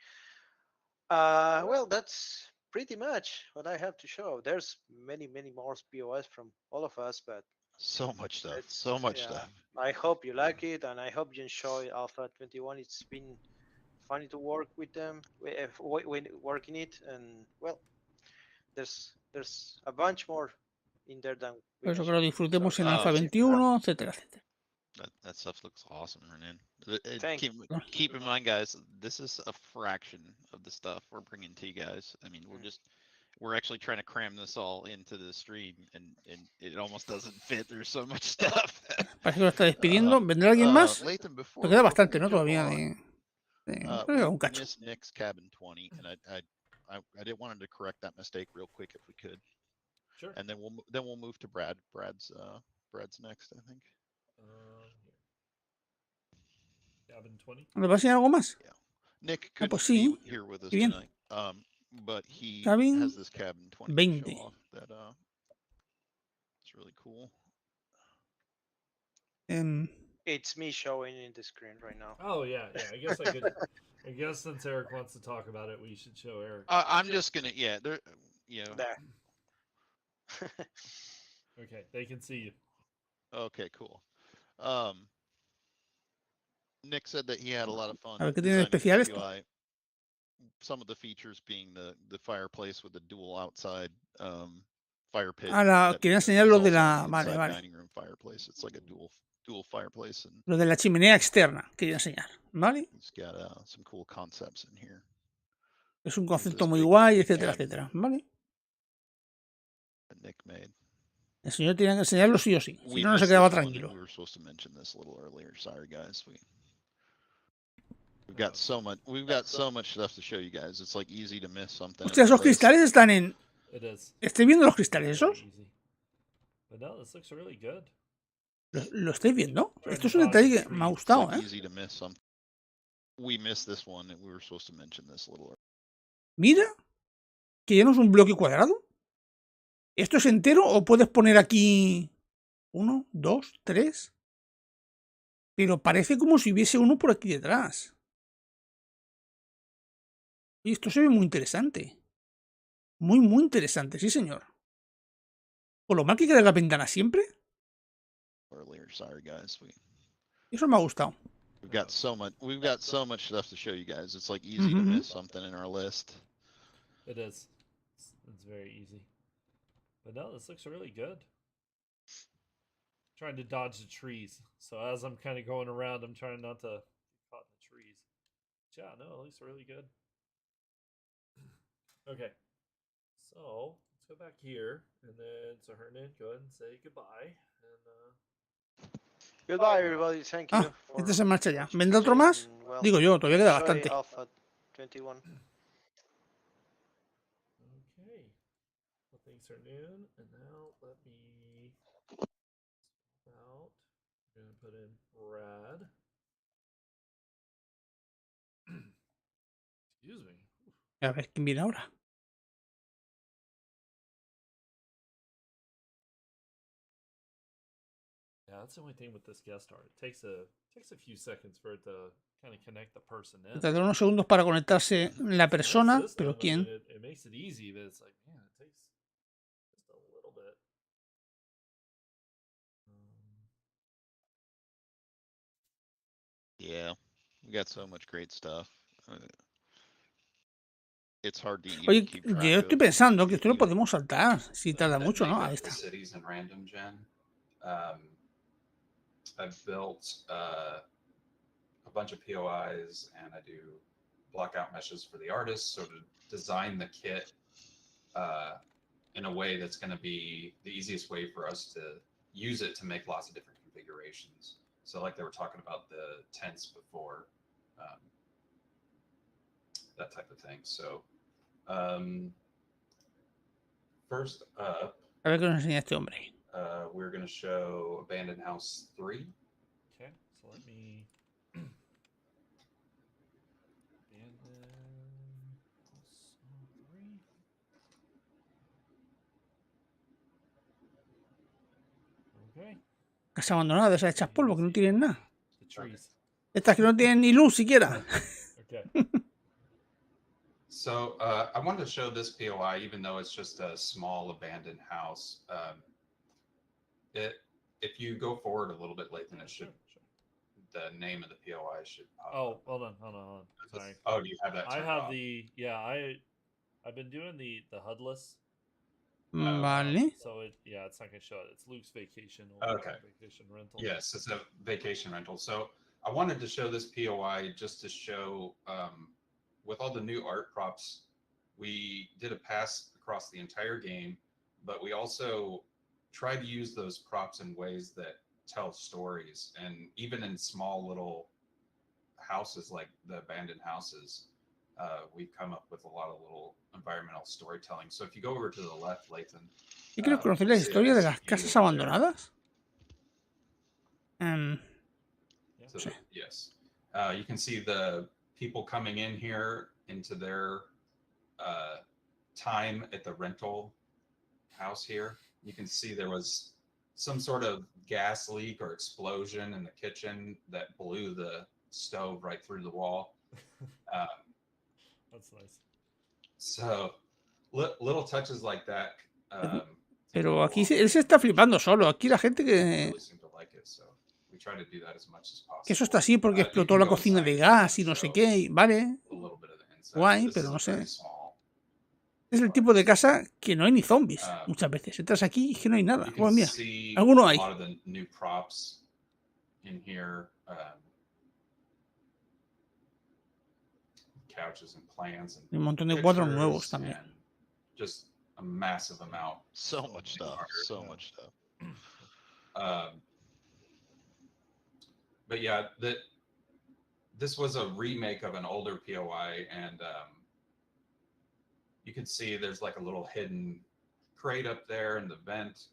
[SPEAKER 5] Well, that's pretty much what I have to show. There's many more POS from all of us, but
[SPEAKER 3] so much stuff. So much stuff.
[SPEAKER 5] I hope you like it, and I hope you enjoy Alpha 21. It's been funny to work with them, when working it, and well, there's a bunch more in there than.
[SPEAKER 1] Por eso que lo disfrutemos en Alpha 21, etcétera, etcétera.
[SPEAKER 3] That stuff looks awesome, Renan. Keep in mind, guys, this is a fraction of the stuff we're bringing to you guys. I mean, we're actually trying to cram this all into the stream, and it almost doesn't fit. There's so much stuff.
[SPEAKER 1] Parece que lo está despidiendo. ¿Vendrá alguien más? Nos queda bastante, ¿no? Todavía un cacho.
[SPEAKER 3] Nick's cabin 20, and I did wanted to correct that mistake real quick if we could.
[SPEAKER 2] Sure.
[SPEAKER 3] And then we'll move to Brad's next, I think.
[SPEAKER 2] Cabin 20.
[SPEAKER 1] ¿Le va a enseñar algo más?
[SPEAKER 3] Yeah. Nick couldn't
[SPEAKER 1] pues sí.
[SPEAKER 3] be here with us
[SPEAKER 1] Bien.
[SPEAKER 3] tonight. But he
[SPEAKER 1] Cabin
[SPEAKER 3] has this cabin 20
[SPEAKER 1] 20.
[SPEAKER 3] to show off that it's really cool.
[SPEAKER 5] It's me showing in the screen right now.
[SPEAKER 2] Oh yeah. I guess since Eric wants to talk about it, we should show Eric.
[SPEAKER 3] I'm just gonna there.
[SPEAKER 2] Okay, they can see you.
[SPEAKER 3] Okay, cool. Nick said that he had a lot of fun.
[SPEAKER 1] A ver, ¿qué tiene de especial esto?
[SPEAKER 3] Some of the features being the fireplace with the dual outside fire pit.
[SPEAKER 1] Quería enseñar lo de la
[SPEAKER 3] dining room fireplace. It's like a dual fireplace. And
[SPEAKER 1] lo de la chimenea externa quería enseñar, ¿vale?
[SPEAKER 3] He's got some cool concepts in here.
[SPEAKER 1] Es un concepto muy guay, etcétera, etcétera, ¿vale?
[SPEAKER 3] Nick made.
[SPEAKER 1] El señor tenía que enseñarlo sí o sí, si no, no se quedaba tranquilo.
[SPEAKER 3] We were supposed to mention this a little earlier. Sorry, guys. We've got so much stuff to show you guys. It's like easy to miss something.
[SPEAKER 1] Hostia, esos cristales están en.
[SPEAKER 2] It is.
[SPEAKER 1] ¿Estoy viendo los cristales esos?
[SPEAKER 2] But no, this looks really good.
[SPEAKER 1] ¿Lo estáis viendo? Esto es un detalle que me ha gustado, ¿eh?
[SPEAKER 3] Easy to miss something. We missed this one, and we were supposed to mention this a little.
[SPEAKER 1] Mira, que ya no es un bloque cuadrado. ¿Esto es entero o puedes poner aquí 1, 2, 3? Pero parece como si hubiese uno por aquí detrás. Y esto se ve muy interesante. Muy, muy interesante, sí, señor. Por lo mal que queda la ventana siempre.
[SPEAKER 3] Sorry, guys.
[SPEAKER 1] Eso me ha gustado.
[SPEAKER 3] We've got so much stuff to show you guys. It's like easy to miss something in our list.
[SPEAKER 2] It is. It's very easy. But no, this looks really good. Trying to dodge the trees. So as I'm kind of going around, I'm trying not to get caught in the trees. But yeah, no, it looks really good. Okay. So let's go back here, and then so Hernan, go ahead and say goodbye. And
[SPEAKER 5] goodbye, everybody. Thank you.
[SPEAKER 1] Este se marcha ya. ¿Vendrá otro más? Digo yo, todavía queda bastante.
[SPEAKER 5] Alpha 21.
[SPEAKER 2] Okay. Well, thanks, Hernan. And now let me out. I'm gonna put in Brad. Excuse me.
[SPEAKER 1] A ver quién viene ahora.
[SPEAKER 2] Yeah, that's the only thing with this guest star. It takes a few seconds for it to kind of connect the person in.
[SPEAKER 1] Tardará unos segundos para conectarse la persona, pero ¿quién?
[SPEAKER 2] It makes it easy, but it's like, man, it takes just a little bit.
[SPEAKER 3] Yeah, we got so much great stuff. It's hard to
[SPEAKER 1] Oye, yo estoy pensando que esto lo podemos saltar si tarda mucho, ¿no? Ahí está.
[SPEAKER 6] I've built a bunch of POIs, and I do block out meshes for the artists. So to design the kit in a way that's going to be the easiest way for us to use it to make lots of different configurations. So like they were talking about the tents before, that type of thing. So first up,
[SPEAKER 1] a ver qué nos enseña este hombre.
[SPEAKER 6] We're going to show Abandoned House 3.
[SPEAKER 2] Okay, so let me Okay.
[SPEAKER 1] Casa abandonada, esas hechas polvo que no tienen nada.
[SPEAKER 2] The trees.
[SPEAKER 1] Estas que no tienen ni luz siquiera.
[SPEAKER 2] Okay.
[SPEAKER 6] So I wanted to show this POI, even though it's just a small abandoned house. If you go forward a little bit, Lathan, it should. The name of the POI should pop up.
[SPEAKER 2] Hold on. Sorry.
[SPEAKER 6] Oh, do you have that?
[SPEAKER 2] I have
[SPEAKER 6] off?
[SPEAKER 2] I've been doing the HUDless.
[SPEAKER 1] Vale.
[SPEAKER 2] So it's not gonna show it. It's Luke's vacation.
[SPEAKER 6] Okay.
[SPEAKER 2] Vacation rental.
[SPEAKER 6] Yes, it's a vacation rental. So I wanted to show this POI just to show, with all the new art props, we did a pass across the entire game, but we also try to use those props in ways that tell stories. And even in small little houses like the abandoned houses, we've come up with a lot of little environmental storytelling. So if you go over to the left, Lathan.
[SPEAKER 1] ¿Y quieres conocer la historia de las casas abandonadas?
[SPEAKER 6] So, yes. You can see the people coming in here into their time at the rental house here. You can see there was some sort of gas leak or explosion in the kitchen that blew the stove right through the wall.
[SPEAKER 2] That's nice.
[SPEAKER 6] So little touches like that.
[SPEAKER 1] Pero aquí él se está flipando solo. Aquí la gente que eso está así porque explotó la cocina de gas y no sé qué. Vale. Guay, pero no sé. Es el tipo de casa que no hay ni zombies muchas veces. Entras aquí y es que no hay nada. Bueno, mira, alguno hay. Un montón de cuadros nuevos también.
[SPEAKER 6] A massive amount.
[SPEAKER 3] So much stuff.
[SPEAKER 6] But yeah, this was a remake of an older POI, and you can see there's like a little hidden crate up there in the vent.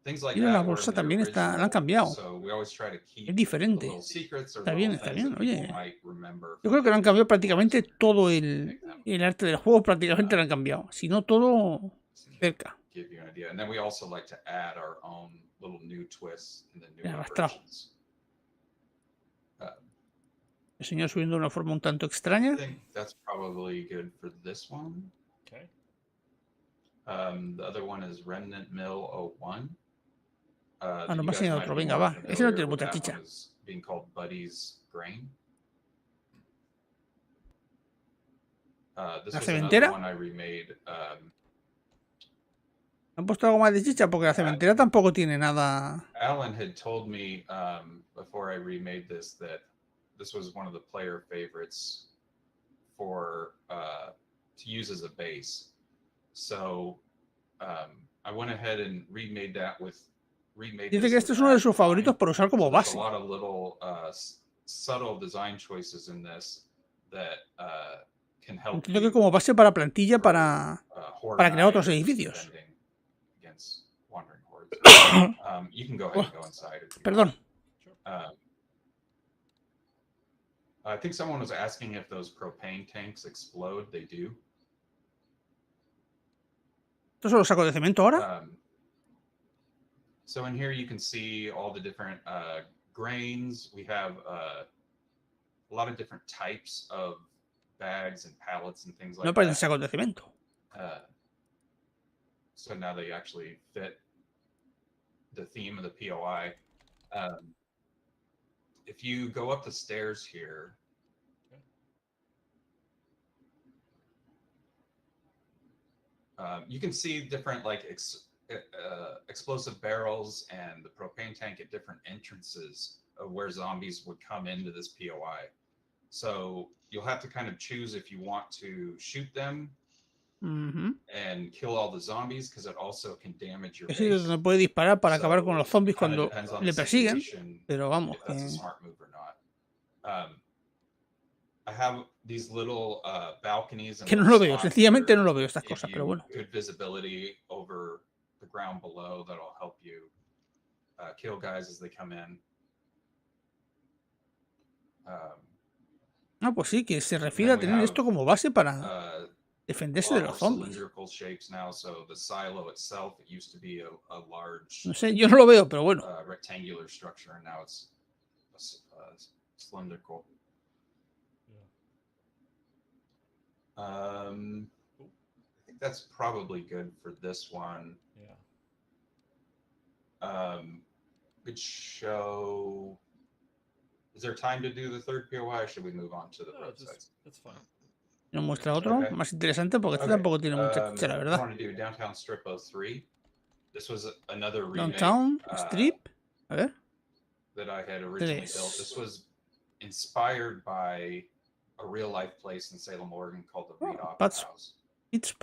[SPEAKER 6] things like
[SPEAKER 1] Mira, la
[SPEAKER 6] that were
[SPEAKER 1] bolsa
[SPEAKER 6] in the
[SPEAKER 1] también está, la han
[SPEAKER 6] original.
[SPEAKER 1] cambiado.
[SPEAKER 6] So we always try to
[SPEAKER 1] Es
[SPEAKER 6] keep the
[SPEAKER 1] diferente.
[SPEAKER 6] little secrets or
[SPEAKER 1] Está
[SPEAKER 6] little
[SPEAKER 1] bien,
[SPEAKER 6] things that
[SPEAKER 1] oye.
[SPEAKER 6] people might remember
[SPEAKER 1] Yo
[SPEAKER 6] from
[SPEAKER 1] creo que lo han
[SPEAKER 6] the
[SPEAKER 1] cambiado
[SPEAKER 6] original
[SPEAKER 1] prácticamente
[SPEAKER 6] ones.
[SPEAKER 1] todo
[SPEAKER 6] Make them
[SPEAKER 1] el arte del juego, prácticamente lo han cambiado. Si no todo cerca.
[SPEAKER 6] give you an idea. And then we also like to add our own little new twists in the newer
[SPEAKER 1] Arrastrado.
[SPEAKER 6] versions.
[SPEAKER 1] El señor subiendo de una forma un tanto extraña.
[SPEAKER 6] I think that's probably good for this one.
[SPEAKER 2] Okay.
[SPEAKER 6] The other one is Remnant Mill 01.
[SPEAKER 1] Ah, nos va a enseñar otro. Venga, va. Ese no tiene mucha chicha.
[SPEAKER 6] Being called Buddy's Grain. This
[SPEAKER 1] ¿La
[SPEAKER 6] was
[SPEAKER 1] cementera?
[SPEAKER 6] another one I remade.
[SPEAKER 1] ¿Han puesto algo más de chicha? Porque la cementera tampoco tiene nada.
[SPEAKER 6] Alan had told me before I remade this that this was one of the player favorites for to use as a base. So I went ahead and remade that with
[SPEAKER 1] Dice que este es uno de sus favoritos por usar como base.
[SPEAKER 6] A lot of little subtle design choices in this that can help.
[SPEAKER 1] Entiendo que como base para plantilla para crear otros edificios.
[SPEAKER 6] You can go ahead and go inside.
[SPEAKER 1] Perdón.
[SPEAKER 6] I think someone was asking if those propane tanks explode. They do.
[SPEAKER 1] ¿Esto se lo saco de cemento ahora?
[SPEAKER 6] So in here you can see all the different grains. We have a lot of different types of bags and pallets and things like
[SPEAKER 1] No parecen
[SPEAKER 6] that.
[SPEAKER 1] sacos de cemento.
[SPEAKER 6] So now they actually fit the theme of the POI. If you go up the stairs here, you can see different like explosive barrels and the propane tank at different entrances of where zombies would come into this POI. So you'll have to kind of choose if you want to shoot them and kill all the zombies because it also can damage your base.
[SPEAKER 1] Es donde puede disparar para acabar con los zombies cuando le persiguen, pero vamos.
[SPEAKER 6] If that's a smart move or not. I have these little balconies.
[SPEAKER 1] Que no lo veo, sencillamente no lo veo estas cosas, pero bueno.
[SPEAKER 6] Good visibility over the ground below that'll help you kill guys as they come in.
[SPEAKER 1] Pues sí, que se refiere a tener esto como base para defenderse de los zombies. No sé, yo no lo veo, pero bueno.
[SPEAKER 6] Rectangular structure, and now it's cylindrical. I think that's probably good for this one. Yeah. Could show. Is there time to do the third POI, or should we move on to the websites?
[SPEAKER 2] That's fine.
[SPEAKER 1] Nos muestra otro más interesante porque este tampoco tiene mucha chicha, la verdad.
[SPEAKER 6] I want to do Downtown Strip 03. This was another remake.
[SPEAKER 1] Downtown Strip. A ver.
[SPEAKER 6] That I had originally built. This was inspired by a real life place in Salem, Oregon called the Reed Opera House.
[SPEAKER 1] It's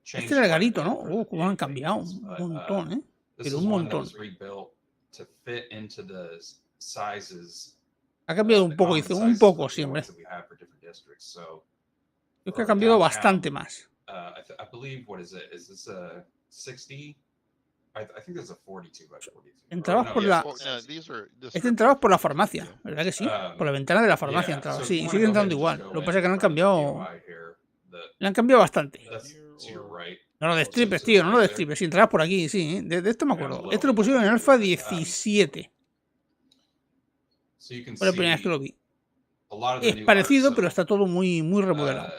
[SPEAKER 1] este era el garito, ¿no? Cómo han cambiado un montón, ¿eh? Pero un montón. Ha cambiado un poco, dice, un poco siempre. Creo que ha cambiado bastante más.
[SPEAKER 6] I believe, what is it? Is this a 60? I think this is a 42 by 42.
[SPEAKER 1] Entrabas por la... entrabas por la farmacia, ¿verdad que sí? Por la ventana de la farmacia entrabas. Sí, y sigue entrando igual. Lo que pasa es que no han cambiado... Le han cambiado bastante. No lo destripes, tío, no lo destripes. Si entrabas por aquí, sí. De esto me acuerdo. Esto lo pusieron en Alpha 17. Fue la primera vez que lo vi. Es parecido, pero está todo muy remodelado.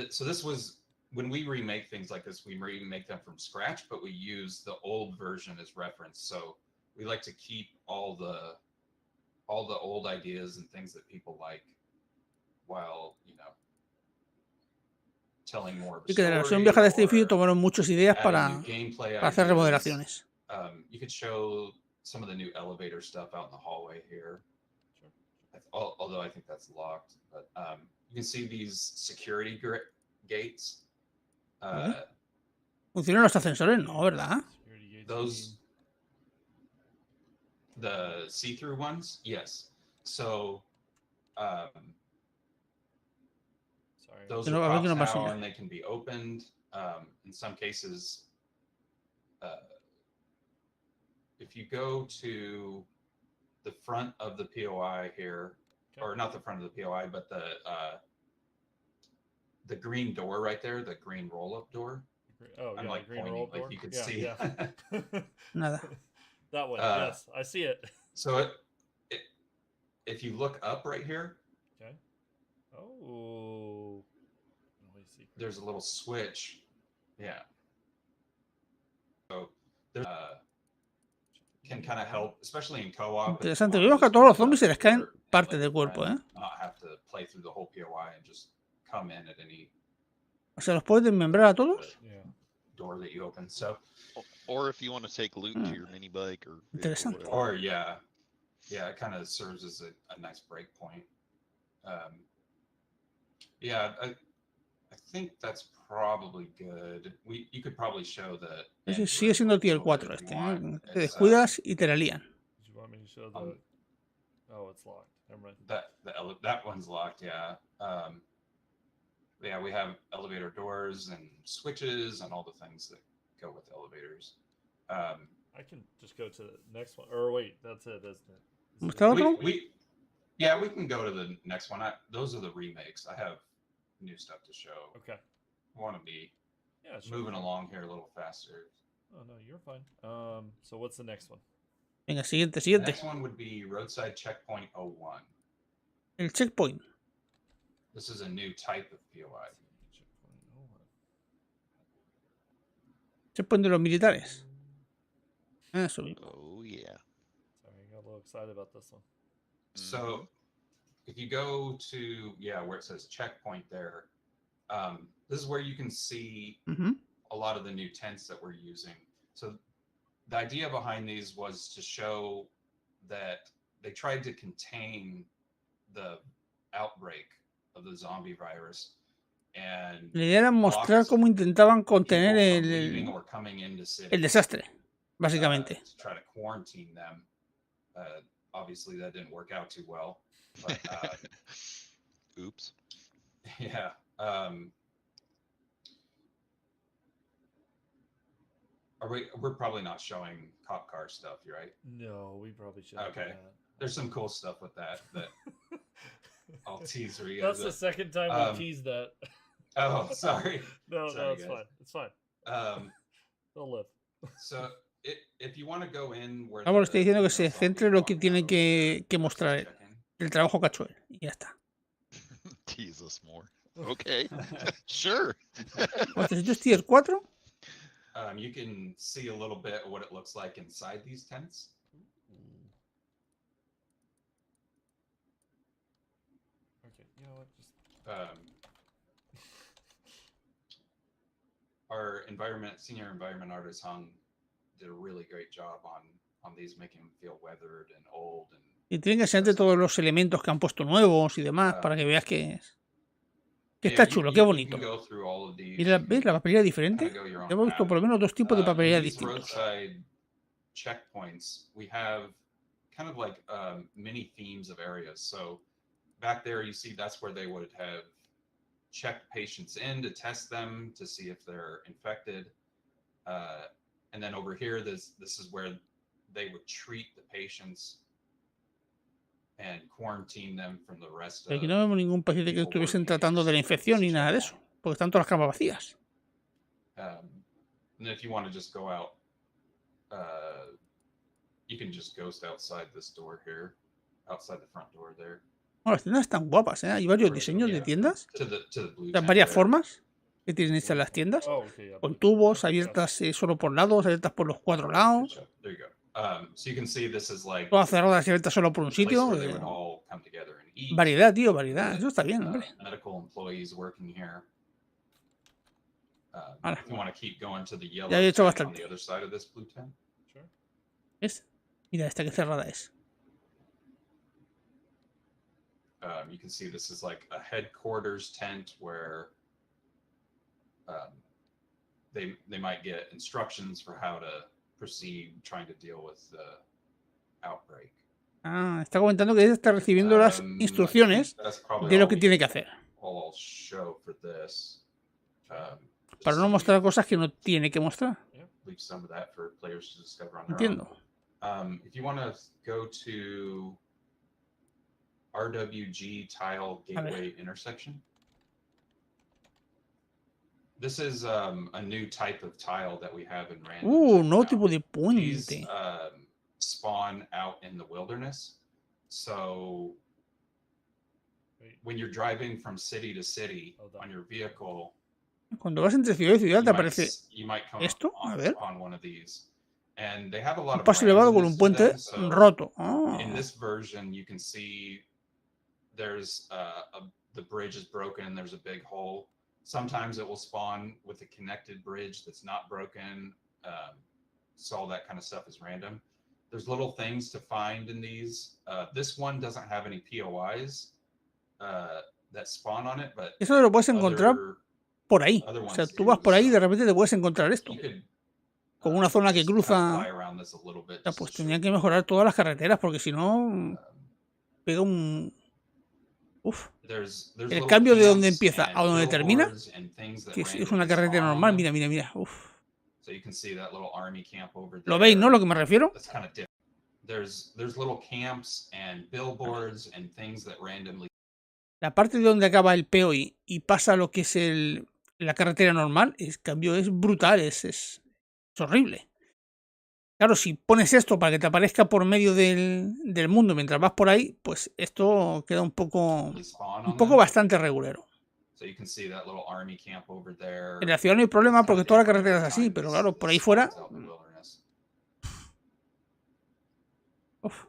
[SPEAKER 6] So this was... When we remake things like this, we remake them from scratch, but we use the old version as reference. So we like to keep all the old ideas and things that people like, while telling more of a story.
[SPEAKER 1] Y que de la versión vieja de este edificio tomaron muchas ideas para hacer remodelaciones.
[SPEAKER 6] You could show some of the new elevator stuff out in the hallway here. Although I think that's locked, but you can see these security gates.
[SPEAKER 1] ¿Funcionan los ascensores? No, ¿verdad?
[SPEAKER 6] Those, the see-through ones, yes. So, those are pops now, and they can be opened. In some cases, if you go to the front of the POI here, or not the front of the POI, but the green door right there, the green roll-up door.
[SPEAKER 2] Oh,
[SPEAKER 6] I'm
[SPEAKER 2] yeah,
[SPEAKER 6] like
[SPEAKER 2] green
[SPEAKER 6] pointing,
[SPEAKER 2] roll-up
[SPEAKER 6] like
[SPEAKER 2] door.
[SPEAKER 6] you could
[SPEAKER 2] Yeah,
[SPEAKER 6] see.
[SPEAKER 2] yeah.
[SPEAKER 1] Nada.
[SPEAKER 2] That one, yes, I see it.
[SPEAKER 6] So if you look up right here,
[SPEAKER 2] okay. Oh,
[SPEAKER 6] there's a little switch. Yeah. So there can kind of help, especially in co-op.
[SPEAKER 1] Interesante. Vemos que a todos los zombies se les caen parte del cuerpo, ¿eh?
[SPEAKER 6] Not have to play through the whole POI and just come in at any.
[SPEAKER 1] O sea, ¿los puedes desmembrar a todos?
[SPEAKER 2] Yeah.
[SPEAKER 6] Door that you open. So.
[SPEAKER 3] Or if you want to take loot to your mini bike or.
[SPEAKER 1] Interesante.
[SPEAKER 6] Or yeah, it kind of serves as a nice break point. Yeah, I think that's probably good. You could probably show that.
[SPEAKER 1] Sigue siendo tier 4 este, ¿eh? Te descuidas y te la lían.
[SPEAKER 2] You want me to show the... Oh, it's locked. Never mind.
[SPEAKER 6] That one's locked, yeah. Yeah, we have elevator doors and switches and all the things that go with elevators.
[SPEAKER 2] I can just go to the next one. Or wait, that's it, isn't it?
[SPEAKER 1] ¿Mostrar otro?
[SPEAKER 6] Yeah, we can go to the next one. Those are the remakes. I have new stuff to show.
[SPEAKER 2] Okay.
[SPEAKER 6] I want to be moving along here a little faster.
[SPEAKER 2] Oh, no, you're fine. So what's the next one?
[SPEAKER 1] Venga, siguiente.
[SPEAKER 6] The next one would be Roadside Checkpoint 01.
[SPEAKER 1] El checkpoint.
[SPEAKER 6] This is a new type of POI.
[SPEAKER 1] Checkpoint de los militares. Eso mismo.
[SPEAKER 3] Oh, yeah.
[SPEAKER 2] Sorry, I got a little excited about this one.
[SPEAKER 6] So if you go to, where it says checkpoint there, this is where you can see a lot of the new tents that we're using. So the idea behind these was to show that they tried to contain the outbreak of the zombie virus. And
[SPEAKER 1] la idea era mostrar cómo intentaban contener el desastre, básicamente.
[SPEAKER 6] To try to quarantine them. Obviously, that didn't work out too well. But,
[SPEAKER 3] oops.
[SPEAKER 6] Yeah. We're probably not showing cop car stuff, right?
[SPEAKER 2] No, we probably should.
[SPEAKER 6] Okay. There's some cool stuff with that I'll tease for you
[SPEAKER 2] guys. That's the second time we teased that.
[SPEAKER 6] Oh, sorry.
[SPEAKER 2] No,
[SPEAKER 6] sorry,
[SPEAKER 2] it's fine. It's fine. They'll live.
[SPEAKER 6] So, if you want to go in where
[SPEAKER 1] Vamos, estoy diciendo que se centre en lo que tiene que mostrar él. El trabajo que ha hecho él. Y ya está.
[SPEAKER 3] Tease us more. Okay. Sure.
[SPEAKER 1] ¿Cuántos sitios tier 4?
[SPEAKER 6] You can see a little bit of what it looks like inside these tents.
[SPEAKER 2] Okay, you know what? Just
[SPEAKER 6] our senior environment artist did a really great job on these, making them feel weathered and old.
[SPEAKER 1] Y tienen que enseñarte todos los elementos que han puesto nuevos y demás para que veas que está chulo, qué bonito. Mira, ¿ves la papelería diferente? Hemos visto por lo menos 2 tipos de papelería distintos.
[SPEAKER 6] Checkpoints, we have kind of like mini themes of areas. So back there, you see that's where they would have checked patients in to test them to see if they're infected. And then over here, this is where they would treat the patients and quarantine them from the rest of.
[SPEAKER 1] Aquí no vemos ningún paciente que estuviesen tratando de la infección ni nada de eso, porque están todas las camas vacías.
[SPEAKER 6] And then if you want to just go out, you can just ghost outside this door here, outside the front door there.
[SPEAKER 1] Bueno, las tiendas están guapas, ¿eh? Hay varios diseños de tiendas, varias formas que tienen hechas las tiendas, con tubos abiertas solo por lados, abiertas por los 4 lados, todas cerradas y abiertas solo por un sitio. Variedad, tío, variedad. Eso está bien, hombre. Ya he hecho bastante. ¿Ves? Mira esta que cerrada es.
[SPEAKER 6] You can see this is like a headquarters tent where they might get instructions for how to proceed trying to deal with the outbreak.
[SPEAKER 1] Está comentando que está recibiendo las instrucciones de lo que tiene que hacer.
[SPEAKER 6] Para
[SPEAKER 1] no mostrar cosas que no tiene que mostrar.
[SPEAKER 6] leave some of that for players to discover on their
[SPEAKER 1] Entiendo.
[SPEAKER 6] own. If you want to go to RWG tile gateway intersection, this is a new type of tile that we have in random.
[SPEAKER 1] Nuevo tipo de
[SPEAKER 6] These
[SPEAKER 1] puente.
[SPEAKER 6] spawn out in the wilderness. So when you're driving from city to city on your vehicle,
[SPEAKER 1] Cuando vas entre ciudad y ciudad te aparece
[SPEAKER 6] you might come
[SPEAKER 1] esto. A ver.
[SPEAKER 6] on one of these. And they have a lot
[SPEAKER 1] Un
[SPEAKER 6] of
[SPEAKER 1] paso elevado con
[SPEAKER 6] brands
[SPEAKER 1] un puente
[SPEAKER 6] to them, so
[SPEAKER 1] roto.
[SPEAKER 6] in this version, you can see there's the bridge is broken and there's a big hole. Sometimes it will spawn with a connected bridge that's not broken. So all that kind of stuff is random. There's little things to find in these. This one doesn't have any POIs that spawn on it, but
[SPEAKER 1] eso lo puedes encontrar por ahí. O sea, tú vas por ahí y de repente te puedes encontrar esto. Con una zona que cruza. O sea, pues tenían que mejorar todas las carreteras porque si no pega un... Uf. El cambio de donde empieza a donde termina, que es una carretera normal, mira, mira, mira. Uf. ¿Lo veis, no? Lo que me refiero. La parte de donde acaba el POI y pasa a lo que es la carretera normal, el cambio es brutal, es horrible. Claro, si pones esto para que te aparezca por medio del mundo mientras vas por ahí, pues esto queda un poco bastante regulero. En la ciudad no hay problema porque toda la carretera es así, pero claro, por ahí fuera... Uf.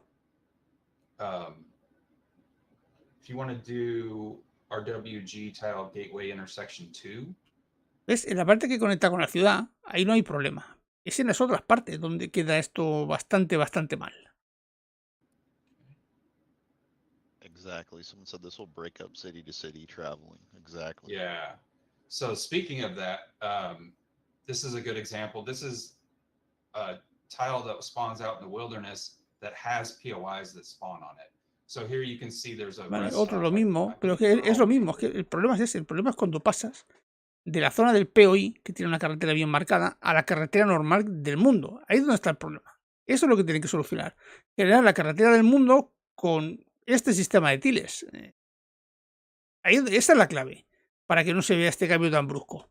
[SPEAKER 1] ¿Ves? En la parte que conecta con la ciudad, ahí no hay problema. Es en las otras partes donde queda esto bastante mal.
[SPEAKER 3] Exactly. Someone said this will break up city to city traveling. Exactly.
[SPEAKER 6] Yeah. So speaking of that, this is a good example. This is a tile that spawns out in the wilderness that has POIs that spawn on it. So here you can see there's a
[SPEAKER 1] vale, otro lo mismo, pero es lo mismo. Es que el problema es ese. El problema es cuando pasas de la zona del POI, que tiene una carretera bien marcada, a la carretera normal del mundo. Ahí es donde está el problema. Eso es lo que tienen que solucionar. Generar la carretera del mundo con este sistema de tiles. Esa es la clave, para que no se vea este cambio tan brusco.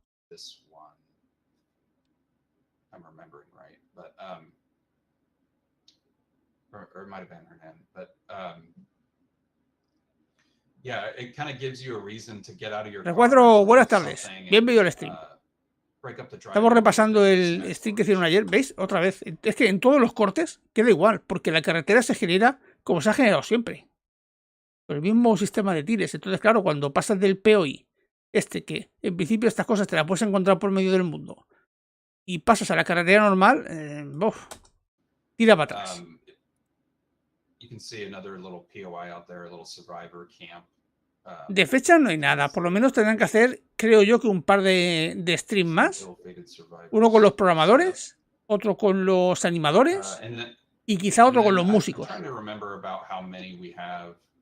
[SPEAKER 1] Recuadro, buenas tardes. Bienvenido al stream. Estamos repasando el stream que hicieron ayer. ¿Veis? Otra vez. Es que en todos los cortes queda igual, porque la carretera se genera como se ha generado siempre. Con el mismo sistema de tiles. Entonces, claro, cuando pasas del POI, que en principio estas cosas te las puedes encontrar por medio del mundo, y pasas a la carretera normal, tira para atrás. De fecha no hay nada, por lo menos tendrán que hacer, creo yo, que un par de streams más. Uno con los programadores, otro con los animadores y quizá otro con los músicos.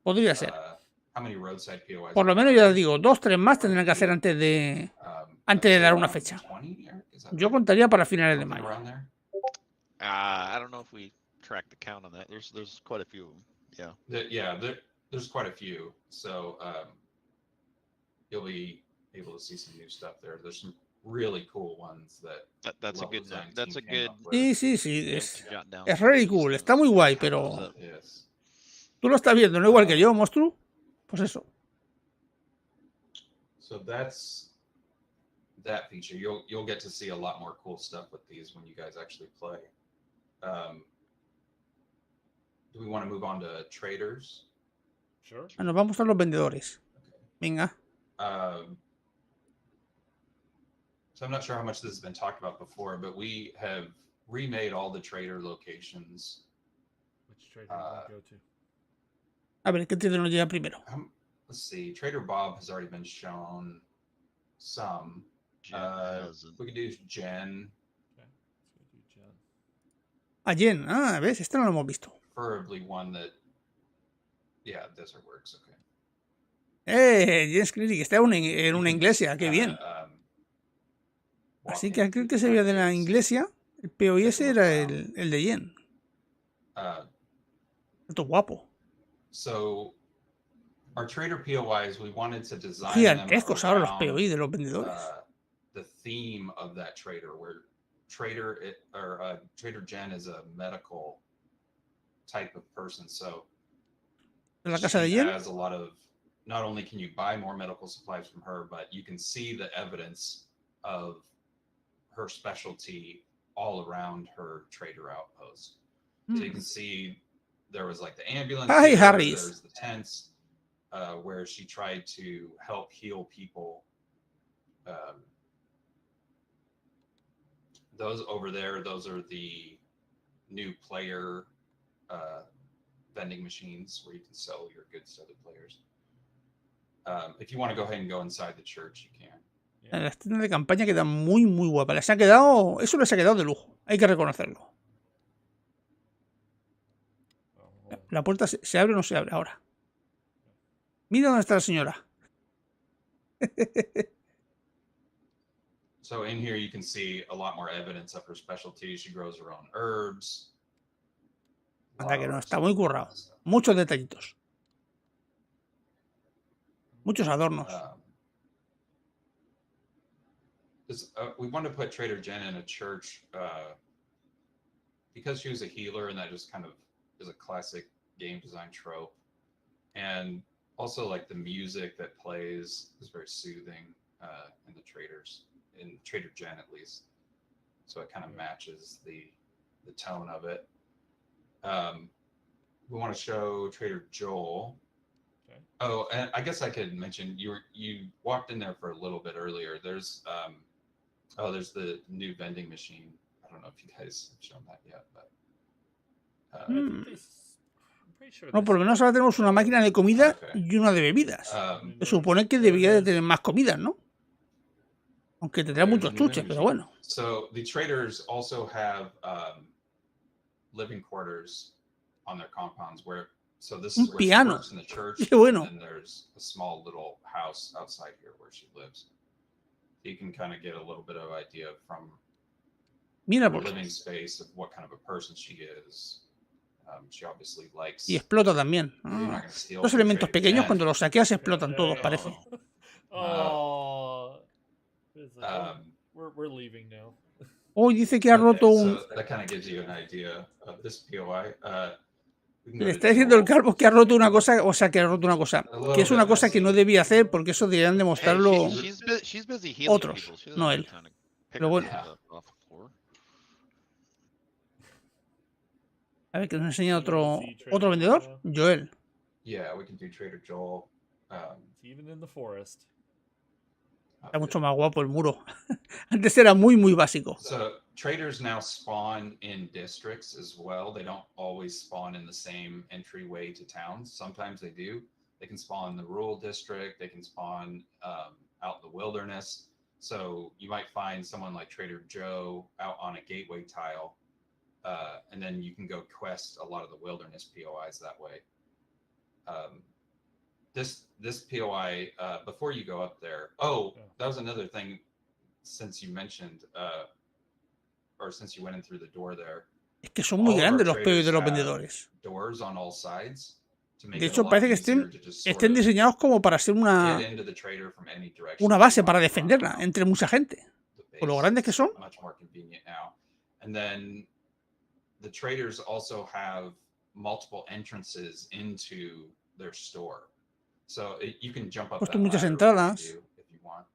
[SPEAKER 1] Podría ser. Por lo menos ya les digo, 2, 3 más tendrán que hacer antes de dar una fecha. Yo contaría para finales de mayo.
[SPEAKER 3] I don't know if we track the count on that. There's quite a few of them. Yeah.
[SPEAKER 6] There's quite a few, so you'll be able to see some new stuff there. There's some really cool ones
[SPEAKER 3] that's a good.
[SPEAKER 1] Sí. Es really cool. Está muy guay, pero tú lo estás viendo, no igual que yo, monstruo. Pues eso.
[SPEAKER 6] So that's that feature. You'll get to see a lot more cool stuff with these when you guys actually play. Do we want to move on to traders?
[SPEAKER 2] Sure.
[SPEAKER 1] Nos vamos a los vendedores. Venga.
[SPEAKER 6] So I'm not sure how much this has been talked about before, but we have remade all the trader locations.
[SPEAKER 2] Which trader do we go to?
[SPEAKER 1] A ver, ¿qué trader nos llega primero?
[SPEAKER 6] Let's see. Trader Bob has already been shown some. We could do Jen.
[SPEAKER 2] Okay. Let's go do Jen.
[SPEAKER 1] A Jen. Ah, ¿ves? Este no lo hemos visto.
[SPEAKER 6] Preferably one that... Yeah, Desert works, okay.
[SPEAKER 1] Jens Cleary, que está en una iglesia, qué bien. Así que aquel que se vea de la iglesia El POI ese era el de Yen. Esto es guapo.
[SPEAKER 6] So our trader POIs, we wanted to design
[SPEAKER 1] Gigantescos ahora los
[SPEAKER 6] around,
[SPEAKER 1] POI de los vendedores.
[SPEAKER 6] The theme of that trader, where trader Jen is a medical type of person, so
[SPEAKER 1] ¿En la casa de Yen?
[SPEAKER 6] has a lot of, not only can you buy more medical supplies from her, but you can see the evidence of her specialty all around her trader outpost. So you can see there was like the ambulance.
[SPEAKER 1] Hi,
[SPEAKER 6] here,
[SPEAKER 1] Harris.
[SPEAKER 6] There's the tents where she tried to help heal people. Those over there, those are the new player vending machines where you can sell your goods to other players. If you want to go ahead and go inside the church, you can.
[SPEAKER 1] Las tiendas de campaña quedan muy, muy guapas. Eso les ha quedado de lujo. Hay que reconocerlo. La puerta se abre o no se abre ahora. Mira dónde está la señora.
[SPEAKER 6] So in here you can see a lot more evidence of her specialty. She grows her own herbs.
[SPEAKER 1] Anda que no, está muy currado. Muchos detallitos. Muchos adornos.
[SPEAKER 6] We wanted to put Trader Jen in a church because she was a healer, and that just kind of is a classic game design trope. And also, like, the music that plays is very soothing in the traders, in Trader Jen at least. So it kind of matches the tone of it. We want to show Trader Joel. Okay. Oh, and I guess I could mention you walked in there for a little bit earlier. There's there's the new vending machine. I don't know if you guys have shown that yet, but
[SPEAKER 1] no, por lo menos ahora tenemos una máquina de comida y una de bebidas. Se supone que debería de tener más comidas, ¿no? Aunque tendrá muchos chuches, pero bueno.
[SPEAKER 6] So the traders also have living quarters on their compounds where this is where she works in the church.
[SPEAKER 1] Qué bueno.
[SPEAKER 6] And then there's a small little house outside here where she lives. So you can kind of get a little bit of idea from the living space of what kind of a person she is. She obviously likes.
[SPEAKER 1] Y explota también. Los elementos pequeños cuando los saqueas explotan todos, parece.
[SPEAKER 2] We're leaving now.
[SPEAKER 1] Hoy dice que ha roto un.
[SPEAKER 6] So that kind of gives you an idea of this POI.
[SPEAKER 1] Le está diciendo el calvo que ha roto una cosa, o sea, que ha roto una cosa, que es una cosa que no debía hacer porque eso deberían demostrarlo otros, no él. Pero bueno. A ver, que nos enseña otro vendedor, Joel.
[SPEAKER 6] Yeah, we can do Trader Joel.
[SPEAKER 2] Even in the forest.
[SPEAKER 1] Está mucho más guapo el muro. Antes era muy, muy básico.
[SPEAKER 6] So traders now spawn in districts as well. They don't always spawn in the same entryway to towns. Sometimes they do. They can spawn in the rural district. They can spawn out in the wilderness. So you might find someone like Trader Joe out on a gateway tile. And then you can go quest a lot of the wilderness POIs that way. This POI, before you go up there, that was another thing since you mentioned, or since you went in through the door there.
[SPEAKER 1] Es que son muy grandes los POI de los vendedores.
[SPEAKER 6] Doors on all sides to make
[SPEAKER 1] de hecho, parece que estén diseñados como para ser una base para defenderla entre mucha gente. Por lo grandes que son.
[SPEAKER 6] And then the traders also have multiple entrances into their store. So you can jump up
[SPEAKER 1] puesto muchas entradas.
[SPEAKER 6] If you want.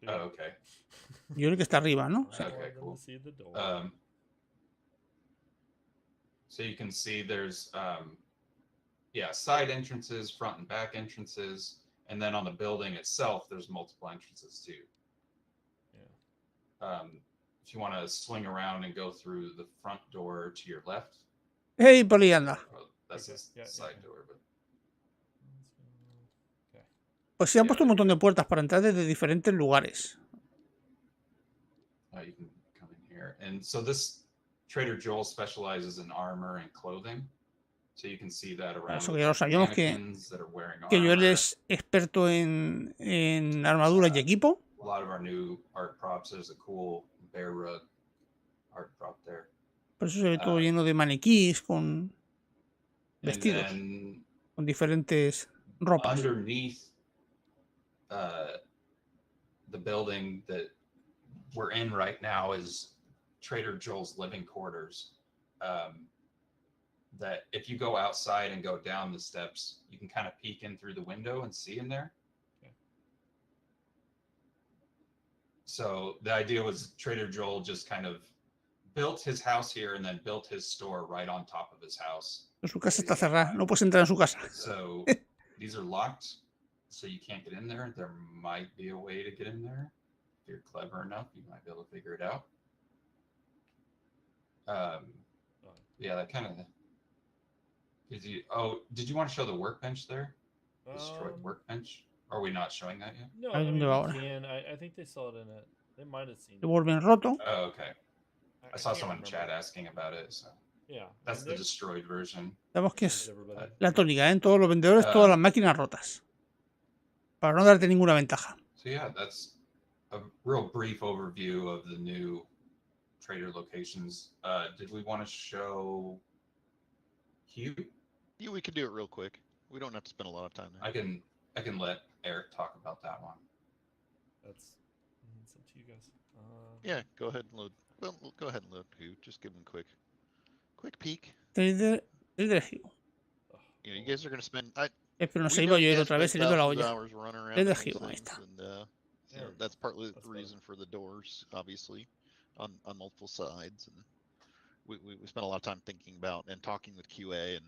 [SPEAKER 6] Okay.
[SPEAKER 1] Yo creo que está arriba, ¿no?
[SPEAKER 6] Sí. Okay, cool. So you can see there's side entrances, front and back entrances, and then on the building itself there's multiple entrances too. Yeah. If you want to swing around and go through the front door to your left.
[SPEAKER 1] Hey, por ahí anda.
[SPEAKER 6] That's a side door, but...
[SPEAKER 1] Pues sí, han puesto un montón de puertas para entrar desde diferentes lugares.
[SPEAKER 6] You can come in here. And so this Trader Joel specializes in armor and clothing. So you can see that around.
[SPEAKER 1] Eso que ya lo sabíamos que Joel es experto en armaduras y equipo.
[SPEAKER 6] A lot of our new art props. There's a cool bear rug art prop there.
[SPEAKER 1] Por eso se ve todo lleno de maniquís con vestidos, con diferentes ropas.
[SPEAKER 6] Underneath the building that we're in right now is Trader Joel's living quarters. That if you go outside and go down the steps, you can kind of peek in through the window and see in there. Okay. So the idea was Trader Joel just kind of built his house here and then built his store right on top of his house.
[SPEAKER 1] Su casa está cerrada, no puedes entrar en su casa.
[SPEAKER 6] So these are locked, so you can't get in there. There might be a way to get in there. If you're clever enough, you might be able to figure it out. Yeah, that kind of gives you. Oh, did you want to show the workbench there? Destroyed workbench? Are we not showing that yet?
[SPEAKER 2] No, I mean, we can. I think they saw it in it. They might have seen it.
[SPEAKER 1] Vuelven roto.
[SPEAKER 6] Oh, okay. I saw someone in chat asking about it, so
[SPEAKER 2] yeah,
[SPEAKER 6] that's the destroyed version.
[SPEAKER 1] Sabemos que es la tónica, en todos los vendedores, todas las máquinas rotas, para no darte ninguna ventaja.
[SPEAKER 6] So yeah, that's a real brief overview of the new trader locations. Did we want to show Hugh?
[SPEAKER 3] Yeah, we could do it real quick. We don't have to spend a lot of time there.
[SPEAKER 6] I can let Eric talk about that one.
[SPEAKER 2] That's up to you guys.
[SPEAKER 3] Yeah, go ahead and load. Well, go ahead and load Hugh. Just give him a quick peek.
[SPEAKER 1] Trader Hugh.
[SPEAKER 3] You know, you guys are going to spend.
[SPEAKER 1] Pero no se iba yo ir otra vez, se le dio la olla. Trader Hugh, ahí está.
[SPEAKER 3] You know, that's partly the reason for the doors, obviously, on multiple sides. And we spent a lot of time thinking about and talking with QA, and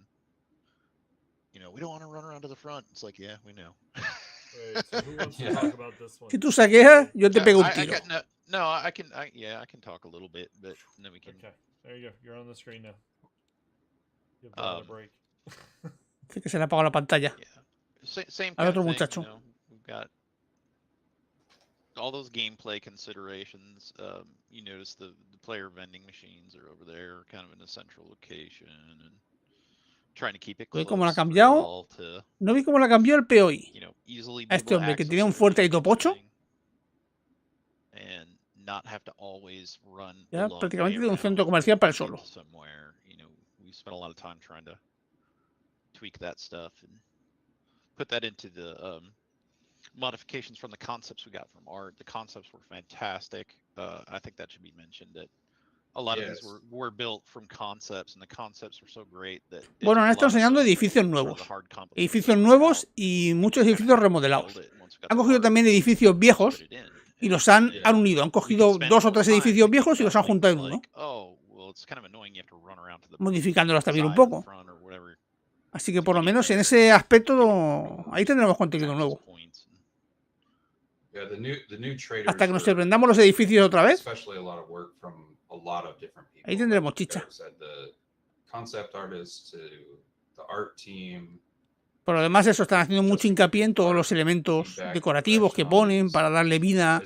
[SPEAKER 3] you know, we don't want to run around to the front. It's like, yeah, we know.
[SPEAKER 2] Right, so who wants to talk about this one?
[SPEAKER 1] Si tú saqueas, yo te pego un tiro.
[SPEAKER 3] I can talk a little bit, but then we can.
[SPEAKER 2] Okay, there you go. You're on the screen now. Give that a break.
[SPEAKER 1] Dice que se le apagó la pantalla.
[SPEAKER 3] Yeah. Same
[SPEAKER 1] Al
[SPEAKER 3] kind
[SPEAKER 1] otro
[SPEAKER 3] of thing,
[SPEAKER 1] muchacho.
[SPEAKER 3] you know, we've got all those gameplay considerations. You notice the player vending machines are over there, kind of in a central location, and trying to keep it close.
[SPEAKER 1] ¿Cómo la ha cambiado? No vi cómo la cambió el POI.
[SPEAKER 3] You know, easily
[SPEAKER 1] a este hombre que tenía un fuerte ahí topocho.
[SPEAKER 3] And not have to always run.
[SPEAKER 1] Ya prácticamente de un centro comercial para el solo.
[SPEAKER 3] You know, we spent a lot of time trying to tweak that stuff and put that into the modifications from the concepts we got from Art. The concepts were fantastic. I think that should be mentioned that a lot of these were built from concepts, and the concepts were so great that.
[SPEAKER 1] Bueno, han estado enseñando edificios nuevos. Edificios nuevos y muchos edificios remodelados. Han cogido también edificios viejos y los han unido. Han cogido 2 o 3 edificios viejos y los han juntado en uno. Modificándolos también un poco. Así que por lo menos en ese aspecto ahí tendremos contenido nuevo. Hasta que nos sorprendamos los edificios otra vez. Ahí tendremos chicha. Por lo demás, eso, están haciendo mucho hincapié en todos los elementos decorativos que ponen para darle vida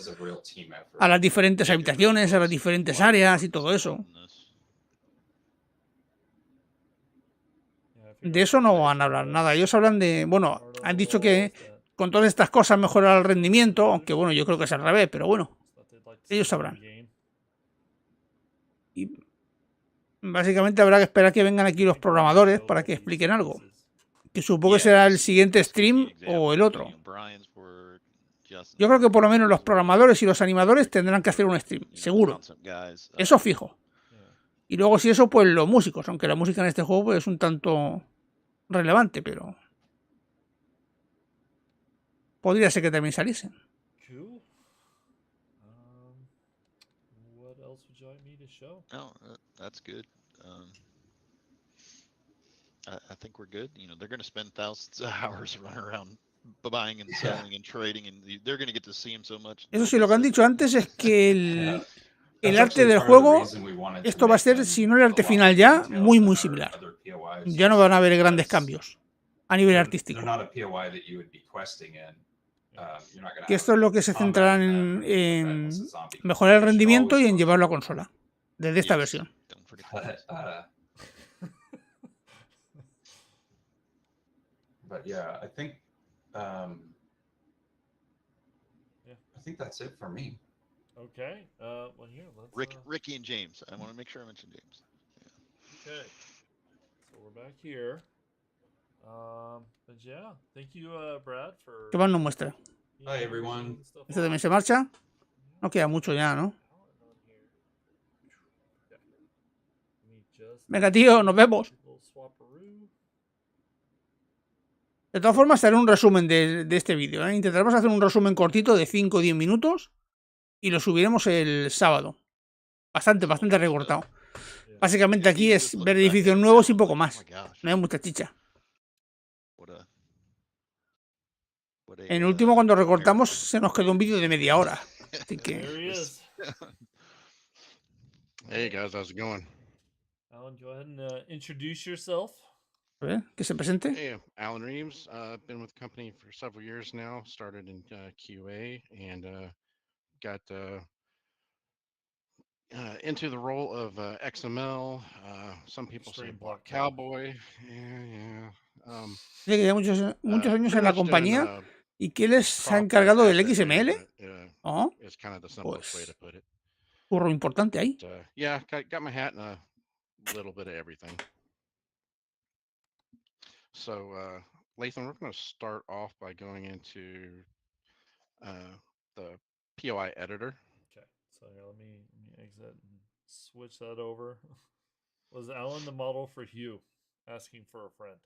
[SPEAKER 1] a las diferentes habitaciones, a las diferentes áreas y todo eso. De eso no van a hablar nada. Ellos hablan de, bueno, han dicho que con todas estas cosas mejorará el rendimiento, aunque bueno, yo creo que es al revés, pero bueno, ellos sabrán. Y básicamente habrá que esperar que vengan aquí los programadores para que expliquen algo. Que supongo que será el siguiente stream o el otro. Yo creo que por lo menos los programadores y los animadores tendrán que hacer un stream, seguro. Eso fijo. Y luego si eso, pues los músicos, aunque la música en este juego pues, es un tanto relevante, pero podría ser que también saliesen.
[SPEAKER 3] No, that's good. I think we're good. You know, they're going to spend thousands of hours running around buying and selling and trading, and they're going to get to see him so much.
[SPEAKER 1] Eso sí, lo que han dicho antes es que el arte del juego, esto va a ser, si no el arte final ya, muy muy similar. Ya no van a haber grandes cambios a nivel artístico. Que esto es lo que se centrarán en mejorar el rendimiento y en llevarlo a consola, desde esta versión.
[SPEAKER 6] But yeah, I think that's it for me.
[SPEAKER 2] Okay. Well, here let's.
[SPEAKER 3] Ricky and James. I want to make sure I mention James.
[SPEAKER 2] Yeah. Okay. So we're back here. But yeah, thank you, Brad, for.
[SPEAKER 1] ¿Qué más nos muestra?
[SPEAKER 6] Hi, everyone.
[SPEAKER 1] ¿Este también se marcha? No queda mucho ya, ¿no? Venga, tío, nos vemos. De todas formas, haré un resumen de este vídeo. Intentaremos hacer un resumen cortito de 5 o 10 minutos y lo subiremos el sábado. Bastante recortado. Básicamente aquí es ver edificios nuevos y poco más. No hay mucha chicha. En el último, cuando recortamos, se nos quedó un vídeo de media hora. Así que...
[SPEAKER 4] Hey guys, how's it going?
[SPEAKER 2] Alan, go ahead and introduce yourself.
[SPEAKER 1] A ver, que se presente.
[SPEAKER 4] Hey, Alan Reeves. Been with the company for several years now. Started in QA and got into the role of XML. Some people say block cowboy. Yeah.
[SPEAKER 1] Dice que lleva muchos años en la compañía y que él se ha encargado del XML. Oh, pues curro importante ahí.
[SPEAKER 4] Yeah, got my hat in a little bit of everything. So, Lathan, we're going to start off by going into the POI editor.
[SPEAKER 2] Okay, so here, let me exit and switch that over. Was Alan the model for Hugh asking for a friend?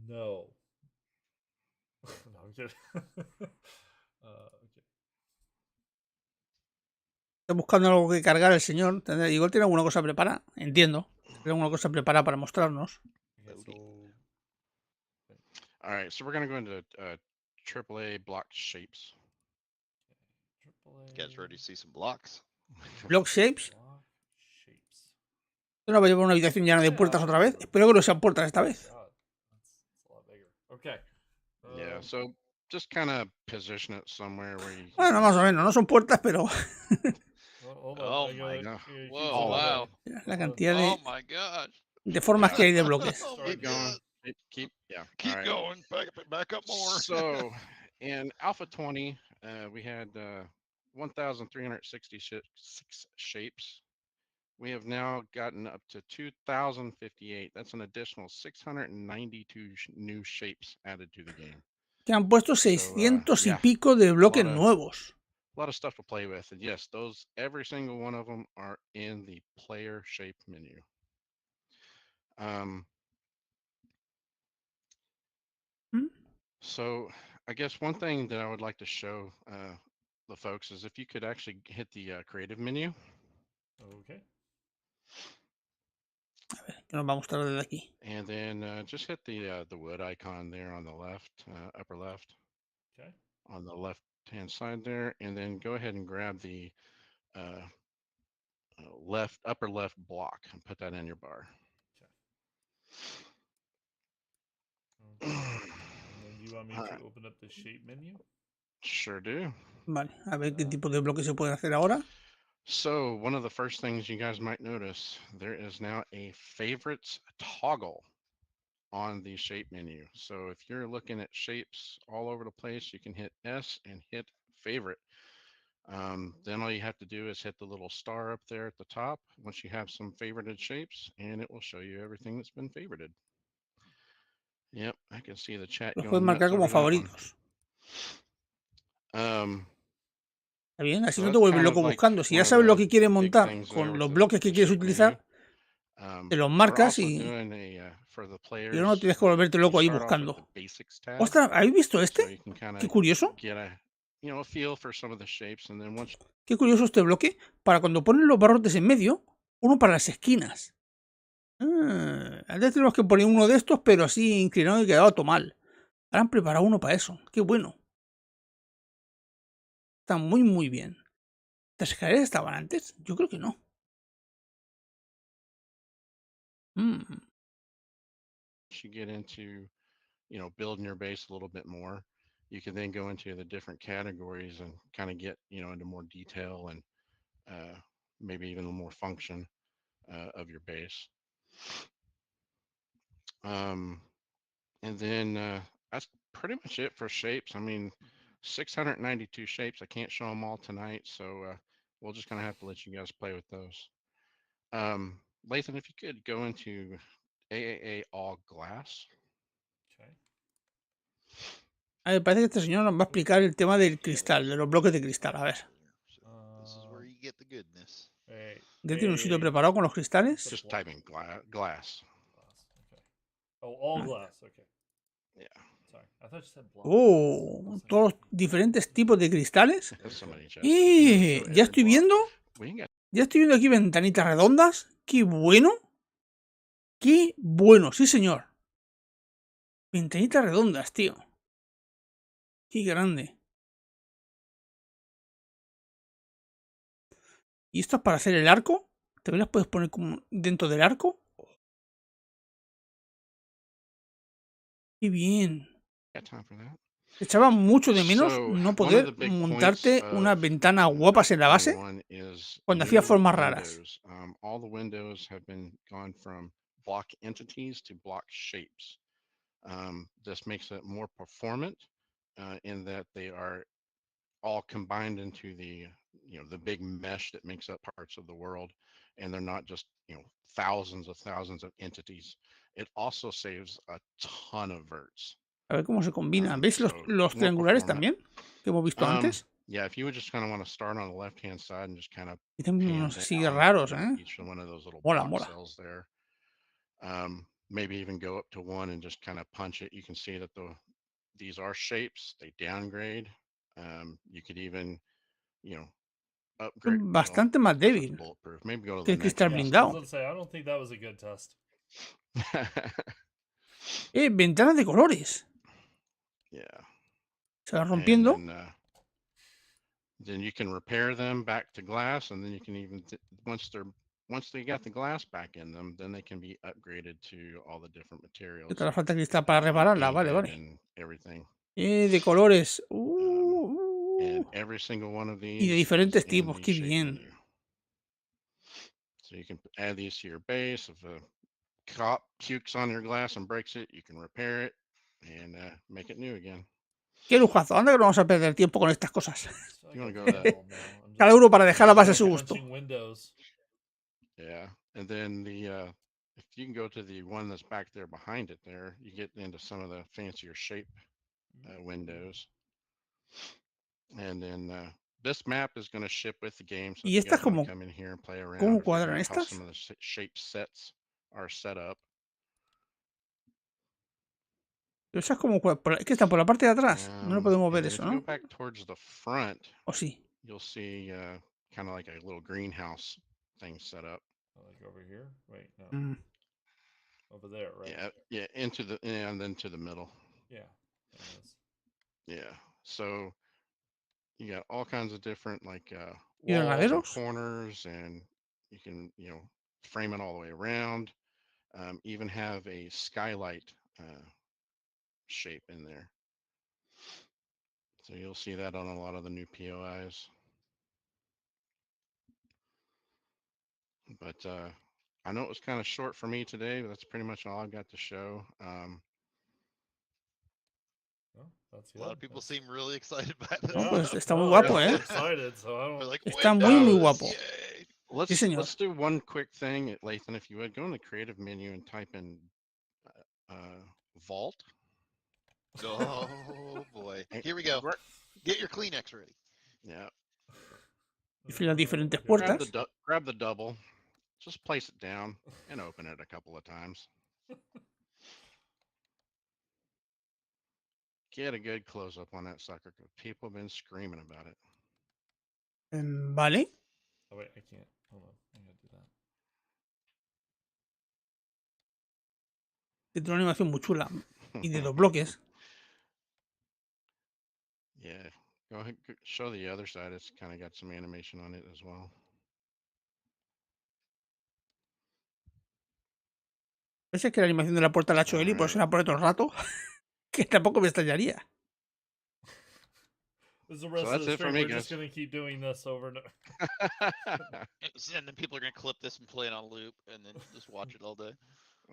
[SPEAKER 2] No. No, I'm kidding. Okay.
[SPEAKER 1] Está buscando algo que cargar el señor. Igual tiene alguna cosa preparada. Entiendo. Tiene alguna cosa preparada para mostrarnos.
[SPEAKER 2] Okay,
[SPEAKER 4] all right, so we're going to go into AAA block shapes.
[SPEAKER 3] You guys ready to see some blocks?
[SPEAKER 1] Block shapes. ¿No va a llevar una habitación llena de puertas otra vez? Espero que no sean puertas esta vez.
[SPEAKER 2] Okay.
[SPEAKER 4] Yeah, so just kind of position it somewhere where you.
[SPEAKER 1] Bueno, más o menos. No son puertas, pero...
[SPEAKER 3] Oh my god. Whoa, wow.
[SPEAKER 1] La cantidad de
[SPEAKER 3] Oh
[SPEAKER 1] formas que hay de bloques.
[SPEAKER 4] Keep going. Keep
[SPEAKER 3] right. Going. Back up more.
[SPEAKER 4] So in Alpha 20, we had 1,366 shapes. We have now gotten up to 2,058. That's an additional 692 new shapes added to the game.
[SPEAKER 1] Que han puesto 600 y pico de bloques nuevos.
[SPEAKER 4] A lot of stuff to play with, and yes, those every single one of them are in the player shape menu. So I guess one thing that I would like to show the folks is if you could actually hit the creative menu.
[SPEAKER 2] Okay.
[SPEAKER 1] A ver, que nos va a mostrar desde aquí.
[SPEAKER 4] And then just hit the wood icon there on the left, upper left.
[SPEAKER 2] Okay.
[SPEAKER 4] On the left-hand side there, and then go ahead and grab the upper left block and put that in your bar.
[SPEAKER 2] Okay. And then you want me to open up the shape menu?
[SPEAKER 4] Sure do.
[SPEAKER 1] Vale, a ver qué tipo de bloques se pueden hacer ahora.
[SPEAKER 4] So one of the first things you guys might notice, there is now a favorites toggle on the shape menu. So if you're looking at shapes all over the place, you can hit S and hit favorite. Then all you have to do is hit the little star up there at the top once you have some favorited shapes, and it will show you everything that's been favorited. Yep, I can see the chat.
[SPEAKER 1] Los puedes marcar como favoritos. Está bien, así no te vuelves loco buscando. Si ya sabes lo que quieres montar con los bloques que quieres utilizar, te los marcas y no tienes que volverte loco ahí buscando. ¡Ostras! ¿Habéis visto este? ¡Qué curioso! ¡Qué curioso este bloque! Para cuando ponen los barrotes en medio, uno para las esquinas. Antes tenemos que poner uno de estos, pero así inclinado y quedado todo mal. Ahora han preparado uno para eso. ¡Qué bueno! Está muy, muy bien. ¿Las escaleras estaban antes? Yo creo que no.
[SPEAKER 4] You get into, building your base a little bit more. You can then go into the different categories and kind of get, into more detail and maybe even more function of your base. And then that's pretty much it for shapes. I mean, 692 shapes. I can't show them all tonight, so we'll just kind of have to let you guys play with those. Lathan, if you could go into AAA All Glass.
[SPEAKER 2] Okay.
[SPEAKER 1] A ver, parece que este señor nos va a explicar el tema del cristal, de los bloques de cristal. A ver.
[SPEAKER 3] This is where you get the goodness.
[SPEAKER 1] ¿Ya tiene un sitio preparado con los cristales?
[SPEAKER 4] Just type in glass.
[SPEAKER 2] Okay. Oh, all glass. Okay.
[SPEAKER 4] Yeah.
[SPEAKER 2] Sorry, I thought you said block.
[SPEAKER 1] Oh, todos diferentes tipos de cristales. Y ya estoy viendo. Ya estoy viendo aquí ventanitas redondas. ¡Qué bueno! ¡Qué bueno! Sí, señor. Ventanitas redondas, tío. ¡Qué grande! ¿Y esto es para hacer el arco? ¿También las puedes poner como dentro del arco? ¡Qué bien! Echaba mucho de menos no poder montarte unas ventanas guapas en la base cuando hacía formas raras.
[SPEAKER 4] All the windows have been gone from block entities to block shapes. This makes it more performant in that they are all combined into the the big mesh that makes up parts of the world, and they're not just thousands of entities. It also saves a ton of verts.
[SPEAKER 1] A ver cómo se combinan. ¿Veis los triangulares también? Que hemos visto antes.
[SPEAKER 4] Yeah, if you would just kind of want to start on the left-hand side and just kind of
[SPEAKER 1] y también unos así raros,
[SPEAKER 4] each one of those little
[SPEAKER 1] mola.
[SPEAKER 4] cells there. Maybe even go up to one and just kind of punch it. You can see that these are shapes. They downgrade. You could even, upgrade.
[SPEAKER 1] Bastante más débil
[SPEAKER 4] Maybe go to
[SPEAKER 1] que el cristal blindado.
[SPEAKER 2] I don't think that was a good test.
[SPEAKER 1] Ventanas de colores.
[SPEAKER 4] Yeah.
[SPEAKER 1] Se van rompiendo.
[SPEAKER 4] Then you can repair them back to glass, and then you can even once they got the glass back in them, then they can be upgraded to all the different materials.
[SPEAKER 1] Que te hará falta cristal para repararla, vale.
[SPEAKER 4] Everything.
[SPEAKER 1] De colores.
[SPEAKER 4] And every single one of these.
[SPEAKER 1] Y de diferentes tipos, qué bien.
[SPEAKER 4] So you can add these to your base. If a cop pukes on your glass and breaks it, you can repair it and make it new again.
[SPEAKER 1] Qué lujazo. Anda que no vamos a perder tiempo con estas cosas. Cada uno para dejar la base a su gusto.
[SPEAKER 4] Yeah, and then if you can go to the one that's back there behind it there, you get into some of the fancier shape windows. And then this map is going to ship with the game, so
[SPEAKER 1] you guys want to
[SPEAKER 4] come in here and play around.
[SPEAKER 1] ¿Cómo cuadran estas?
[SPEAKER 4] Some of the shape sets are set up.
[SPEAKER 1] Esas como que están por la parte de atrás. No lo podemos ver eso, ¿no?
[SPEAKER 4] Go back towards the front.
[SPEAKER 1] ¿O sí?
[SPEAKER 4] You'll see kind of like a little greenhouse thing set up.
[SPEAKER 2] Like over here? Wait, no. Over there, right?
[SPEAKER 4] Yeah, and then to the middle.
[SPEAKER 2] Yeah.
[SPEAKER 4] Yeah. So you got all kinds of different like
[SPEAKER 1] walls
[SPEAKER 4] and corners, and you can frame it all the way around. Even have a skylight shape in there. So you'll see that on a lot of the new POIs. But I know it was kind of short for me today, but that's pretty much all I've got to show.
[SPEAKER 3] A lot of people seem really excited by this.
[SPEAKER 1] No, pues está muy guapo, Está muy guapo.
[SPEAKER 4] Let's do one quick thing, Lathan, if you would. Go in the creative menu and type in vault.
[SPEAKER 3] Oh boy. Here we go. Get your Kleenex ready.
[SPEAKER 4] Yeah.
[SPEAKER 1] Y filas diferentes puertas.
[SPEAKER 4] Grab the double. Just place it down and open it a couple of times. Get a good close up on that sucker because people have been screaming about it.
[SPEAKER 1] Vale.
[SPEAKER 2] Oh wait, I can't. Hold on, I gotta do that.
[SPEAKER 1] Es una animación muy chula y de 2 bloques.
[SPEAKER 4] Yeah, go ahead, show the other side. It's kind of got some animation on it as well.
[SPEAKER 1] Parece que la animación de la puerta la ha hecho él y por eso la pone todo el rato. Que tampoco me extrañaría.
[SPEAKER 2] This is the rest of the stream. We're just gonna keep doing this over and over.
[SPEAKER 3] And then people are gonna clip this and play it on loop, and then just watch it all day.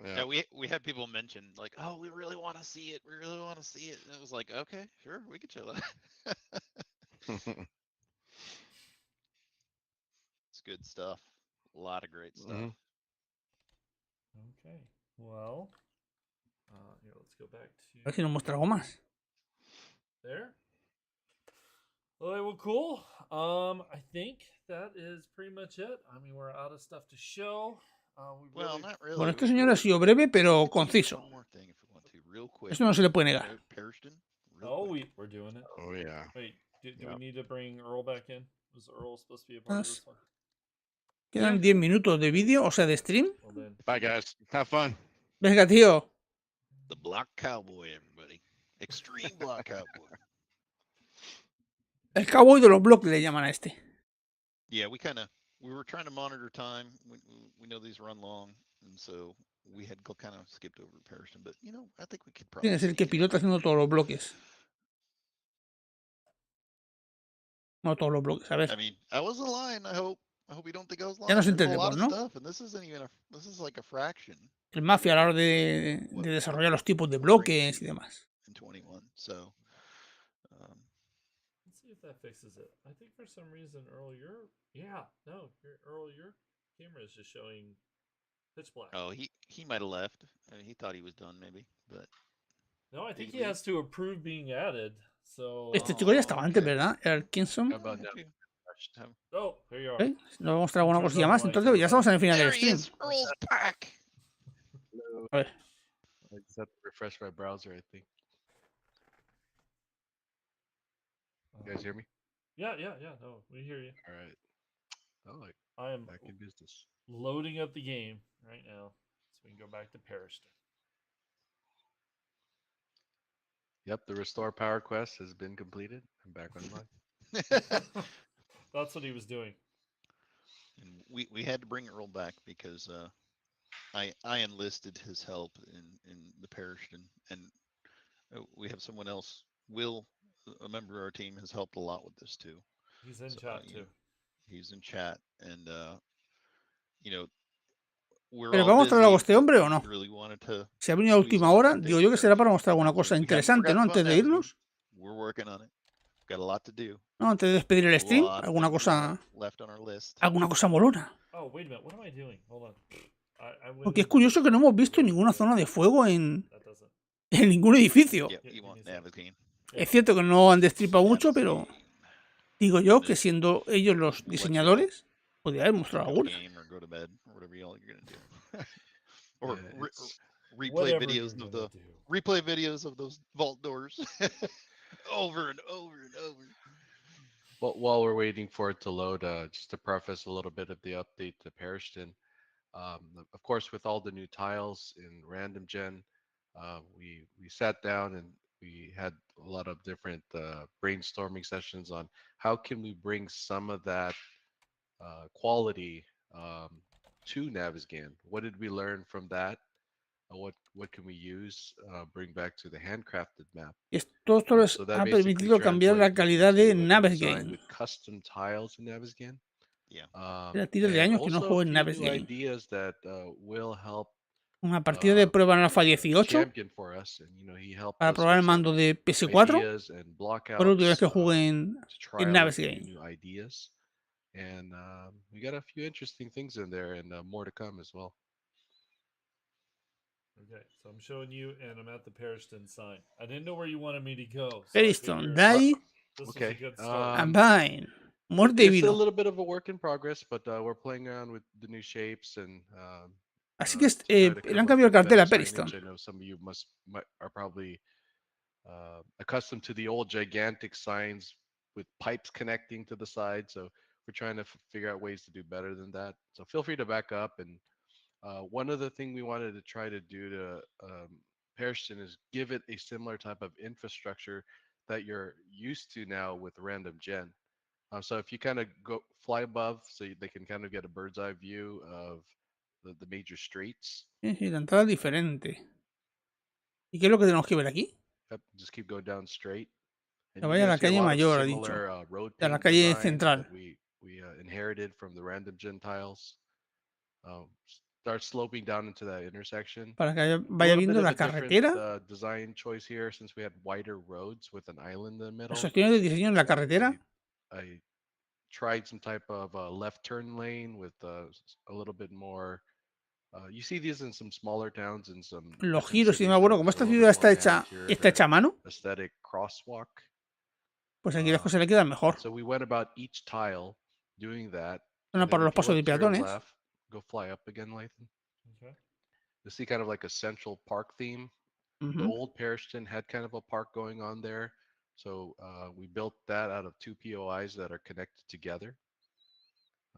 [SPEAKER 3] Yeah, we had people mention like, oh, we really want to see it. We really want to see it. And it was like, okay, sure, we could show that. It's good stuff. A lot of great stuff.
[SPEAKER 2] Okay. Well, here, let's go back to.
[SPEAKER 1] A ver si nos muestra algo más.
[SPEAKER 2] There. All right, well, cool. I think that is pretty much it. I mean, we're out of stuff to show.
[SPEAKER 3] Well, not really.
[SPEAKER 1] Bueno, este señor ha sido breve, pero conciso. Eso no se le puede negar.
[SPEAKER 2] Oh, we're doing it.
[SPEAKER 4] Oh, yeah.
[SPEAKER 2] Wait, do we need to bring Earl back in? Was Earl supposed to be a part of this one?
[SPEAKER 1] Quedan 10 minutos de vídeo, o sea, de stream.
[SPEAKER 2] Well, then.
[SPEAKER 4] Bye, guys. Have fun.
[SPEAKER 1] Venga, tío.
[SPEAKER 3] The Block Cowboy, everybody. Extreme Block Cowboy.
[SPEAKER 1] El cowboy de los bloques le llaman a este.
[SPEAKER 3] Yeah, we were trying to monitor time. We know these run long, and so we had kind of skipped over Patterson, but you know, I think we could probably.
[SPEAKER 1] Tiene que ser el que pilota haciendo todos los bloques. No todos los bloques, a ver.
[SPEAKER 3] I mean, I wasn't lying. I hope you don't think I was lying.
[SPEAKER 1] Ya nos
[SPEAKER 3] There's a
[SPEAKER 1] entendemos,
[SPEAKER 3] lot of
[SPEAKER 1] ¿no?
[SPEAKER 3] stuff, and this is like a fraction.
[SPEAKER 1] El mafia a la hora de desarrollar los tipos de bloques y demás.
[SPEAKER 3] In 21, so.
[SPEAKER 2] Let's see if that fixes it. I think for some reason, Earl, your camera is just showing pitch black.
[SPEAKER 3] Oh, he might have left. I mean, he thought he was done, maybe, but.
[SPEAKER 2] No, I think he has to approve being added. So.
[SPEAKER 1] Este chico ya estaba antes, ¿verdad? El Kinson.
[SPEAKER 2] Oh, here you are.
[SPEAKER 1] ¿Okay? Nos va a mostrar alguna cosilla más. Entonces ya estamos en el final del stream. A ver.
[SPEAKER 4] I just have to refresh my browser, I think. You guys hear me?
[SPEAKER 2] Yeah. No, we hear you.
[SPEAKER 4] All right. Oh,
[SPEAKER 2] I am
[SPEAKER 4] back in business.
[SPEAKER 2] Loading up the game right now, so we can go back to Pariston.
[SPEAKER 4] Yep, the restore power quest has been completed. I'm back online.
[SPEAKER 2] That's what he was doing.
[SPEAKER 3] And we had to bring Earl back because I enlisted his help in the Pariston, and we have someone else. Will, a member of our team, has helped a lot with this too.
[SPEAKER 2] He's in chat too.
[SPEAKER 3] He's in chat, and you know,
[SPEAKER 1] ¿Pero vamos a mostrar algo a este hombre o no? Si ha venido a última hora, digo yo que será para mostrar alguna cosa interesante, ¿no? Antes de irnos. No, antes de despedir el stream, alguna cosa molona.
[SPEAKER 2] Oh, wait a minute. What am I doing? Hold on.
[SPEAKER 1] Porque es curioso que no hemos visto ninguna zona de fuego en ningún edificio. Es cierto que no han destripado mucho, pero digo yo que siendo ellos los diseñadores, podría haber mostrado alguna.
[SPEAKER 3] Or replay videos of those vault doors over and over and over.
[SPEAKER 4] But while we're waiting for it to load, just to preface a little bit of the update to Pariston, of course, with all the new tiles in random gen, we sat down and we had a lot of different brainstorming sessions on how can we bring some of that quality to Navisgan. What did we learn from that? What can we use? Bring back to the handcrafted map.
[SPEAKER 1] Esto les ha permitido cambiar la calidad de Navisgan.
[SPEAKER 4] With custom tiles in Navisgan.
[SPEAKER 1] Era tiro de años que no juego en Navisgan.
[SPEAKER 4] Ideas that will help.
[SPEAKER 1] Una partida de prueba en Alpha 18 para probar el mando de PS4. Por última vez que jugué en Navisgan.
[SPEAKER 4] And we got a few interesting things in there, and more to come as well.
[SPEAKER 2] Okay, so I'm showing you, and I'm at the Pariston sign. I didn't know where you wanted me to go.
[SPEAKER 1] So Pariston, die.
[SPEAKER 4] Okay.
[SPEAKER 1] I'm buying. More
[SPEAKER 4] It's a little bit of a work in progress, but we're playing around with the new shapes and.
[SPEAKER 1] Así que le han cambiado el cartel a Pariston.
[SPEAKER 4] I know some of you are probably accustomed to the old gigantic signs with pipes connecting to the side, so we're trying to figure out ways to do better than that. So feel free to back up. And one other thing we wanted to try to do to Pariston is give it a similar type of infrastructure that you're used to now with random gen. So if you kind of fly above, so they can kind of get a bird's eye view of the major streets.
[SPEAKER 1] Sí, la entrada es diferente. ¿Y qué es lo que tenemos que ver aquí?
[SPEAKER 4] Just keep going down straight.
[SPEAKER 1] Que vaya a la calle mayor, ha dicho. A la calle central.
[SPEAKER 4] We inherited from the random gen tiles. starts sloping down into that intersection.
[SPEAKER 1] Para que
[SPEAKER 4] A
[SPEAKER 1] vaya
[SPEAKER 4] little bit
[SPEAKER 1] viendo
[SPEAKER 4] of
[SPEAKER 1] la
[SPEAKER 4] a different
[SPEAKER 1] carretera.
[SPEAKER 4] design choice here since we had wider roads with an island in the middle.
[SPEAKER 1] Las opciones de diseño en la carretera.
[SPEAKER 4] I tried some type of left turn lane with a little bit more. You see these in some smaller towns and some.
[SPEAKER 1] Los giros y demás. Bueno, como esta ciudad está hecha a mano,
[SPEAKER 4] aesthetic crosswalk.
[SPEAKER 1] Pues aquí las cosas le quedan mejor.
[SPEAKER 4] So we went about each tile doing that.
[SPEAKER 1] Una para los pasos de peatones.
[SPEAKER 4] Left, go fly up again, Lathan. Okay. You see kind of like a central park theme. The old Parishton had kind of a park going on there. So we built that out of 2 POIs that are connected together.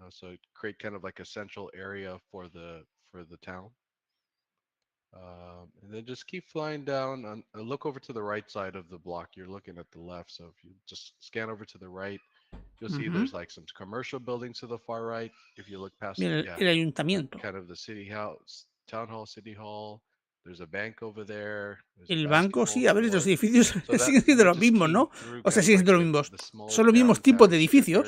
[SPEAKER 4] So create kind of like a central area for the town. And then just keep flying down. Look over to the right side of the block. You're looking at the left. So if you just scan over to the right, you'll see there's like some commercial buildings to the far right. If you look past
[SPEAKER 1] el ayuntamiento.
[SPEAKER 4] Kind of the city house, town hall, city hall. There's a bank over there.
[SPEAKER 1] El banco, sí, a ver, los edificios siguen siendo los mismos, ¿no? O sea, siguen siendo los mismos. Son los mismos tipos de edificios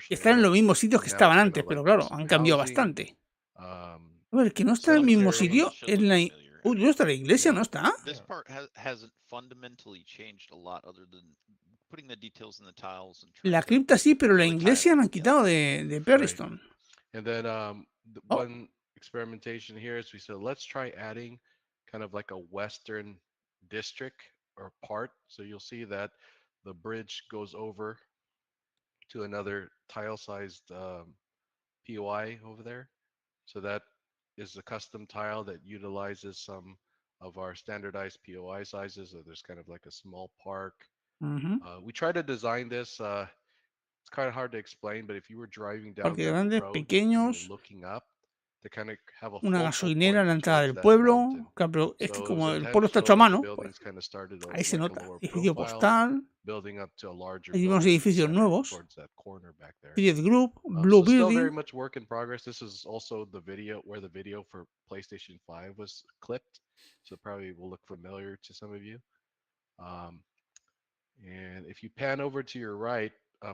[SPEAKER 1] que están en los mismos sitios que estaban antes, pero claro, han cambiado bastante. A ver, que no está en el mismo sitio es la... ¿no está la iglesia? ¿No está?
[SPEAKER 3] This part hasn't fundamentally changed a lot other than putting the details in the tiles and
[SPEAKER 1] la cripta sí, pero la iglesia la han quitado de Parishton.
[SPEAKER 4] And then one experimentation here is we said, let's try adding kind of like a western district or part. So you'll see that the bridge goes over to another tile-sized POI over there. So that is a custom tile that utilizes some of our standardized POI sizes. So there's kind of like a small park. We try to design this. It's kind of hard to explain, but if you were driving down the road,
[SPEAKER 1] pequeños,
[SPEAKER 4] looking up, to kind of have a
[SPEAKER 1] una gasolinera en la entrada del pueblo. Claro, es que como el pueblo está hecho a mano, pues, ahí se nota. Edificio postal. Hay unos edificios nuevos. Feed Group, Blue
[SPEAKER 4] Building. Still very
[SPEAKER 1] Building.
[SPEAKER 4] much work in progress. This is also the video where the video for PlayStation 5 was clipped, so probably will look familiar to some of you. And if you pan over to your right,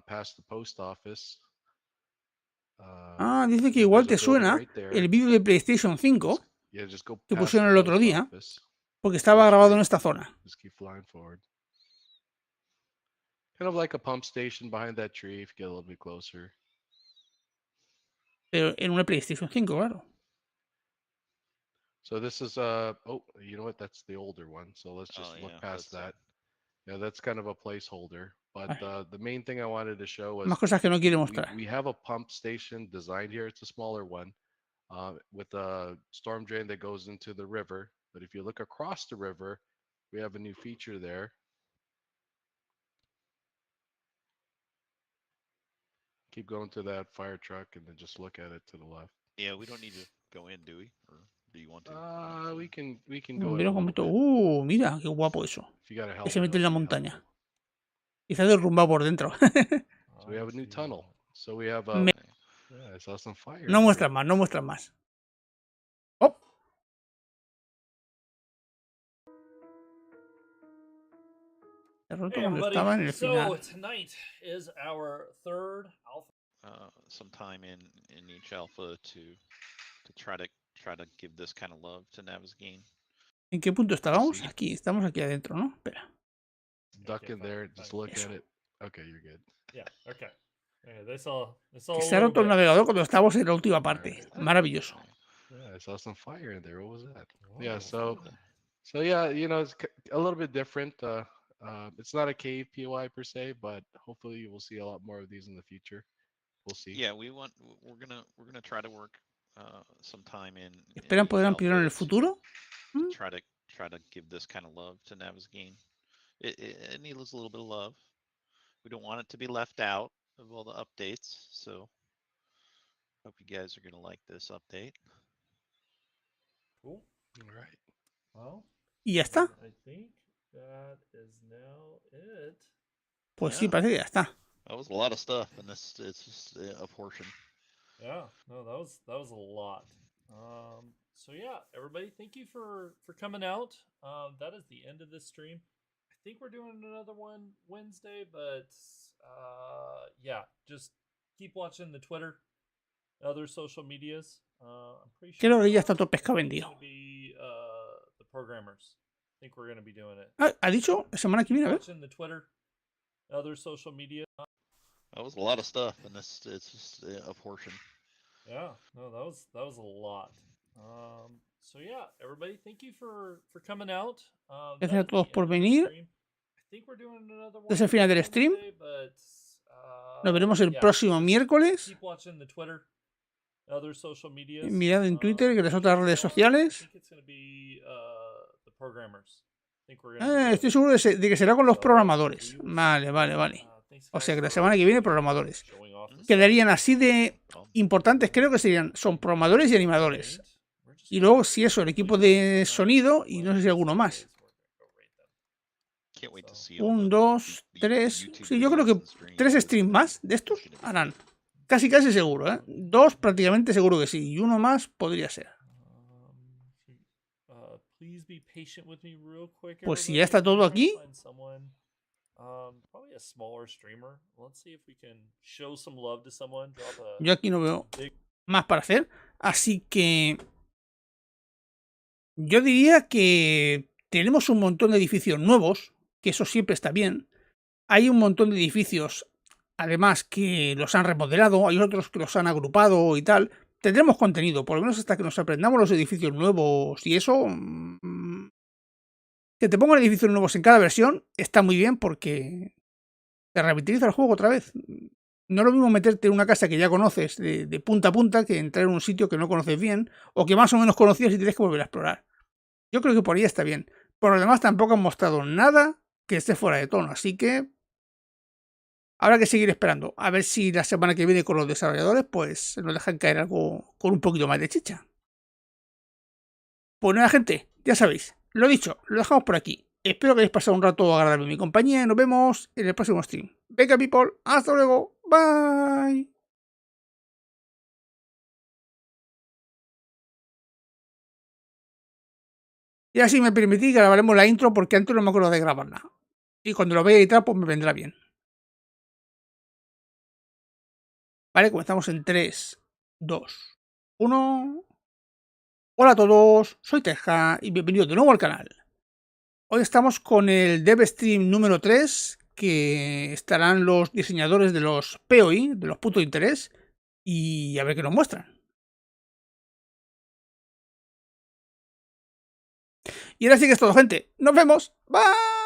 [SPEAKER 4] past the post office.
[SPEAKER 1] Dice que igual te suena el vídeo de PlayStation 5 que pusieron el otro día, porque estaba grabado en esta zona.
[SPEAKER 4] Kind of like a pump station behind that tree if you get a little bit closer.
[SPEAKER 1] Pero en una PlayStation 5, claro.
[SPEAKER 4] So this is oh, you know what? That's the older one. So let's just look past that. Yeah, that's kind of a placeholder. But the main thing I wanted to show was
[SPEAKER 1] más cosas que no quiere mostrar.
[SPEAKER 4] We have a pump station designed here. It's a smaller one with a storm drain that goes into the river. But if you look across the river, we have a new feature there. Keep going to that fire truck and then just look at it to the left.
[SPEAKER 3] Yeah, we don't need to go in, do we? Or do you want to?
[SPEAKER 4] We can go
[SPEAKER 1] in. Mira, qué guapo eso. Que se mete en la montaña. Y se ha derrumbado por dentro.
[SPEAKER 4] So we have a new tunnel. So we have I saw some fire.
[SPEAKER 1] No muestras más, no muestras más. Oh.
[SPEAKER 2] Hey everybody, so tonight is our third alpha.
[SPEAKER 3] Sometime in each alpha to try to give this kind of love to Nav's game.
[SPEAKER 1] ¿En qué punto estábamos? Aquí, estamos aquí adentro, ¿no? Espera.
[SPEAKER 4] Duck in there, just look at it. Okay, you're good.
[SPEAKER 2] Yeah, okay. They saw
[SPEAKER 1] que se ha roto el navegador cuando estábamos en la última parte. Maravilloso.
[SPEAKER 4] Yeah, I saw some fire in there. What was that? Yeah, so yeah, you know, it's a little bit different. It's not a cave POI per se, but hopefully we'll see a lot more of these in the future. We'll see.
[SPEAKER 3] Yeah, we're gonna try to work sometime in.
[SPEAKER 1] ¿Esperan poder ampliar en el futuro?
[SPEAKER 3] Try to give this kind of love to Nav's game. It needs a little bit of love. We don't want it to be left out of all the updates, so hope you guys are gonna like this update.
[SPEAKER 2] Cool.
[SPEAKER 4] All right.
[SPEAKER 2] Well.
[SPEAKER 1] ¿Y ya está?
[SPEAKER 2] I think that is now it.
[SPEAKER 1] Pues sí, parece que ya está.
[SPEAKER 3] That was a lot of stuff, and it's just a portion.
[SPEAKER 2] Yeah, no, that was a lot. So yeah, everybody, thank you for coming out. That is the end of this stream. I think we're doing another one Wednesday, but yeah, just keep watching the Twitter. other social medias. I'm pretty sure
[SPEAKER 1] Creo que ya está todo pescado vendido.
[SPEAKER 2] The programmers. I think we're going to be doing it.
[SPEAKER 1] Ah, ¿ha dicho? La semana que viene, a ver.
[SPEAKER 2] Watching the Twitter, other social media.
[SPEAKER 3] That was a lot of stuff, and it's just a portion.
[SPEAKER 2] Yeah, no, that was a lot. So yeah, everybody, thank you for coming out.
[SPEAKER 1] Gracias a todos por venir. Es el final del stream. Nos veremos el próximo miércoles. Mirad en Twitter y las otras redes sociales. Estoy seguro de que será con los programadores. Vale. O sea que la semana que viene programadores. Quedarían así de importantes, creo que son programadores y animadores. Y luego, si eso, el equipo de sonido y no sé si alguno más. 1, 2, 3. Sí, yo creo que 3 streams más de estos harán. Casi seguro, ¿eh? 2 prácticamente seguro que sí. Y 1 más podría ser. Pues si ya está todo aquí. Yo aquí no veo más para hacer. Así que yo diría que tenemos un montón de edificios nuevos, que eso siempre está bien. Hay un montón de edificios, además, que los han remodelado, hay otros que los han agrupado y tal. Tendremos contenido, por lo menos hasta que nos aprendamos los edificios nuevos y eso. Que te pongan edificios nuevos en cada versión está muy bien porque te revitaliza el juego otra vez. No es lo mismo meterte en una casa que ya conoces de punta a punta que entrar en un sitio que no conoces bien o que más o menos conocías y tienes que volver a explorar. Yo creo que por ahí está bien. Por lo demás tampoco han mostrado nada que esté fuera de tono, así que habrá que seguir esperando. A ver si la semana que viene con los desarrolladores pues nos dejan caer algo con un poquito más de chicha. Pues nada, gente, ya sabéis. Lo dicho, lo dejamos por aquí. Espero que hayáis pasado un rato agradable en mi compañía y nos vemos en el próximo stream. Venga, people, hasta luego. Bye. Y así me permití que grabaremos la intro porque antes no me acuerdo de grabar nada. Y cuando lo vea editar, pues me vendrá bien. Vale, comenzamos en 3, 2, 1. Hola a todos, soy TEKJA y bienvenidos de nuevo al canal. Hoy estamos con el Devstream número 3, que estarán los diseñadores de los POI, de los puntos de interés, y a ver qué nos muestran. Y ahora sí que es todo, gente. ¡Nos vemos! ¡Bye!